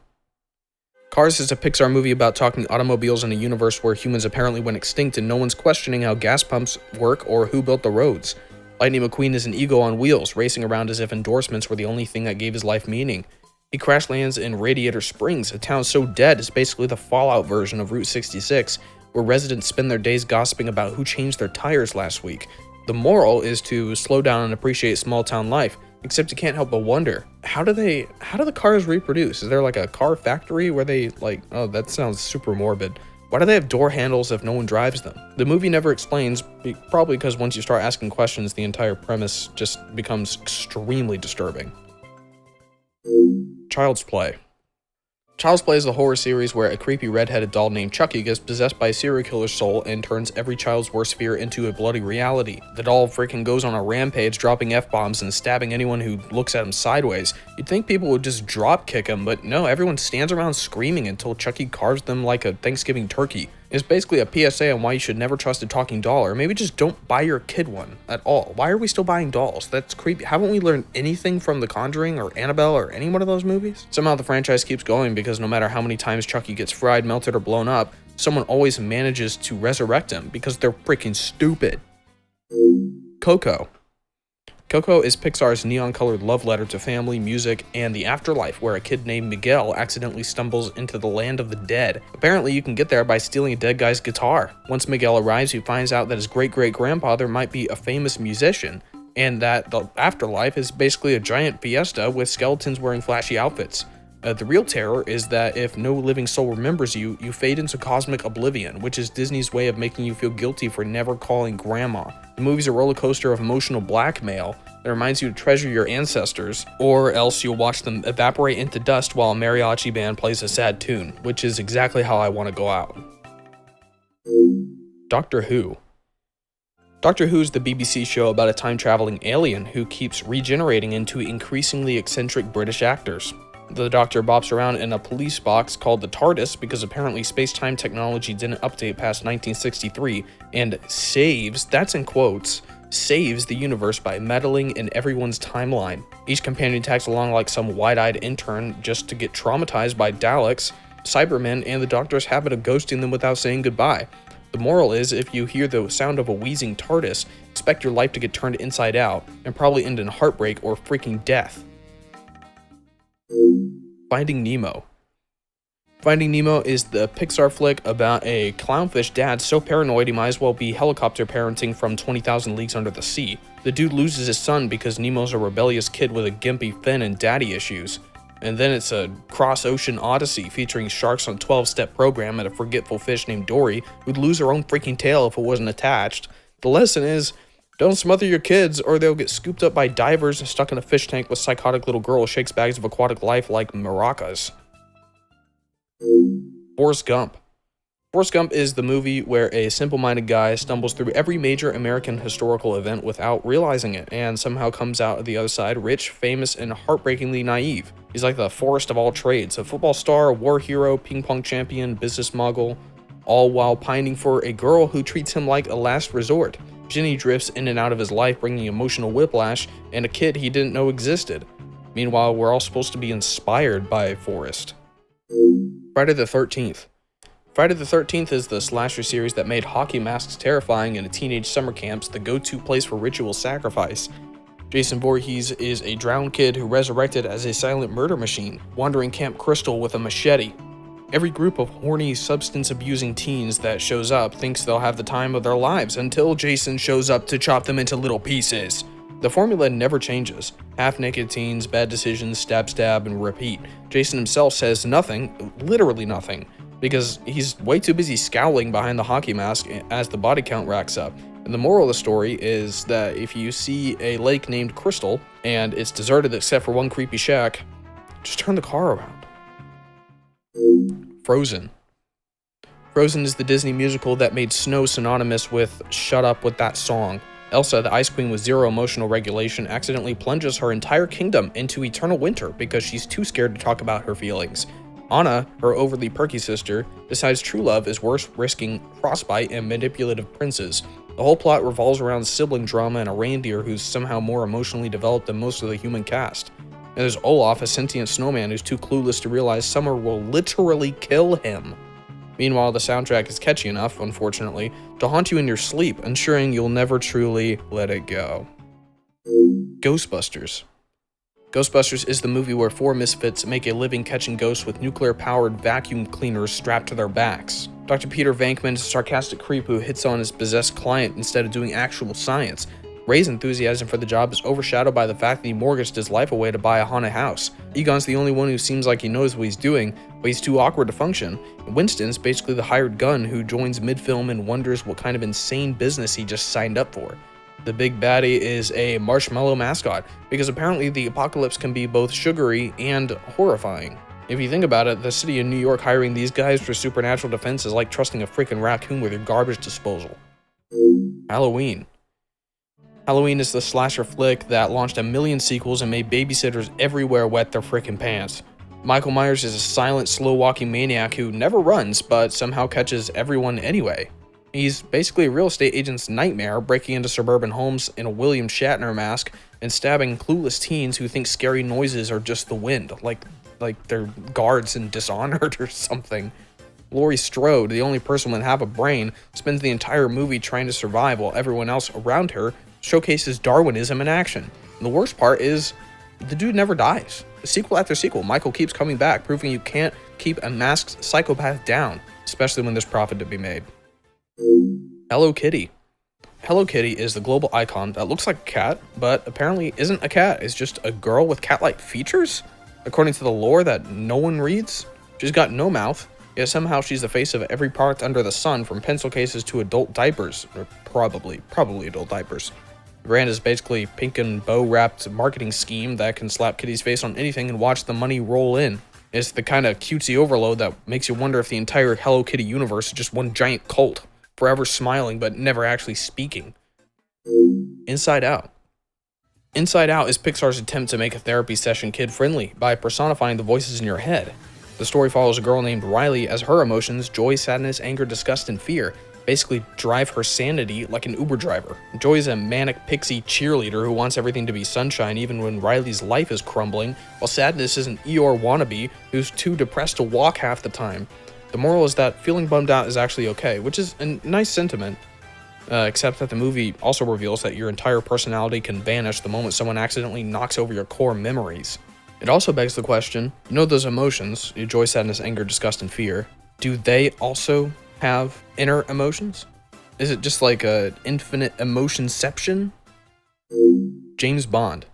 Cars is a Pixar movie about talking automobiles in a universe where humans apparently went extinct and no one's questioning how gas pumps work or who built the roads. Lightning McQueen is an ego on wheels, racing around as if endorsements were the only thing that gave his life meaning. He crash lands in Radiator Springs, a town so dead it's basically the Fallout version of Route 66, where residents spend their days gossiping about who changed their tires last week. The moral is to slow down and appreciate small-town life, except you can't help but wonder, how do the cars reproduce? Is there like a car factory where they oh, that sounds super morbid. Why do they have door handles if no one drives them? The movie never explains, probably because once you start asking questions, the entire premise just becomes extremely disturbing. Child's Play. Child's Play is a horror series where a creepy redheaded doll named Chucky gets possessed by a serial killer's soul and turns every child's worst fear into a bloody reality. The doll freaking goes on a rampage, dropping F-bombs and stabbing anyone who looks at him sideways. You'd think people would just drop kick him, but no, everyone stands around screaming until Chucky carves them like a Thanksgiving turkey. It's basically a PSA on why you should never trust a talking doll, or maybe just don't buy your kid one at all. Why are we still buying dolls? That's creepy. Haven't we learned anything from The Conjuring or Annabelle or any one of those movies? Somehow the franchise keeps going because no matter how many times Chucky gets fried, melted, or blown up, someone always manages to resurrect him because they're freaking stupid. Coco. Coco is Pixar's neon-colored love letter to family, music, and the afterlife, where a kid named Miguel accidentally stumbles into the land of the dead. Apparently, you can get there by stealing a dead guy's guitar. Once Miguel arrives, he finds out that his great-great-grandfather might be a famous musician, and that the afterlife is basically a giant fiesta with skeletons wearing flashy outfits. The real terror is that if no living soul remembers you, you fade into cosmic oblivion, which is Disney's way of making you feel guilty for never calling grandma. The movie's a roller coaster of emotional blackmail that reminds you to treasure your ancestors, or else you'll watch them evaporate into dust while a mariachi band plays a sad tune, which is exactly how I want to go out. Doctor Who. Doctor Who's the BBC show about a time-traveling alien who keeps regenerating into increasingly eccentric British actors. The Doctor bops around in a police box called the TARDIS because apparently space-time technology didn't update past 1963, and saves, that's in quotes, saves the universe by meddling in everyone's timeline. Each companion tags along like some wide-eyed intern just to get traumatized by Daleks, Cybermen, and the Doctor's habit of ghosting them without saying goodbye. The moral is, if you hear the sound of a wheezing TARDIS, expect your life to get turned inside out, and probably end in heartbreak or freaking death. Finding Nemo. Finding Nemo is the Pixar flick about a clownfish dad so paranoid he might as well be helicopter parenting from 20,000 Leagues Under the Sea. The dude loses his son because Nemo's a rebellious kid with a gimpy fin and daddy issues. And then it's a cross-ocean odyssey featuring sharks on a 12-step program and a forgetful fish named Dory who'd lose her own freaking tail if it wasn't attached. The lesson is, don't smother your kids or they'll get scooped up by divers and stuck in a fish tank with psychotic little girl who shakes bags of aquatic life like maracas. Forrest Gump. Forrest Gump is the movie where a simple-minded guy stumbles through every major American historical event without realizing it, and somehow comes out the other side rich, famous, and heartbreakingly naive. He's like the Forrest of all trades, a football star, war hero, ping pong champion, business mogul, all while pining for a girl who treats him like a last resort. Ginny drifts in and out of his life, bringing emotional whiplash, and a kid he didn't know existed. Meanwhile, we're all supposed to be inspired by Forrest. Friday the 13th. Friday the 13th is the slasher series that made hockey masks terrifying and teenage summer camps the go-to place for ritual sacrifice. Jason Voorhees is a drowned kid who resurrected as a silent murder machine, wandering Camp Crystal with a machete. Every group of horny, substance-abusing teens that shows up thinks they'll have the time of their lives until Jason shows up to chop them into little pieces. The formula never changes. Half-naked teens, bad decisions, stab, stab, and repeat. Jason himself says nothing, literally nothing, because he's way too busy scowling behind the hockey mask as the body count racks up. And the moral of the story is that if you see a lake named Crystal, and it's deserted except for one creepy shack, just turn the car around. Frozen. Frozen is the Disney musical that made snow synonymous with "shut up with that song." Elsa, the Ice Queen with zero emotional regulation, accidentally plunges her entire kingdom into eternal winter because she's too scared to talk about her feelings. Anna, her overly perky sister, decides true love is worth risking frostbite and manipulative princes. The whole plot revolves around sibling drama and a reindeer who's somehow more emotionally developed than most of the human cast. And there's Olaf, a sentient snowman who's too clueless to realize summer will literally kill him. Meanwhile, the soundtrack is catchy enough, unfortunately, to haunt you in your sleep, ensuring you'll never truly let it go. Ghostbusters. Ghostbusters is the movie where four misfits make a living catching ghosts with nuclear-powered vacuum cleaners strapped to their backs. Dr. Peter Venkman is a sarcastic creep who hits on his possessed client instead of doing actual science. Ray's enthusiasm for the job is overshadowed by the fact that he mortgaged his life away to buy a haunted house. Egon's the only one who seems like he knows what he's doing, but he's too awkward to function. And Winston's basically the hired gun who joins mid-film and wonders what kind of insane business he just signed up for. The big baddie is a marshmallow mascot, because apparently the apocalypse can be both sugary and horrifying. If you think about it, the city of New York hiring these guys for supernatural defense is like trusting a freaking raccoon with your garbage disposal. Halloween. Halloween is the slasher flick that launched a million sequels and made babysitters everywhere wet their freaking pants. Michael Myers is a silent, slow-walking maniac who never runs, but somehow catches everyone anyway. He's basically a real estate agent's nightmare, breaking into suburban homes in a William Shatner mask and stabbing clueless teens who think scary noises are just the wind, like they're guards in Dishonored or something. Laurie Strode, the only person with half a brain, spends the entire movie trying to survive while everyone else around her showcases Darwinism in action. And the worst part is, the dude never dies. Sequel after sequel, Michael keeps coming back, proving you can't keep a masked psychopath down, especially when there's profit to be made. Hello Kitty. Hello Kitty is the global icon that looks like a cat, but apparently isn't a cat. It's just a girl with cat-like features, according to the lore that no one reads. She's got no mouth, yet somehow she's the face of every product under the sun, from pencil cases to adult diapers, or probably adult diapers. The brand is basically a pink and bow-wrapped marketing scheme that can slap Kitty's face on anything and watch the money roll in. It's the kind of cutesy overload that makes you wonder if the entire Hello Kitty universe is just one giant cult, forever smiling but never actually speaking. Inside Out. Inside Out is Pixar's attempt to make a therapy session kid-friendly by personifying the voices in your head. The story follows a girl named Riley as her emotions, joy, sadness, anger, disgust, and fear, basically drive her sanity like an Uber driver. Joy is a manic pixie cheerleader who wants everything to be sunshine even when Riley's life is crumbling, while sadness is an Eeyore wannabe who's too depressed to walk half the time. The moral is that feeling bummed out is actually okay, which is a nice sentiment, except that the movie also reveals that your entire personality can vanish the moment someone accidentally knocks over your core memories. It also begs the question, you know those emotions, your joy, sadness, anger, disgust, and fear, do they also have inner emotions? Is it just like an infinite emotionception? James Bond.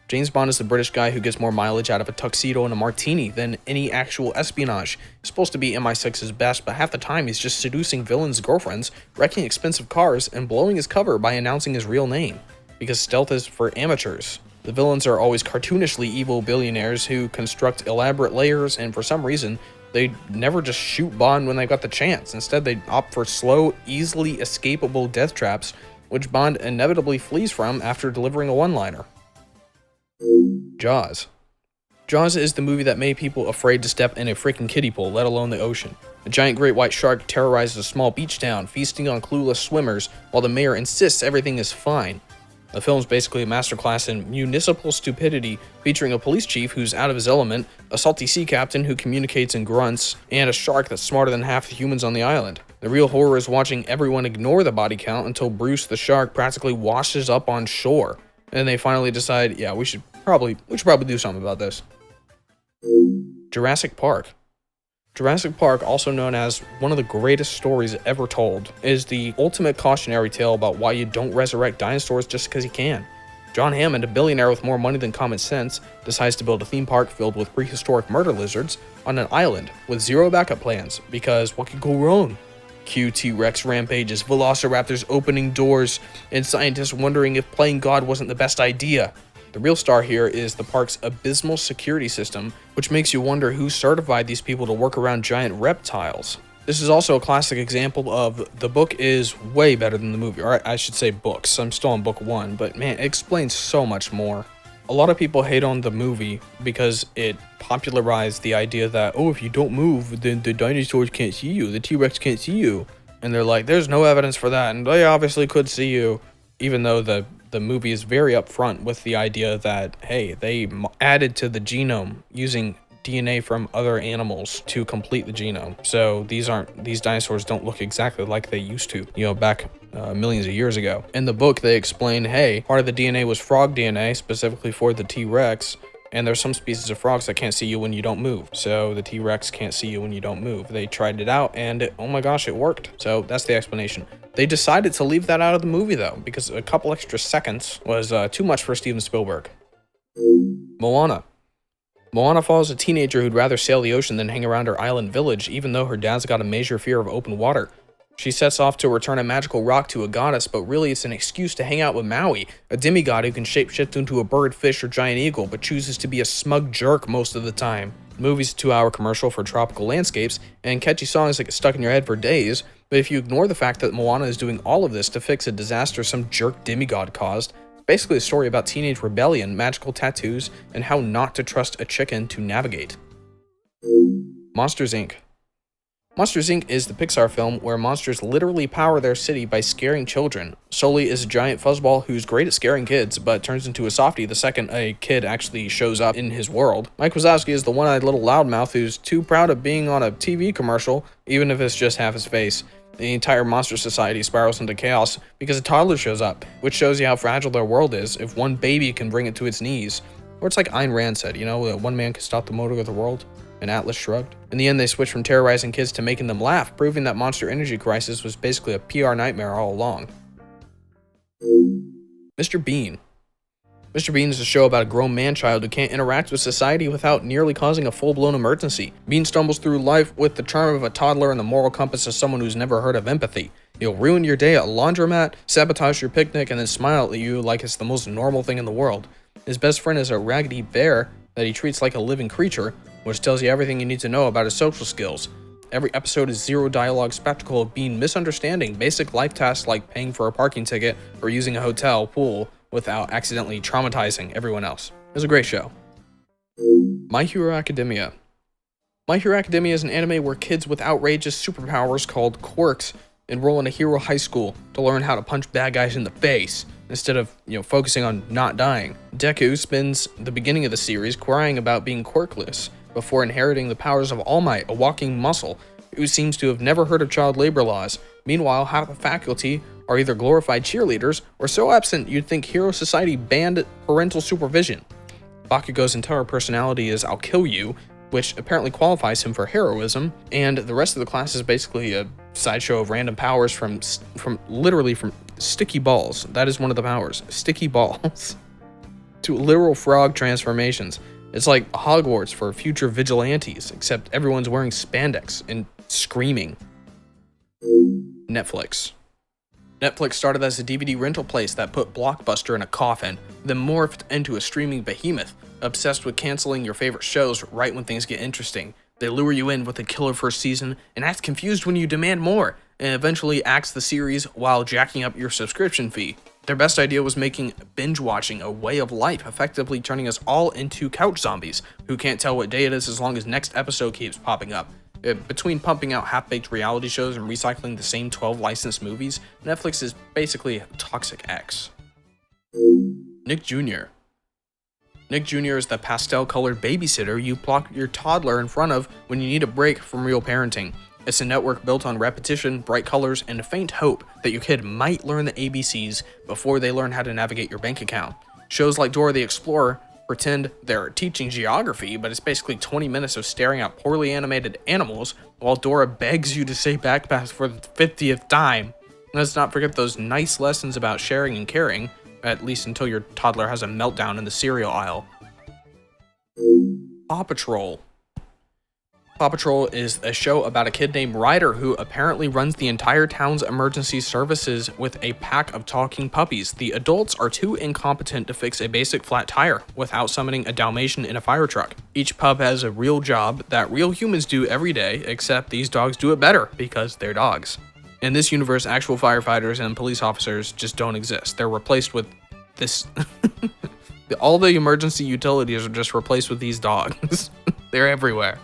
James Bond is the British guy who gets more mileage out of a tuxedo and a martini than any actual espionage. He's supposed to be MI6's best, but half the time he's just seducing villains' girlfriends, wrecking expensive cars, and blowing his cover by announcing his real name. Because stealth is for amateurs. The villains are always cartoonishly evil billionaires who construct elaborate layers, and for some reason, they never just shoot Bond when they got the chance. Instead, they opt for slow, easily escapable death traps, which Bond inevitably flees from after delivering a one-liner. Jaws. Jaws is the movie that made people afraid to step in a freaking kiddie pool, let alone the ocean. A giant great white shark terrorizes a small beach town, feasting on clueless swimmers, while the mayor insists everything is fine. The film's basically a masterclass in municipal stupidity, featuring a police chief who's out of his element, a salty sea captain who communicates in grunts, and a shark that's smarter than half the humans on the island. The real horror is watching everyone ignore the body count until Bruce the shark practically washes up on shore. And they finally decide, yeah, we should probably do something about this. Jurassic Park. Jurassic Park, also known as one of the greatest stories ever told, is the ultimate cautionary tale about why you don't resurrect dinosaurs just because you can. John Hammond, a billionaire with more money than common sense, decides to build a theme park filled with prehistoric murder lizards on an island with zero backup plans, because what could go wrong? Cue T-Rex rampages, velociraptors opening doors, and scientists wondering if playing God wasn't the best idea. The real star here is the park's abysmal security system, which makes you wonder who certified these people to work around giant reptiles. This is also a classic example of the book is way better than the movie, or I should say books. I'm still on book 1, but man, it explains so much more. A lot of people hate on the movie because it popularized the idea that, oh, if you don't move, then the dinosaurs can't see you, the T-Rex can't see you. And they're like, there's no evidence for that, and they obviously could see you, even though the movie is very upfront with the idea that, hey, they added to the genome using DNA from other animals to complete the genome. So these dinosaurs don't look exactly like they used to, back millions of years ago. In the book, they explain, hey, part of the DNA was frog DNA, specifically for the T-Rex, and there's some species of frogs that can't see you when you don't move. So the T-Rex can't see you when you don't move. They tried it out, and oh my gosh, it worked. So that's the explanation. They decided to leave that out of the movie though, because a couple extra seconds was too much for Steven Spielberg. Moana. Moana follows a teenager who'd rather sail the ocean than hang around her island village, even though her dad's got a major fear of open water. She sets off to return a magical rock to a goddess, but really it's an excuse to hang out with Maui, a demigod who can shapeshift into a bird, fish, or giant eagle, but chooses to be a smug jerk most of the time. The movie's a 2-hour commercial for tropical landscapes, and catchy songs that get stuck in your head for days, but if you ignore the fact that Moana is doing all of this to fix a disaster some jerk demigod caused, basically a story about teenage rebellion, magical tattoos, and how not to trust a chicken to navigate. Monsters, Inc. Monsters, Inc. is the Pixar film where monsters literally power their city by scaring children. Sully is a giant fuzzball who's great at scaring kids, but turns into a softie the second a kid actually shows up in his world. Mike Wazowski is the one-eyed little loudmouth who's too proud of being on a TV commercial, even if it's just half his face. The entire monster society spirals into chaos because a toddler shows up, which shows you how fragile their world is if one baby can bring it to its knees. Or it's like Ayn Rand said, one man can stop the motor of the world. And Atlas shrugged. In the end, they switched from terrorizing kids to making them laugh, proving that Monster Energy Crisis was basically a PR nightmare all along. Mr. Bean. Mr. Bean is a show about a grown man-child who can't interact with society without nearly causing a full-blown emergency. Bean stumbles through life with the charm of a toddler and the moral compass of someone who's never heard of empathy. He'll ruin your day at a laundromat, sabotage your picnic, and then smile at you like it's the most normal thing in the world. His best friend is a raggedy bear that he treats like a living creature, which tells you everything you need to know about his social skills. Every episode is zero dialogue spectacle of Bean misunderstanding basic life tasks like paying for a parking ticket or using a hotel pool without accidentally traumatizing everyone else. It was a great show. My Hero Academia. My Hero Academia is an anime where kids with outrageous superpowers called quirks enroll in a hero high school to learn how to punch bad guys in the face instead of, focusing on not dying. Deku spends the beginning of the series crying about being quirkless before inheriting the powers of All Might, a walking muscle who seems to have never heard of child labor laws. Meanwhile, half the faculty are either glorified cheerleaders or so absent you'd think Hero Society banned parental supervision. Bakugo's entire personality is "I'll kill you," which apparently qualifies him for heroism, and the rest of the class is basically a sideshow of random powers from sticky balls. That is one of the powers, sticky balls, to literal frog transformations. It's like Hogwarts for future vigilantes, except everyone's wearing spandex and screaming. Netflix. Netflix started as a DVD rental place that put Blockbuster in a coffin, then morphed into a streaming behemoth, obsessed with canceling your favorite shows right when things get interesting. They lure you in with a killer first season and act confused when you demand more, and eventually axe the series while jacking up your subscription fee. Their best idea was making binge watching a way of life, effectively turning us all into couch zombies who can't tell what day it is as long as next episode keeps popping up. Between pumping out half-baked reality shows and recycling the same 12 licensed movies, Netflix is basically Toxic X. Nick Jr. Nick Jr. is the pastel-colored babysitter you plop your toddler in front of when you need a break from real parenting. It's a network built on repetition, bright colors, and a faint hope that your kid might learn the ABCs before they learn how to navigate your bank account. Shows like Dora the Explorer pretend they're teaching geography, but it's basically 20 minutes of staring at poorly animated animals while Dora begs you to say backpacks for the 50th time. Let's not forget those nice lessons about sharing and caring, at least until your toddler has a meltdown in the cereal aisle. Paw Patrol. Paw Patrol is a show about a kid named Ryder who apparently runs the entire town's emergency services with a pack of talking puppies. The adults are too incompetent to fix a basic flat tire without summoning a Dalmatian in a fire truck. Each pup has a real job that real humans do every day, except these dogs do it better because they're dogs. In this universe, actual firefighters and police officers just don't exist. They're replaced with this... All the emergency utilities are just replaced with these dogs. They're everywhere.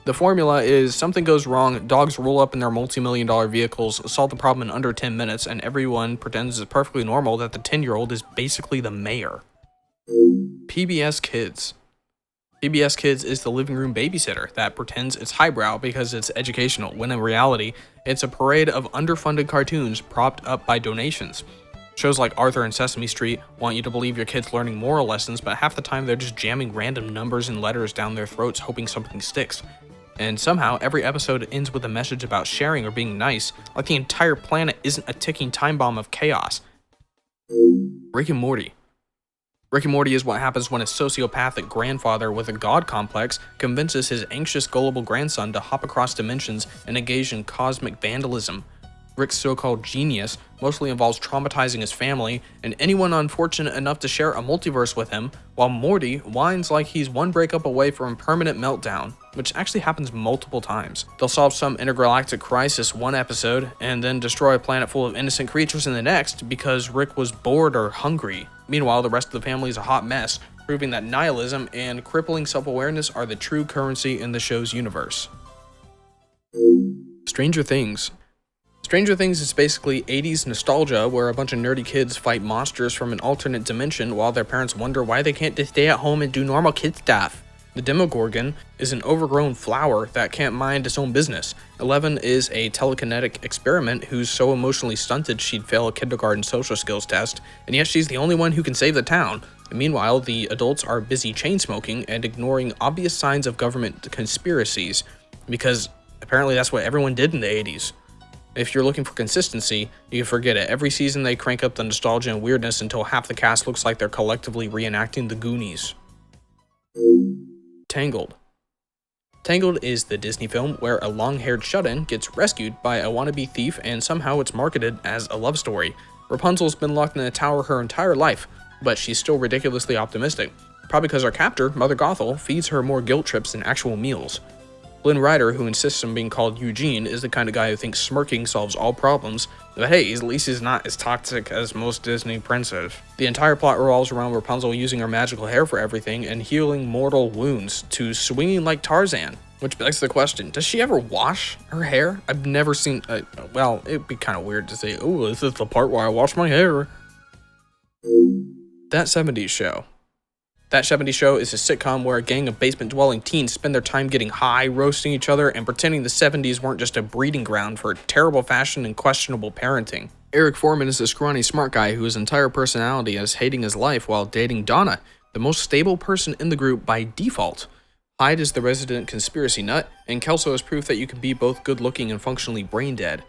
The formula is something goes wrong, dogs roll up in their multi-million-dollar vehicles, solve the problem in under 10 minutes, and everyone pretends it's perfectly normal that the 10-year-old is basically the mayor. PBS Kids. PBS Kids is the living room babysitter that pretends it's highbrow because it's educational, when in reality, it's a parade of underfunded cartoons propped up by donations. Shows like Arthur and Sesame Street want you to believe your kid's learning moral lessons, but half the time they're just jamming random numbers and letters down their throats hoping something sticks. And somehow, every episode ends with a message about sharing or being nice, like the entire planet isn't a ticking time bomb of chaos. Rick and Morty. Rick and Morty is what happens when a sociopathic grandfather with a god complex convinces his anxious, gullible grandson to hop across dimensions and engage in cosmic vandalism. Rick's so-called genius mostly involves traumatizing his family and anyone unfortunate enough to share a multiverse with him, while Morty whines like he's one breakup away from permanent meltdown, which actually happens multiple times. They'll solve some intergalactic crisis one episode, and then destroy a planet full of innocent creatures in the next because Rick was bored or hungry. Meanwhile, the rest of the family is a hot mess, proving that nihilism and crippling self-awareness are the true currency in the show's universe. Stranger Things. Stranger Things is basically 80s nostalgia where a bunch of nerdy kids fight monsters from an alternate dimension while their parents wonder why they can't just stay at home and do normal kid stuff. The Demogorgon is an overgrown flower that can't mind its own business. Eleven is a telekinetic experiment who's so emotionally stunted she'd fail a kindergarten social skills test, and yet she's the only one who can save the town. And meanwhile, the adults are busy chain smoking and ignoring obvious signs of government conspiracies, because apparently that's what everyone did in the 80s. If you're looking for consistency, you can forget it. Every season they crank up the nostalgia and weirdness until half the cast looks like they're collectively reenacting the Goonies. Tangled. Tangled is the Disney film where a long-haired shut-in gets rescued by a wannabe thief and somehow it's marketed as a love story. Rapunzel's been locked in a tower her entire life, but she's still ridiculously optimistic. Probably because her captor, Mother Gothel, feeds her more guilt trips than actual meals. Flynn Rider, who insists on being called Eugene, is the kind of guy who thinks smirking solves all problems, but hey, at least he's not as toxic as most Disney princes. The entire plot revolves around Rapunzel using her magical hair for everything and healing mortal wounds to swinging like Tarzan. Which begs the question, does she ever wash her hair? I've never seen, well, it'd be kind of weird to say, oh, this is the part where I wash my hair. That 70s Show. That 70s Show is a sitcom where a gang of basement-dwelling teens spend their time getting high, roasting each other, and pretending the 70s weren't just a breeding ground for terrible fashion and questionable parenting. Eric Foreman is a scrawny smart guy whose entire personality is hating his life while dating Donna, the most stable person in the group by default. Hyde is the resident conspiracy nut, and Kelso is proof that you can be both good-looking and functionally brain-dead.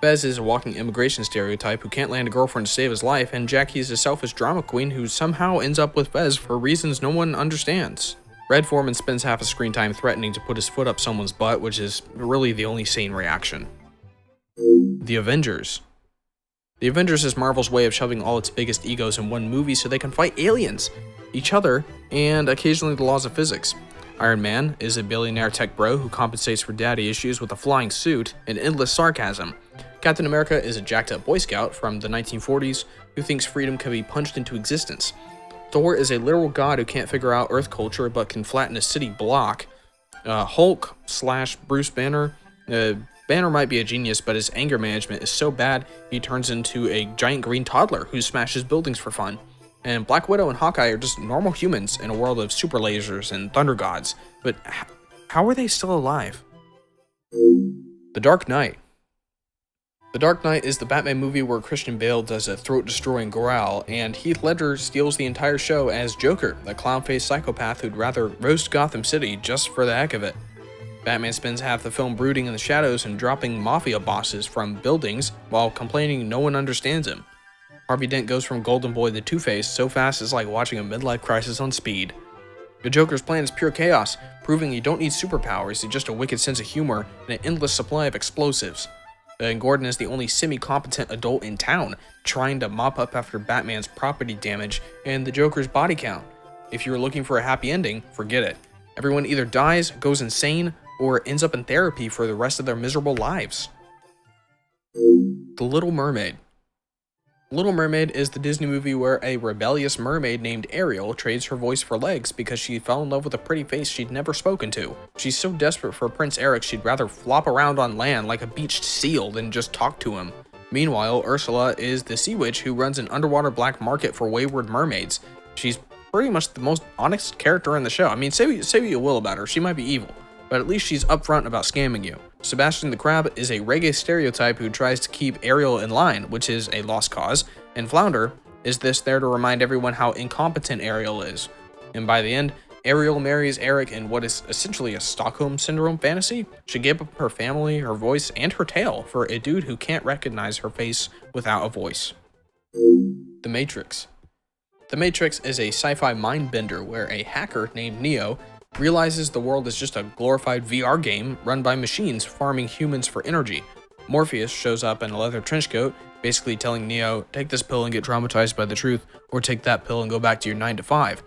Fez is a walking immigration stereotype who can't land a girlfriend to save his life, and Jackie is a selfish drama queen who somehow ends up with Fez for reasons no one understands. Red Foreman spends half his screen time threatening to put his foot up someone's butt, which is really the only sane reaction. The Avengers. The Avengers is Marvel's way of shoving all its biggest egos in one movie so they can fight aliens, each other, and occasionally the laws of physics. Iron Man is a billionaire tech bro who compensates for daddy issues with a flying suit and endless sarcasm. Captain America is a jacked-up Boy Scout from the 1940s who thinks freedom can be punched into existence. Thor is a literal god who can't figure out Earth culture but can flatten a city block. Hulk / Bruce Banner. Banner might be a genius, but his anger management is so bad he turns into a giant green toddler who smashes buildings for fun. And Black Widow and Hawkeye are just normal humans in a world of super lasers and thunder gods. But how are they still alive? The Dark Knight. The Dark Knight is the Batman movie where Christian Bale does a throat-destroying growl, and Heath Ledger steals the entire show as Joker, the clown-faced psychopath who'd rather roast Gotham City just for the heck of it. Batman spends half the film brooding in the shadows and dropping mafia bosses from buildings while complaining no one understands him. Harvey Dent goes from Golden Boy to Two-Face so fast it's like watching a midlife crisis on speed. The Joker's plan is pure chaos, proving you don't need superpowers, just a wicked sense of humor and an endless supply of explosives. And Gordon is the only semi-competent adult in town, trying to mop up after Batman's property damage and the Joker's body count. If you're looking for a happy ending, forget it. Everyone either dies, goes insane, or ends up in therapy for the rest of their miserable lives. The Little Mermaid. Little Mermaid is the Disney movie where a rebellious mermaid named Ariel trades her voice for legs because she fell in love with a pretty face she'd never spoken to. She's so desperate for Prince Eric she'd rather flop around on land like a beached seal than just talk to him. Meanwhile, Ursula is the sea witch who runs an underwater black market for wayward mermaids. She's pretty much the most honest character in the show. I mean, say what you will about her, she might be evil, but at least she's upfront about scamming you. Sebastian the Crab is a reggae stereotype who tries to keep Ariel in line, which is a lost cause, and Flounder is there to remind everyone how incompetent Ariel is. And by the end, Ariel marries Eric in what is essentially a Stockholm Syndrome fantasy. She gave up her family, her voice, and her tail for a dude who can't recognize her face without a voice. The Matrix. The Matrix is a sci-fi mind bender where a hacker named Neo realizes the world is just a glorified VR game run by machines farming humans for energy. Morpheus shows up in a leather trench coat, basically telling Neo, take this pill and get traumatized by the truth, or take that pill and go back to your 9 to 5.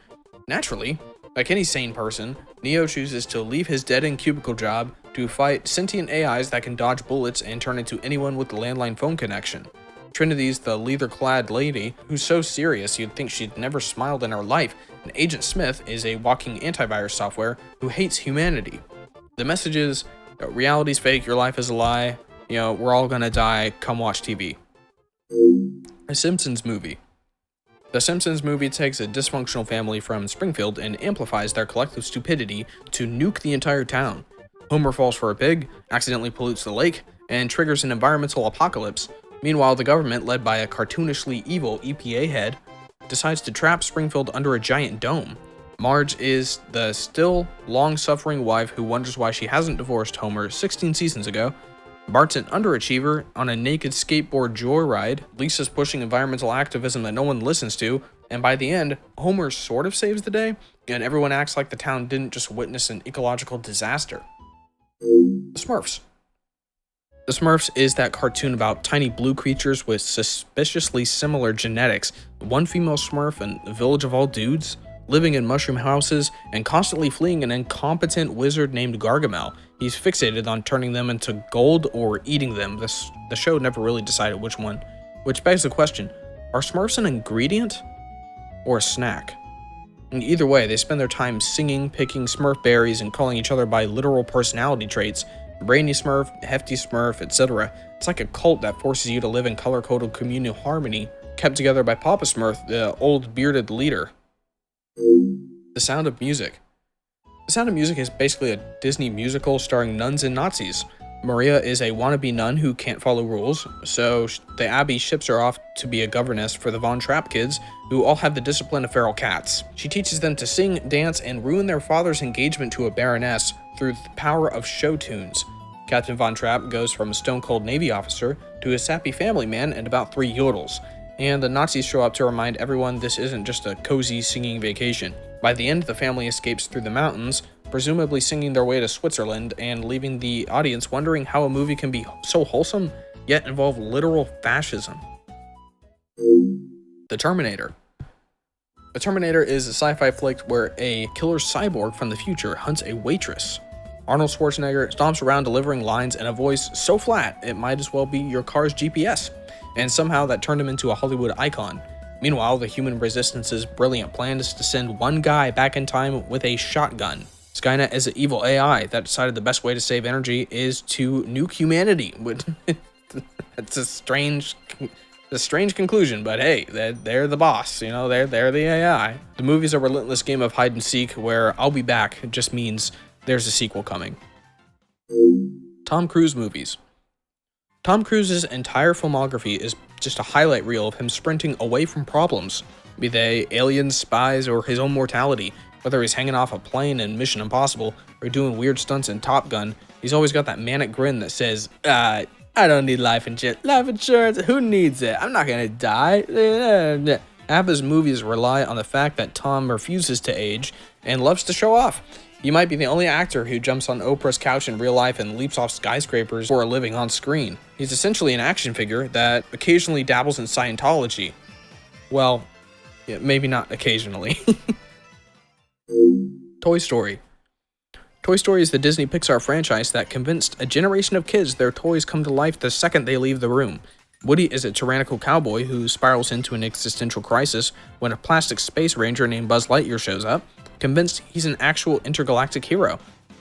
Naturally, like any sane person, Neo chooses to leave his dead-end cubicle job to fight sentient AIs that can dodge bullets and turn into anyone with a landline phone connection. Trinity's the leather-clad lady who's so serious you'd think she'd never smiled in her life, and Agent Smith is a walking antivirus software who hates humanity. The message is, reality's fake, your life is a lie, we're all gonna die, come watch TV. A Simpsons movie. The Simpsons movie takes a dysfunctional family from Springfield and amplifies their collective stupidity to nuke the entire town. Homer falls for a pig, accidentally pollutes the lake, and triggers an environmental apocalypse. Meanwhile, the government, led by a cartoonishly evil EPA head, decides to trap Springfield under a giant dome. Marge is the still long-suffering wife who wonders why she hasn't divorced Homer 16 seasons ago. Bart's an underachiever on a naked skateboard joyride. Lisa's pushing environmental activism that no one listens to, and by the end, Homer sort of saves the day, and everyone acts like the town didn't just witness an ecological disaster. The Smurfs. The Smurfs is that cartoon about tiny blue creatures with suspiciously similar genetics, one female Smurf and a village of all dudes, living in mushroom houses and constantly fleeing an incompetent wizard named Gargamel. He's fixated on turning them into gold or eating them. The show never really decided which one. Which begs the question, are Smurfs an ingredient or a snack? And either way, they spend their time singing, picking Smurf berries, and calling each other by literal personality traits. Brainy Smurf, Hefty Smurf, etc. It's like a cult that forces you to live in color-coded communal harmony, kept together by Papa Smurf, the old bearded leader. The Sound of Music. The Sound of Music is basically a Disney musical starring nuns and Nazis. Maria is a wannabe nun who can't follow rules, so the Abbey ships her off to be a governess for the Von Trapp kids, who all have the discipline of feral cats. She teaches them to sing, dance, and ruin their father's engagement to a baroness through the power of show tunes. Captain Von Trapp goes from a stone-cold Navy officer to a sappy family man and about 3 yodels, and the Nazis show up to remind everyone this isn't just a cozy singing vacation. By the end, the family escapes through the mountains, presumably singing their way to Switzerland, and leaving the audience wondering how a movie can be so wholesome, yet involve literal fascism. The Terminator. The Terminator is a sci-fi flick where a killer cyborg from the future hunts a waitress. Arnold Schwarzenegger stomps around delivering lines in a voice so flat it might as well be your car's GPS, and somehow that turned him into a Hollywood icon. Meanwhile, the human resistance's brilliant plan is to send one guy back in time with a shotgun. Skynet is an evil AI that decided the best way to save energy is to nuke humanity. It's a strange conclusion, but hey, they're the boss, they're the AI. The movie's a relentless game of hide and seek where I'll be back just means there's a sequel coming. Tom Cruise movies. Tom Cruise's entire filmography is just a highlight reel of him sprinting away from problems, be they aliens, spies, or his own mortality. Whether he's hanging off a plane in Mission Impossible or doing weird stunts in Top Gun, he's always got that manic grin that says, I don't need life insurance, who needs it? I'm not gonna die. Half his movies rely on the fact that Tom refuses to age and loves to show off. He might be the only actor who jumps on Oprah's couch in real life and leaps off skyscrapers for a living on screen. He's essentially an action figure that occasionally dabbles in Scientology. Well, yeah, maybe not occasionally. Toy Story. Toy Story is the Disney Pixar franchise that convinced a generation of kids their toys come to life the second they leave the room. Woody is a tyrannical cowboy who spirals into an existential crisis when a plastic space ranger named Buzz Lightyear shows up, convinced he's an actual intergalactic hero.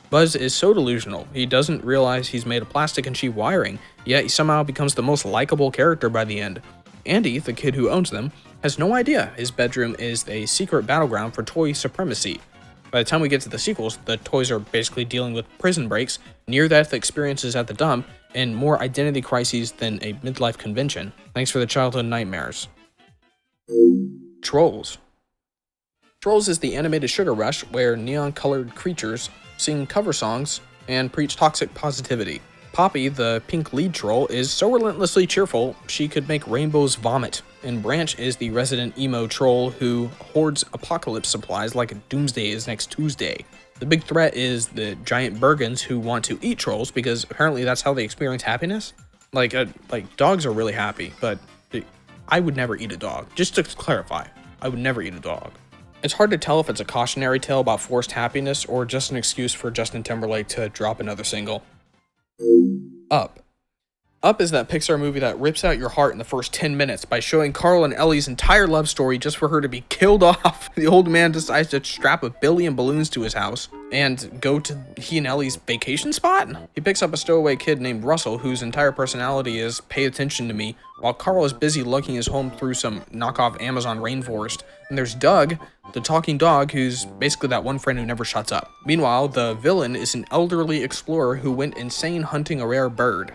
Buzz is so delusional, he doesn't realize he's made of plastic and cheap wiring, yet he somehow becomes the most likable character by the end. Andy, the kid who owns them, has no idea his bedroom is a secret battleground for toy supremacy. By the time we get to the sequels, the toys are basically dealing with prison breaks, near-death experiences at the dump, and more identity crises than a midlife convention. Thanks for the childhood nightmares. Trolls. Trolls is the animated sugar rush where neon-colored creatures sing cover songs and preach toxic positivity. Poppy, the pink lead troll, is so relentlessly cheerful she could make rainbows vomit. And Branch is the resident emo troll who hoards apocalypse supplies like doomsday is next Tuesday. The big threat is the giant Bergens who want to eat trolls because apparently that's how they experience happiness. Like dogs are really happy, but I would never eat a dog. Just to clarify, I would never eat a dog. It's hard to tell if it's a cautionary tale about forced happiness or just an excuse for Justin Timberlake to drop another single. Up. Up is that Pixar movie that rips out your heart in the first 10 minutes by showing Carl and Ellie's entire love story just for her to be killed off. The old man decides to strap 1 billion balloons to his house and go to he and Ellie's vacation spot. He picks up a stowaway kid named Russell whose entire personality is pay attention to me, while Carl is busy lugging his home through some knockoff Amazon rainforest. And there's Doug, the talking dog, who's basically that one friend who never shuts up. Meanwhile, the villain is an elderly explorer who went insane hunting a rare bird.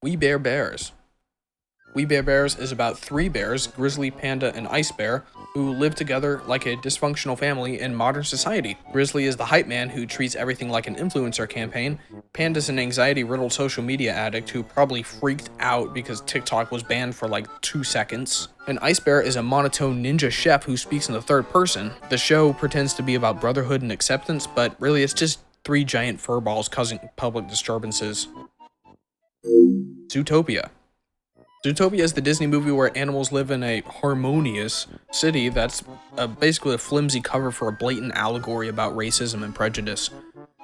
We Bare Bears. We Bare Bears is about 3 bears, Grizzly, Panda, and Ice Bear, who live together like a dysfunctional family in modern society. Grizzly is the hype man who treats everything like an influencer campaign. Panda's an anxiety-riddled social media addict who probably freaked out because TikTok was banned for like 2 seconds. And Ice Bear is a monotone ninja chef who speaks in the third person. The show pretends to be about brotherhood and acceptance, but really it's just 3 giant furballs causing public disturbances. Zootopia. Zootopia is the Disney movie where animals live in a harmonious city that's basically a flimsy cover for a blatant allegory about racism and prejudice.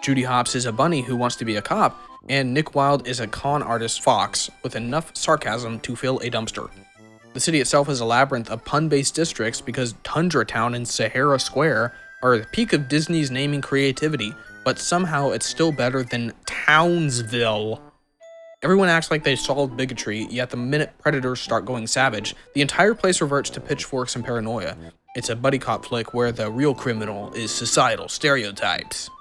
Judy Hopps is a bunny who wants to be a cop, and Nick Wilde is a con artist fox with enough sarcasm to fill a dumpster. The city itself is a labyrinth of pun-based districts because Tundra Town and Sahara Square are the peak of Disney's naming creativity, but somehow it's still better than Townsville. Everyone acts like they solved bigotry, yet the minute predators start going savage, the entire place reverts to pitchforks and paranoia. It's a buddy cop flick where the real criminal is societal stereotypes.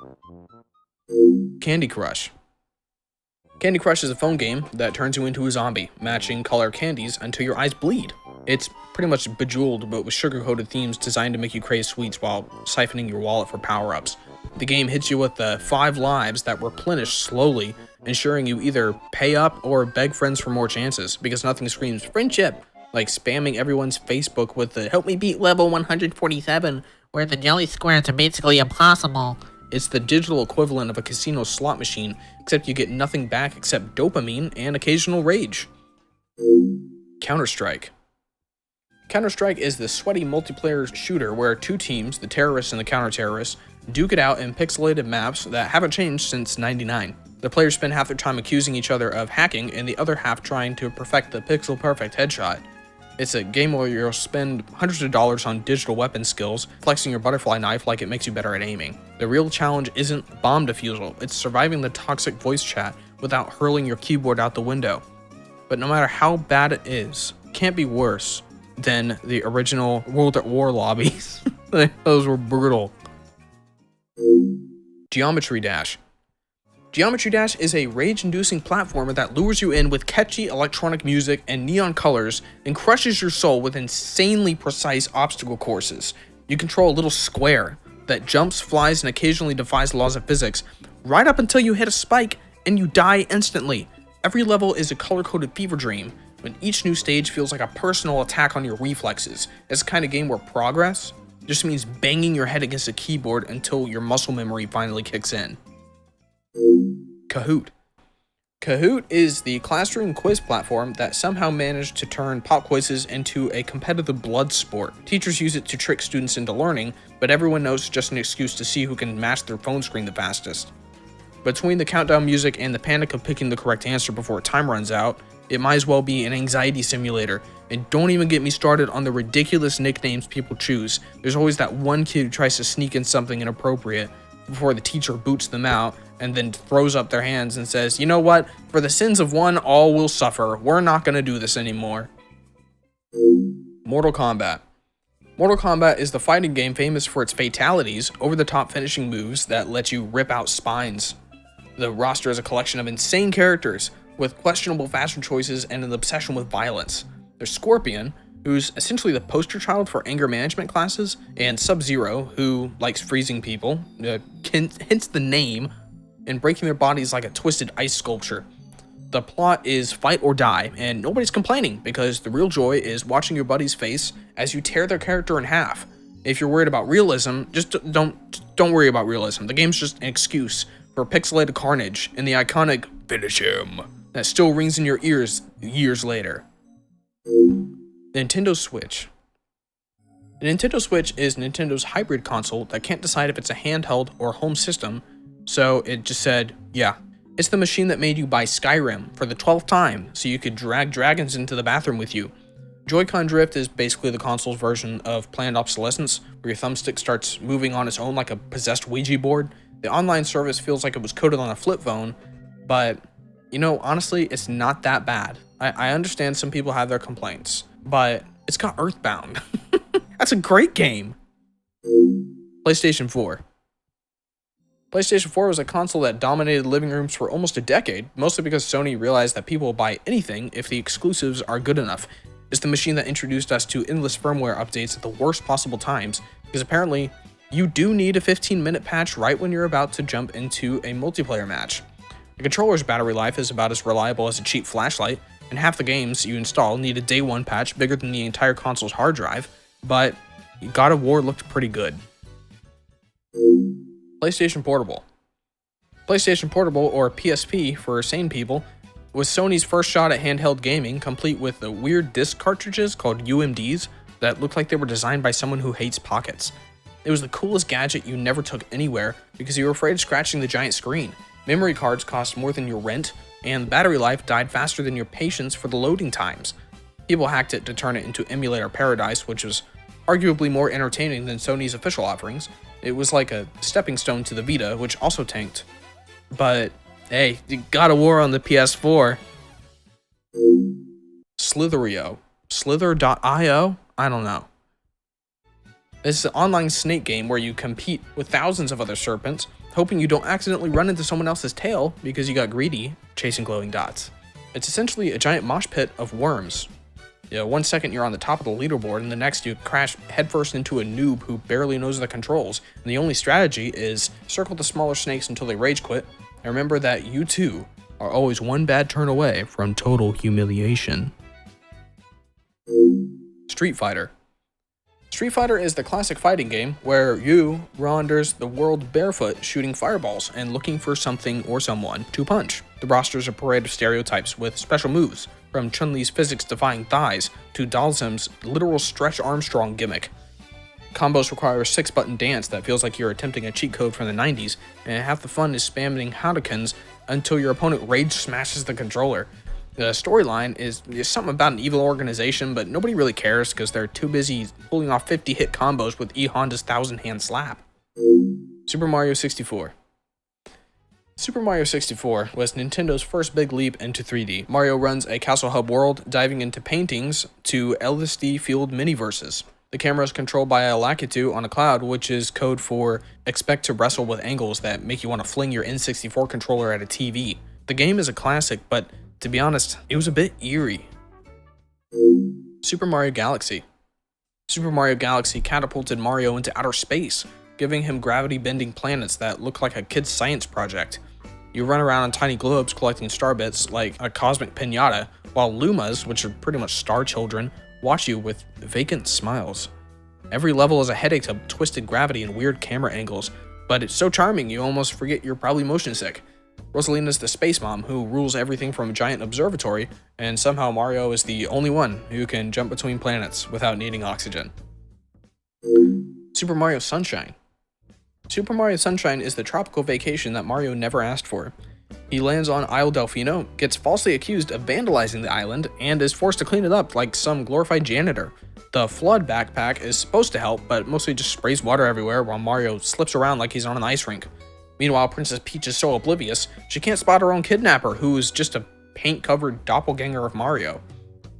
Candy Crush. Candy Crush is a phone game that turns you into a zombie, matching color candies until your eyes bleed. It's pretty much Bejeweled, but with sugar-coated themes designed to make you crave sweets while siphoning your wallet for power-ups. The game hits you with the 5 lives that replenish slowly, ensuring you either pay up or beg friends for more chances, because nothing screams friendship like spamming everyone's Facebook with the "help me beat level 147, where the jelly squares are basically impossible." It's the digital equivalent of a casino slot machine, except you get nothing back except dopamine and occasional rage. Counter-Strike. Counter-Strike is the sweaty multiplayer shooter where 2 teams, the terrorists and the counter-terrorists, duke it out in pixelated maps that haven't changed since '99. The players spend half their time accusing each other of hacking and the other half trying to perfect the pixel-perfect headshot. It's a game where you'll spend hundreds of dollars on digital weapon skills, flexing your butterfly knife like it makes you better at aiming. The real challenge isn't bomb defusal, it's surviving the toxic voice chat without hurling your keyboard out the window. But no matter how bad it is, it can't be worse than the original World at War lobbies. Those were brutal. Geometry Dash. Geometry Dash is a rage-inducing platformer that lures you in with catchy electronic music and neon colors and crushes your soul with insanely precise obstacle courses. You control a little square that jumps, flies, and occasionally defies the laws of physics, right up until you hit a spike and you die instantly. Every level is a color-coded fever dream, when each new stage feels like a personal attack on your reflexes. It's the kind of game where progress just means banging your head against a keyboard until your muscle memory finally kicks in. Kahoot. Kahoot is the classroom quiz platform that somehow managed to turn pop quizzes into a competitive blood sport. Teachers use it to trick students into learning, but everyone knows it's just an excuse to see who can match their phone screen the fastest. Between the countdown music and the panic of picking the correct answer before time runs out, it might as well be an anxiety simulator. And don't even get me started on the ridiculous nicknames people choose. There's always that one kid who tries to sneak in something inappropriate before the teacher boots them out and then throws up their hands and says, "You know what? For the sins of one, all will suffer. We're not going to do this anymore." Mortal Kombat. Mortal Kombat is the fighting game famous for its fatalities, over-the-top finishing moves that let you rip out spines. The roster is a collection of insane characters with questionable fashion choices and an obsession with violence. There's Scorpion, who's essentially the poster child for anger management classes, and Sub-Zero, who likes freezing people, hence the name, and breaking their bodies like a twisted ice sculpture. The plot is fight or die, and nobody's complaining because the real joy is watching your buddy's face as you tear their character in half. If you're worried about realism, just don't worry about realism. The game's just an excuse for pixelated carnage and the iconic "finish him" that still rings in your ears years later. Nintendo Switch. The Nintendo Switch is Nintendo's hybrid console that can't decide if it's a handheld or home system, so it just said, yeah. It's the machine that made you buy Skyrim for the 12th time so you could drag dragons into the bathroom with you. Joy-Con Drift is basically the console's version of planned obsolescence, where your thumbstick starts moving on its own like a possessed Ouija board. The online service feels like it was coded on a flip phone, but, honestly, it's not that bad. I understand some people have their complaints, but it's got Earthbound. That's a great game. PlayStation 4. PlayStation 4 was a console that dominated living rooms for almost a decade, mostly because Sony realized that people will buy anything if the exclusives are good enough. It's the machine that introduced us to endless firmware updates at the worst possible times, because apparently, you do need a 15-minute patch right when you're about to jump into a multiplayer match. The controller's battery life is about as reliable as a cheap flashlight, and half the games you install need a day one patch bigger than the entire console's hard drive, but God of War looked pretty good. PlayStation Portable. PlayStation Portable, or PSP for sane people, was Sony's first shot at handheld gaming, complete with the weird disc cartridges called UMDs that looked like they were designed by someone who hates pockets. It was the coolest gadget you never took anywhere because you were afraid of scratching the giant screen. Memory cards cost more than your rent, and the battery life died faster than your patience for the loading times. People hacked it to turn it into emulator paradise, which was arguably more entertaining than Sony's official offerings. It was like a stepping stone to the Vita, which also tanked. But hey, you God of War on the PS4. Slitherio. Slither.io? I don't know. It's an online snake game where you compete with thousands of other serpents, hoping you don't accidentally run into someone else's tail because you got greedy, chasing glowing dots. It's essentially a giant mosh pit of worms. 1 second you're on the top of the leaderboard, and the next you crash headfirst into a noob who barely knows the controls, and the only strategy is circle the smaller snakes until they rage quit, and remember that you too are always one bad turn away from total humiliation. Street Fighter. Street Fighter is the classic fighting game where you wanders the world barefoot shooting fireballs and looking for something or someone to punch. The roster is a parade of stereotypes with special moves, from Chun-Li's physics-defying thighs to Dalsim's literal Stretch Armstrong gimmick. Combos require a 6-button dance that feels like you're attempting a cheat code from the 90s, and half the fun is spamming Hadoukens until your opponent rage smashes the controller. The storyline is something about an evil organization, but nobody really cares because they're too busy pulling off 50-hit combos with E Honda's 1000-hand slap. Super Mario 64. Super Mario 64 was Nintendo's first big leap into 3D. Mario runs a Castle Hub world, diving into paintings to LSD-fueled mini-verses. The camera is controlled by a Lakitu on a cloud, which is code for expect to wrestle with angles that make you want to fling your N64 controller at a TV. The game is a classic, but to be honest, it was a bit eerie. Super Mario Galaxy. Super Mario Galaxy catapulted Mario into outer space, giving him gravity-bending planets that look like a kid's science project. You run around on tiny globes collecting star bits like a cosmic piñata, while Lumas, which are pretty much star children, watch you with vacant smiles. Every level is a headache to twisted gravity and weird camera angles, but it's so charming you almost forget you're probably motion sick. Rosalina's the space mom who rules everything from a giant observatory, and somehow Mario is the only one who can jump between planets without needing oxygen. Super Mario Sunshine. Super Mario Sunshine is the tropical vacation that Mario never asked for. He lands on Isle Delfino, gets falsely accused of vandalizing the island, and is forced to clean it up like some glorified janitor. The Flood backpack is supposed to help, but mostly just sprays water everywhere while Mario slips around like he's on an ice rink. Meanwhile, Princess Peach is so oblivious, she can't spot her own kidnapper, who is just a paint-covered doppelganger of Mario.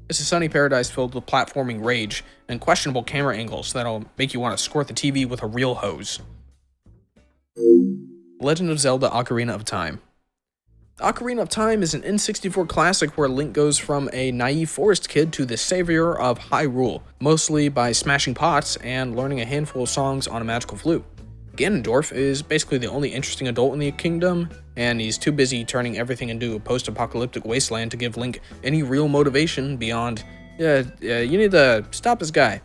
It's a sunny paradise filled with platforming rage and questionable camera angles that'll make you want to squirt the TV with a real hose. Legend of Zelda: Ocarina of Time. Ocarina of Time is an N64 classic where Link goes from a naive forest kid to the savior of Hyrule, mostly by smashing pots and learning a handful of songs on a magical flute. Ganondorf is basically the only interesting adult in the kingdom, and he's too busy turning everything into a post-apocalyptic wasteland to give Link any real motivation beyond, you need to stop this guy.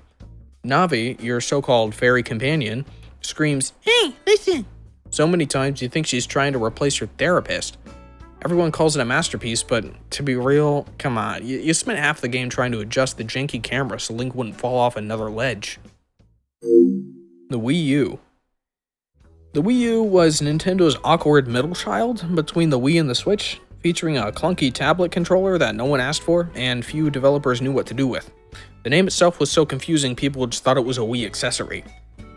Navi, your so-called fairy companion, screams, "Hey, listen!" so many times you think she's trying to replace your therapist. Everyone calls it a masterpiece, but to be real, come on, you spent half the game trying to adjust the janky camera so Link wouldn't fall off another ledge. The Wii U. The Wii U was Nintendo's awkward middle child between the Wii and the Switch, featuring a clunky tablet controller that no one asked for and few developers knew what to do with. The name itself was so confusing people just thought it was a Wii accessory.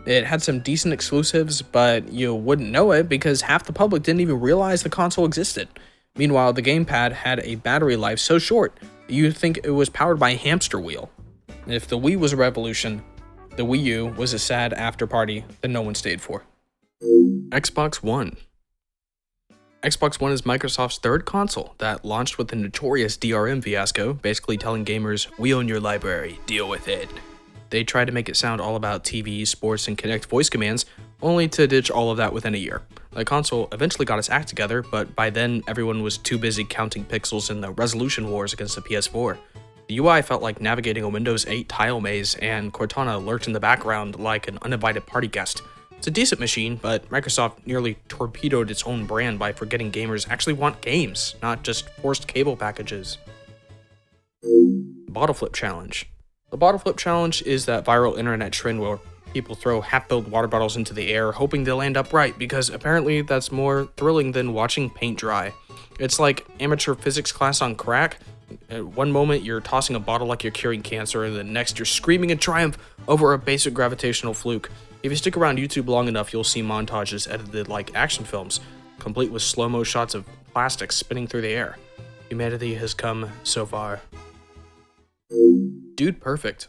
It had some decent exclusives, but you wouldn't know it because half the public didn't even realize the console existed. Meanwhile, the gamepad had a battery life so short, you'd think it was powered by a hamster wheel. If the Wii was a revolution, the Wii U was a sad after-party that no one stayed for. Xbox One. Xbox One is Microsoft's third console that launched with the notorious DRM fiasco, basically telling gamers, "We own your library, deal with it." They tried to make it sound all about TV, sports, and Kinect voice commands, only to ditch all of that within a year. The console eventually got its act together, but by then everyone was too busy counting pixels in the resolution wars against the PS4. The UI felt like navigating a Windows 8 tile maze, and Cortana lurked in the background like an uninvited party guest. It's a decent machine, but Microsoft nearly torpedoed its own brand by forgetting gamers actually want games, not just forced cable packages. Bottle Flip Challenge. The Bottle Flip Challenge is that viral internet trend where people throw half-filled water bottles into the air hoping they'll land upright because apparently that's more thrilling than watching paint dry. It's like amateur physics class on crack. At one moment you're tossing a bottle like you're curing cancer, and the next you're screaming in triumph over a basic gravitational fluke. If you stick around YouTube long enough, you'll see montages edited like action films, complete with slow-mo shots of plastic spinning through the air. Humanity has come so far. Dude Perfect.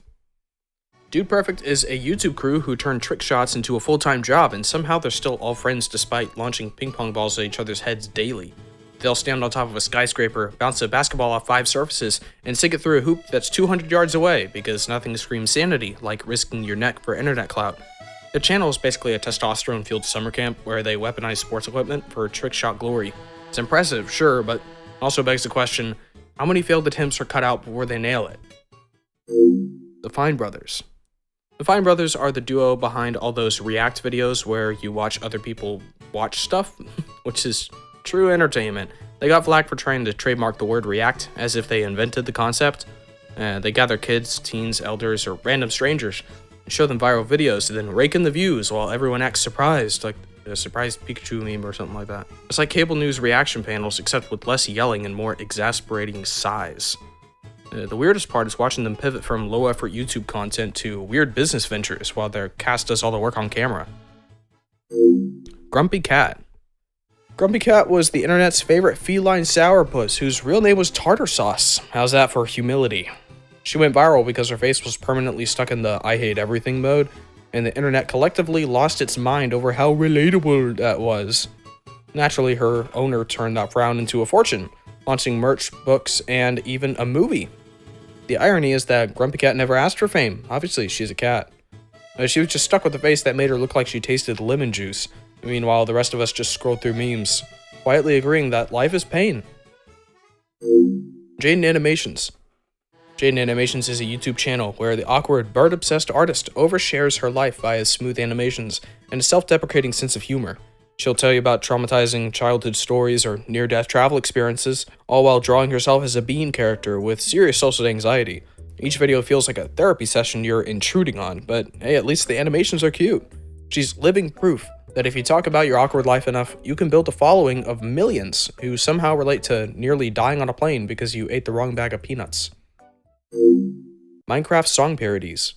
Dude Perfect is a YouTube crew who turned trick shots into a full-time job, and somehow they're still all friends despite launching ping pong balls at each other's heads daily. They'll stand on top of a skyscraper, bounce a basketball off 5 surfaces, and sink it through a hoop that's 200 yards away because nothing screams sanity like risking your neck for internet clout. The channel is basically a testosterone-fueled summer camp where they weaponize sports equipment for trick shot glory. It's impressive, sure, but also begs the question, how many failed attempts are cut out before they nail it? The Fine Brothers. The Fine Brothers are the duo behind all those React videos where you watch other people watch stuff, which is true entertainment. They got flack for trying to trademark the word React as if they invented the concept. They gather kids, teens, elders, or random strangers and show them viral videos and then rake in the views while everyone acts surprised, like a surprised Pikachu meme or something like that. It's like cable news reaction panels except with less yelling and more exasperating sighs. The weirdest part is watching them pivot from low-effort YouTube content to weird business ventures while their cast does all the work on camera. Grumpy Cat. Grumpy Cat was the internet's favorite feline sourpuss whose real name was Tartar Sauce. How's that for humility? She went viral because her face was permanently stuck in the I hate everything mode, and the internet collectively lost its mind over how relatable that was. Naturally, her owner turned that frown into a fortune, launching merch, books, and even a movie. The irony is that Grumpy Cat never asked for fame. Obviously, she's a cat. She was just stuck with a face that made her look like she tasted lemon juice. Meanwhile, the rest of us just scrolled through memes, quietly agreeing that life is pain. Jaden Animations. Jaden Animations is a YouTube channel where the awkward, bird-obsessed artist overshares her life via smooth animations and a self-deprecating sense of humor. She'll tell you about traumatizing childhood stories or near-death travel experiences, all while drawing herself as a bean character with serious social anxiety. Each video feels like a therapy session you're intruding on, but hey, at least the animations are cute. She's living proof that if you talk about your awkward life enough, you can build a following of millions who somehow relate to nearly dying on a plane because you ate the wrong bag of peanuts. Minecraft song parodies.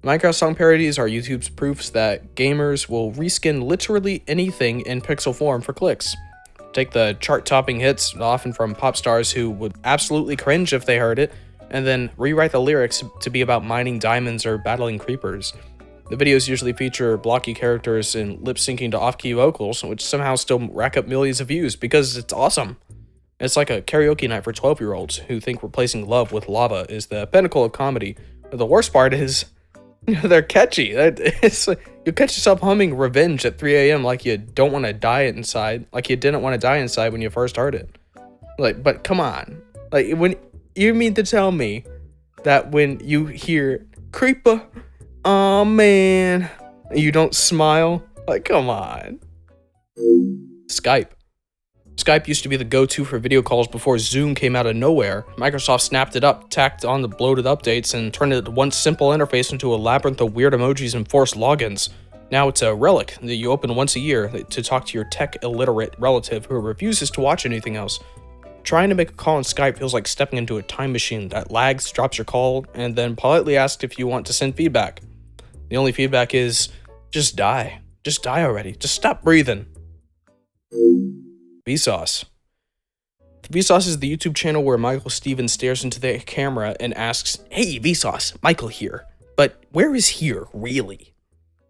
Minecraft song parodies are YouTube's proofs that gamers will reskin literally anything in pixel form for clicks. Take the chart-topping hits, often from pop stars who would absolutely cringe if they heard it, and then rewrite the lyrics to be about mining diamonds or battling creepers. The videos usually feature blocky characters and lip-syncing to off-key vocals, which somehow still rack up millions of views because it's awesome. It's like a karaoke night for 12-year-olds who think replacing love with lava is the pinnacle of comedy. But the worst part is, they're catchy. It's like, you catch yourself humming Revenge at 3 a.m. like you don't want to die inside, like you didn't want to die inside when you first heard it. Like, but come on. Like, when you mean to tell me that when you hear Creeper, oh man, you don't smile? Like, come on. Skype. Skype used to be the go-to for video calls before Zoom came out of nowhere. Microsoft snapped it up, tacked on the bloated updates, and turned it once simple interface into a labyrinth of weird emojis and forced logins. Now it's a relic that you open once a year to talk to your tech-illiterate relative who refuses to watch anything else. Trying to make a call on Skype feels like stepping into a time machine that lags, drops your call, and then politely asks if you want to send feedback. The only feedback is, just die. Just die already. Just stop breathing. Vsauce. Vsauce is the YouTube channel where Michael Stevens stares into the camera and asks, "Hey Vsauce, Michael here. But where is here, really?"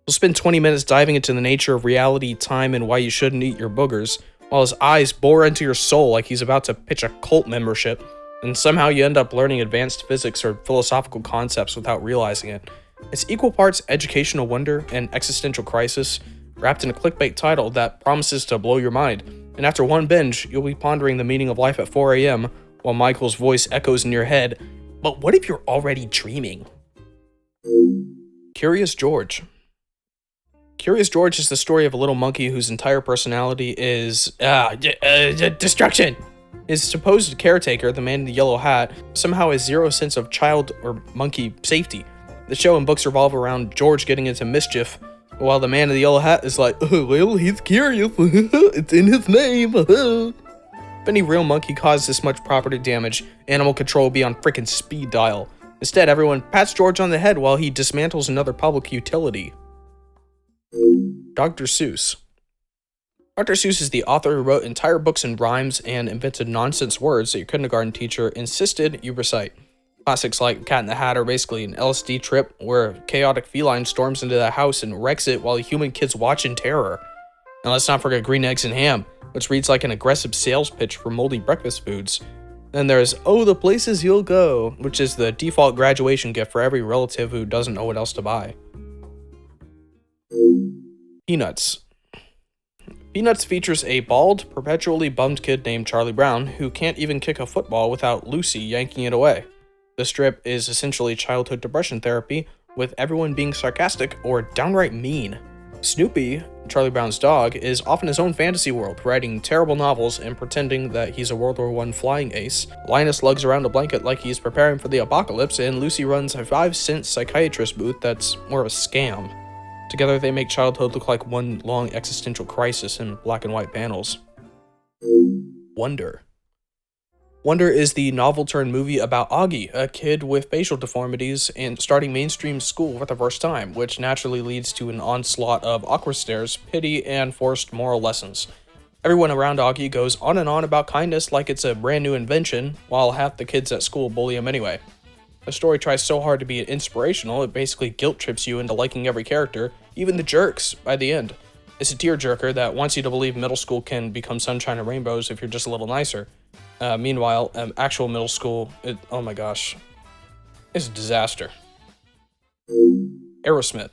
He'll spend 20 minutes diving into the nature of reality, time, and why you shouldn't eat your boogers, while his eyes bore into your soul like he's about to pitch a cult membership, and somehow you end up learning advanced physics or philosophical concepts without realizing it. It's equal parts educational wonder and existential crisis, wrapped in a clickbait title that promises to blow your mind. And after one binge, you'll be pondering the meaning of life at 4 a.m. while Michael's voice echoes in your head, "But what if you're already dreaming?" Curious George. Curious George is the story of a little monkey whose entire personality is destruction. His supposed caretaker, the man in the yellow hat, somehow has zero sense of child or monkey safety. The show and books revolve around George getting into mischief, while the man in the yellow hat is like, "Oh, well, he's curious. It's in his name." If any real monkey caused this much property damage, animal control would be on frickin' speed dial. Instead, everyone pats George on the head while he dismantles another public utility. Dr. Seuss. Dr. Seuss is the author who wrote entire books in rhymes and invented nonsense words that your kindergarten teacher insisted you recite. Classics like Cat in the Hat are basically an LSD trip where a chaotic feline storms into the house and wrecks it while human kids watch in terror. And let's not forget Green Eggs and Ham, which reads like an aggressive sales pitch for moldy breakfast foods. Then there's Oh, the Places You'll Go, which is the default graduation gift for every relative who doesn't know what else to buy. Peanuts. Peanuts features a bald, perpetually bummed kid named Charlie Brown who can't even kick a football without Lucy yanking it away. The strip is essentially childhood depression therapy, with everyone being sarcastic or downright mean. Snoopy, Charlie Brown's dog, is off in his own fantasy world, writing terrible novels and pretending that he's a World War I flying ace. Linus lugs around a blanket like he's preparing for the apocalypse, and Lucy runs a 5-cent psychiatrist booth that's more of a scam. Together they make childhood look like one long existential crisis in black and white panels. Wonder. Wonder is the novel-turned movie about Augie, a kid with facial deformities and starting mainstream school for the first time, which naturally leads to an onslaught of awkward stares, pity, and forced moral lessons. Everyone around Augie goes on and on about kindness like it's a brand new invention, while half the kids at school bully him anyway. The story tries so hard to be inspirational, it basically guilt-trips you into liking every character, even the jerks, by the end. It's a tearjerker that wants you to believe middle school can become sunshine and rainbows if you're just a little nicer. Meanwhile, actual middle school, oh my gosh, it's a disaster. Aerosmith.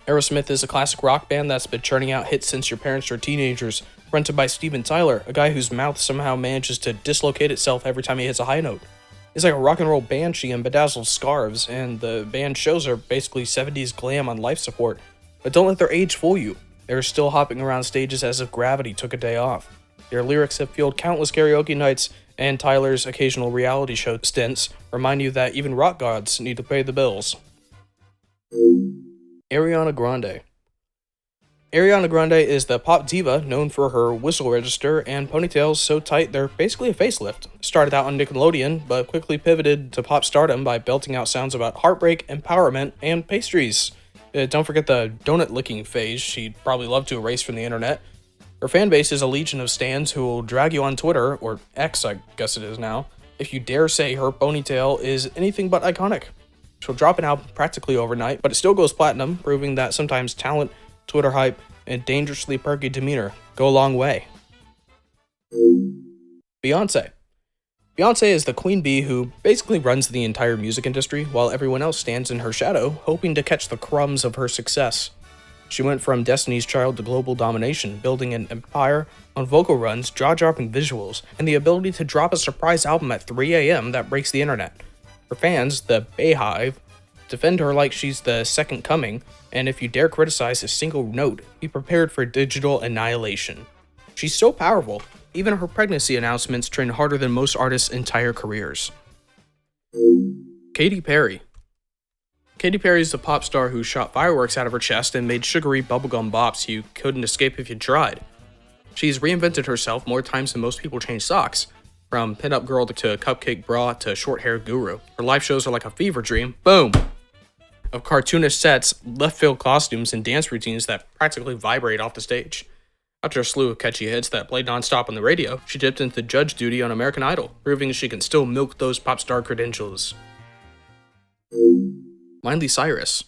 Aerosmith is a classic rock band that's been churning out hits since your parents were teenagers, fronted by Steven Tyler, a guy whose mouth somehow manages to dislocate itself every time he hits a high note. He's like a rock and roll banshee in bedazzled scarves, and the band shows are basically 70s glam on life support. But don't let their age fool you. They're still hopping around stages as if gravity took a day off. Their lyrics have fueled countless karaoke nights, and Tyler's occasional reality show stints remind you that even rock gods need to pay the bills. Ariana Grande. Ariana Grande is the pop diva known for her whistle register and ponytails so tight they're basically a facelift. Started out on Nickelodeon, but quickly pivoted to pop stardom by belting out sounds about heartbreak, empowerment, and pastries. Don't forget the donut-licking phase she'd probably love to erase from the internet. Her fanbase is a legion of stans who will drag you on Twitter, or X I guess it is now, if you dare say her ponytail is anything but iconic. She'll drop an album practically overnight, but it still goes platinum, proving that sometimes talent, Twitter hype, and dangerously perky demeanor go a long way. Beyonce. Beyonce is the queen bee who basically runs the entire music industry, while everyone else stands in her shadow, hoping to catch the crumbs of her success. She went from Destiny's Child to global domination, building an empire on vocal runs, jaw-dropping visuals, and the ability to drop a surprise album at 3 a.m. that breaks the internet. Her fans, the Bayhive, defend her like she's the second coming, and if you dare criticize a single note, be prepared for digital annihilation. She's so powerful, even her pregnancy announcements trend harder than most artists' entire careers. Katy Perry. Katy Perry is a pop star who shot fireworks out of her chest and made sugary bubblegum bops you couldn't escape if you tried. She's reinvented herself more times than most people change socks. From pinup girl to cupcake bra to short-haired guru. Her live shows are like a fever dream, boom, of cartoonish sets, left-field costumes, and dance routines that practically vibrate off the stage. After a slew of catchy hits that played non-stop on the radio, she dipped into judge duty on American Idol, proving she can still milk those pop star credentials. Miley Cyrus.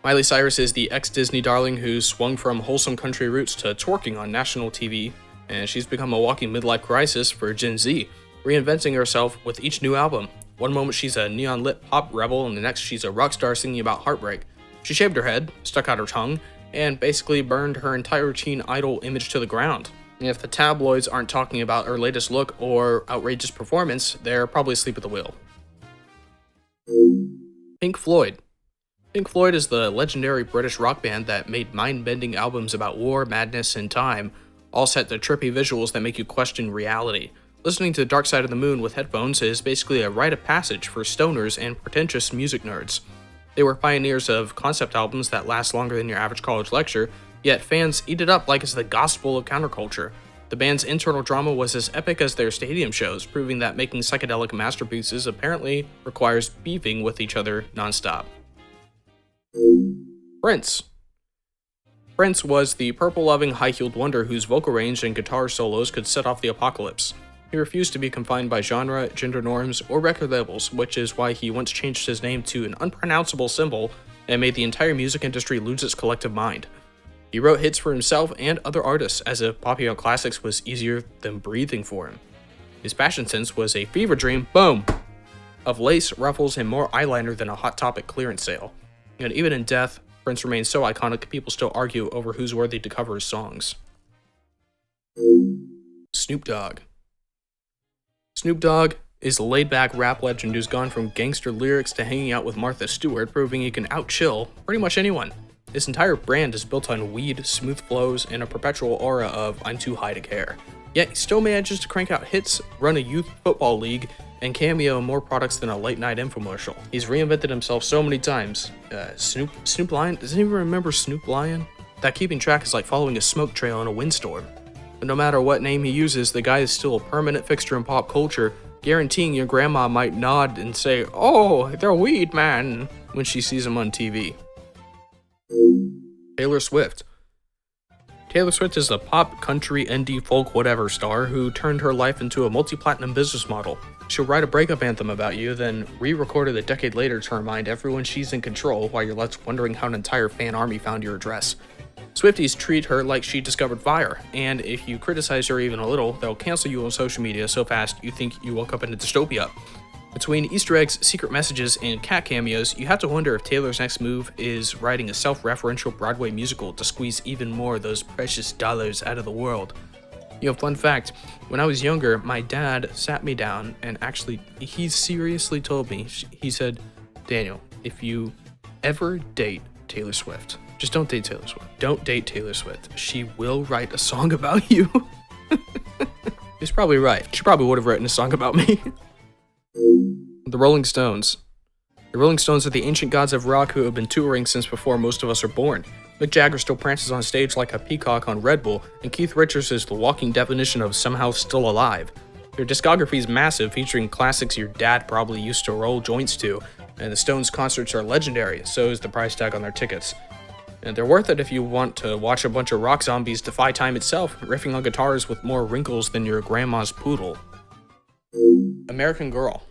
Miley Cyrus is the ex-Disney darling who swung from wholesome country roots to twerking on national TV, and she's become a walking midlife crisis for Gen Z, reinventing herself with each new album. One moment she's a neon-lit pop rebel, and the next she's a rock star singing about heartbreak. She shaved her head, stuck out her tongue, and basically burned her entire teen idol image to the ground. And if the tabloids aren't talking about her latest look or outrageous performance, they're probably asleep at the wheel. Pink Floyd. Pink Floyd is the legendary British rock band that made mind-bending albums about war, madness, and time, all set to trippy visuals that make you question reality. Listening to Dark Side of the Moon with headphones is basically a rite of passage for stoners and pretentious music nerds. They were pioneers of concept albums that last longer than your average college lecture, yet fans eat it up like it's the gospel of counterculture. The band's internal drama was as epic as their stadium shows, proving that making psychedelic masterpieces apparently requires beefing with each other nonstop. Prince. Prince was the purple-loving, high-heeled wonder whose vocal range and guitar solos could set off the apocalypse. He refused to be confined by genre, gender norms, or record labels, which is why he once changed his name to an unpronounceable symbol and made the entire music industry lose its collective mind. He wrote hits for himself and other artists, as if popping out classics was easier than breathing for him. His fashion sense was a fever dream, boom, of lace, ruffles, and more eyeliner than a Hot Topic clearance sale. And even in death, Prince remains so iconic people still argue over who's worthy to cover his songs. Snoop Dogg. Snoop Dogg is a laid-back rap legend who's gone from gangster lyrics to hanging out with Martha Stewart, proving he can out-chill pretty much anyone. His entire brand is built on weed, smooth flows, and a perpetual aura of "I'm too high to care." Yet he still manages to crank out hits, run a youth football league, and cameo in more products than a late-night infomercial. He's reinvented himself so many times. Snoop Lion? Does anyone remember Snoop Lion? That keeping track is like following a smoke trail in a windstorm. But no matter what name he uses, the guy is still a permanent fixture in pop culture, guaranteeing your grandma might nod and say, "Oh, they're weed, man," when she sees him on TV. Taylor Swift. Taylor Swift is a pop, country, indie, folk, whatever star who turned her life into a multi-platinum business model. She'll write a breakup anthem about you, then re-record it a decade later to remind everyone she's in control while you're left wondering how an entire fan army found your address. Swifties treat her like she discovered fire, and if you criticize her even a little, they'll cancel you on social media so fast you think you woke up in a dystopia. Between Easter eggs, secret messages, and cat cameos, you have to wonder if Taylor's next move is writing a self-referential Broadway musical to squeeze even more of those precious dollars out of the world. Fun fact, when I was younger, my dad sat me down and he seriously told me, he said, "Daniel, if you ever date Taylor Swift, just don't date Taylor Swift. Don't date Taylor Swift. She will write a song about you." He's probably right. She probably would have written a song about me. The Rolling Stones. The Rolling Stones are the ancient gods of rock who have been touring since before most of us are born. Mick Jagger still prances on stage like a peacock on Red Bull, and Keith Richards is the walking definition of somehow still alive. Their discography is massive, featuring classics your dad probably used to roll joints to, and the Stones concerts are legendary, so is the price tag on their tickets. And they're worth it if you want to watch a bunch of rock zombies defy time itself, riffing on guitars with more wrinkles than your grandma's poodle. American Girl.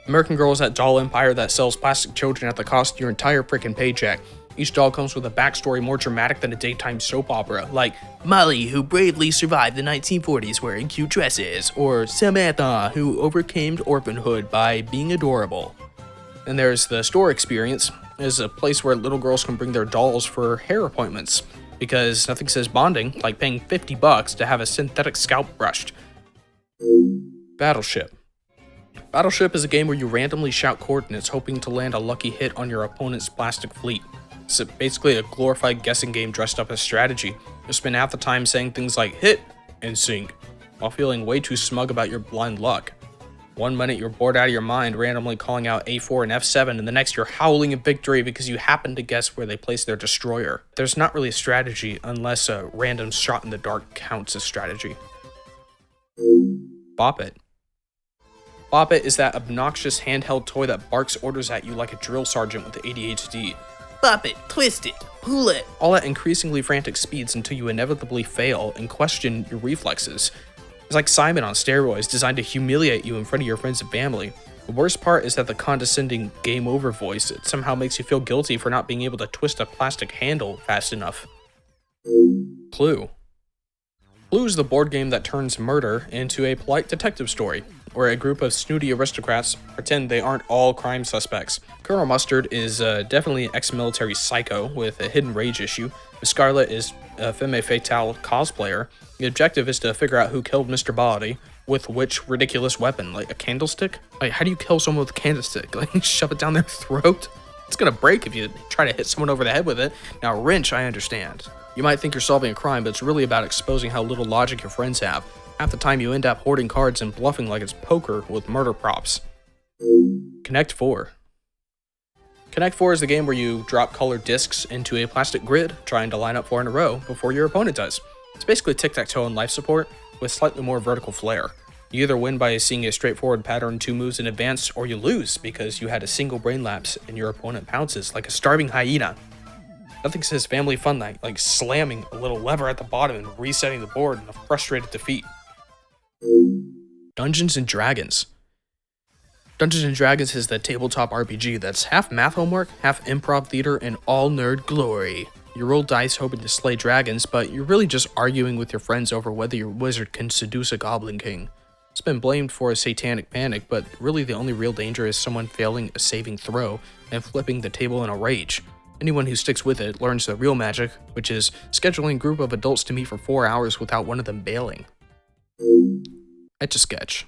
American Girl is that doll empire that sells plastic children at the cost of your entire freaking paycheck. Each doll comes with a backstory more dramatic than a daytime soap opera, like Molly, who bravely survived the 1940s wearing cute dresses, or Samantha, who overcame orphanhood by being adorable. And there's the store experience, is a place where little girls can bring their dolls for hair appointments, because nothing says bonding like paying $50 to have a synthetic scalp brushed. Battleship. Battleship is a game where you randomly shout coordinates hoping to land a lucky hit on your opponent's plastic fleet. It's basically a glorified guessing game dressed up as strategy. You'll spend half the time saying things like hit and sink, while feeling way too smug about your blind luck. One minute you're bored out of your mind randomly calling out A4 and F7, and the next you're howling in victory because you happen to guess where they place their destroyer. There's not really a strategy unless a random shot in the dark counts as strategy. Bop It. Bop It is that obnoxious handheld toy that barks orders at you like a drill sergeant with ADHD. Bop it, twist it, pull it. All at increasingly frantic speeds until you inevitably fail and question your reflexes. It's like Simon on steroids, designed to humiliate you in front of your friends and family. The worst part is that the condescending game over voice, it somehow makes you feel guilty for not being able to twist a plastic handle fast enough. Clue. Clue is the board game that turns murder into a polite detective story, where a group of snooty aristocrats pretend they aren't all crime suspects. Colonel Mustard is definitely an ex-military psycho with a hidden rage issue. Miss Scarlet is a femme fatale cosplayer. The objective is to figure out who killed Mr. Body with which ridiculous weapon, like a candlestick? Like, how do you kill someone with a candlestick? Like, shove it down their throat? It's gonna break if you try to hit someone over the head with it. Now, wrench, I understand. You might think you're solving a crime, but it's really about exposing how little logic your friends have. Half the time you end up hoarding cards and bluffing like it's poker with murder props. Connect 4. Connect 4 is the game where you drop colored discs into a plastic grid, trying to line up 4 in a row before your opponent does. It's basically tic-tac-toe and life support, with slightly more vertical flair. You either win by seeing a straightforward pattern 2 moves in advance, or you lose because you had a single brain lapse and your opponent pounces like a starving hyena. Nothing says family fun night like slamming a little lever at the bottom and resetting the board in a frustrated defeat. Dungeons and Dragons. Dungeons and Dragons is the tabletop RPG that's half math homework, half improv theater, and all nerd glory. You roll dice hoping to slay dragons, but you're really just arguing with your friends over whether your wizard can seduce a goblin king. It's been blamed for a satanic panic, but really the only real danger is someone failing a saving throw and flipping the table in a rage. Anyone who sticks with it learns the real magic, which is scheduling a group of adults to meet for 4 hours without one of them bailing. Etch-a-Sketch.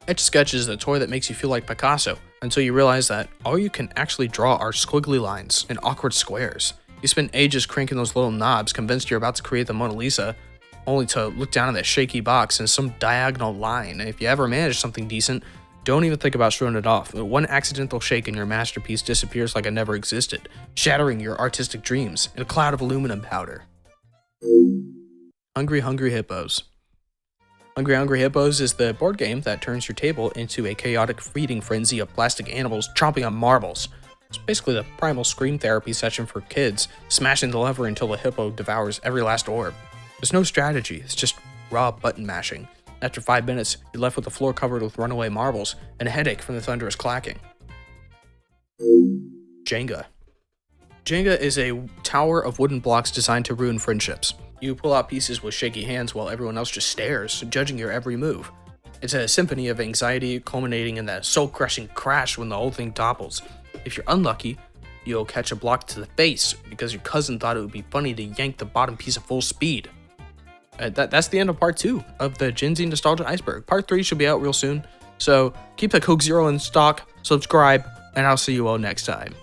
Etch-a-Sketch is the toy that makes you feel like Picasso, until you realize that all you can actually draw are squiggly lines and awkward squares. You spend ages cranking those little knobs convinced you're about to create the Mona Lisa, only to look down at that shaky box and some diagonal line, and if you ever manage something decent, don't even think about showing it off. One accidental shake and your masterpiece disappears like it never existed, shattering your artistic dreams in a cloud of aluminum powder. Hungry Hungry Hippos. Hungry Hungry Hippos is the board game that turns your table into a chaotic feeding frenzy of plastic animals chomping on marbles. It's basically the primal scream therapy session for kids, smashing the lever until the hippo devours every last orb. There's no strategy, it's just raw button mashing. After 5 minutes, you're left with the floor covered with runaway marbles and a headache from the thunderous clacking. Jenga. Jenga is a tower of wooden blocks designed to ruin friendships. You pull out pieces with shaky hands while everyone else just stares, judging your every move. It's a symphony of anxiety culminating in that soul-crushing crash when the whole thing topples. If you're unlucky, you'll catch a block to the face because your cousin thought it would be funny to yank the bottom piece at full speed. That's the end of part 2 of the Gen Z Nostalgia Iceberg. Part 3 should be out real soon, so keep the Coke Zero in stock, subscribe, and I'll see you all next time.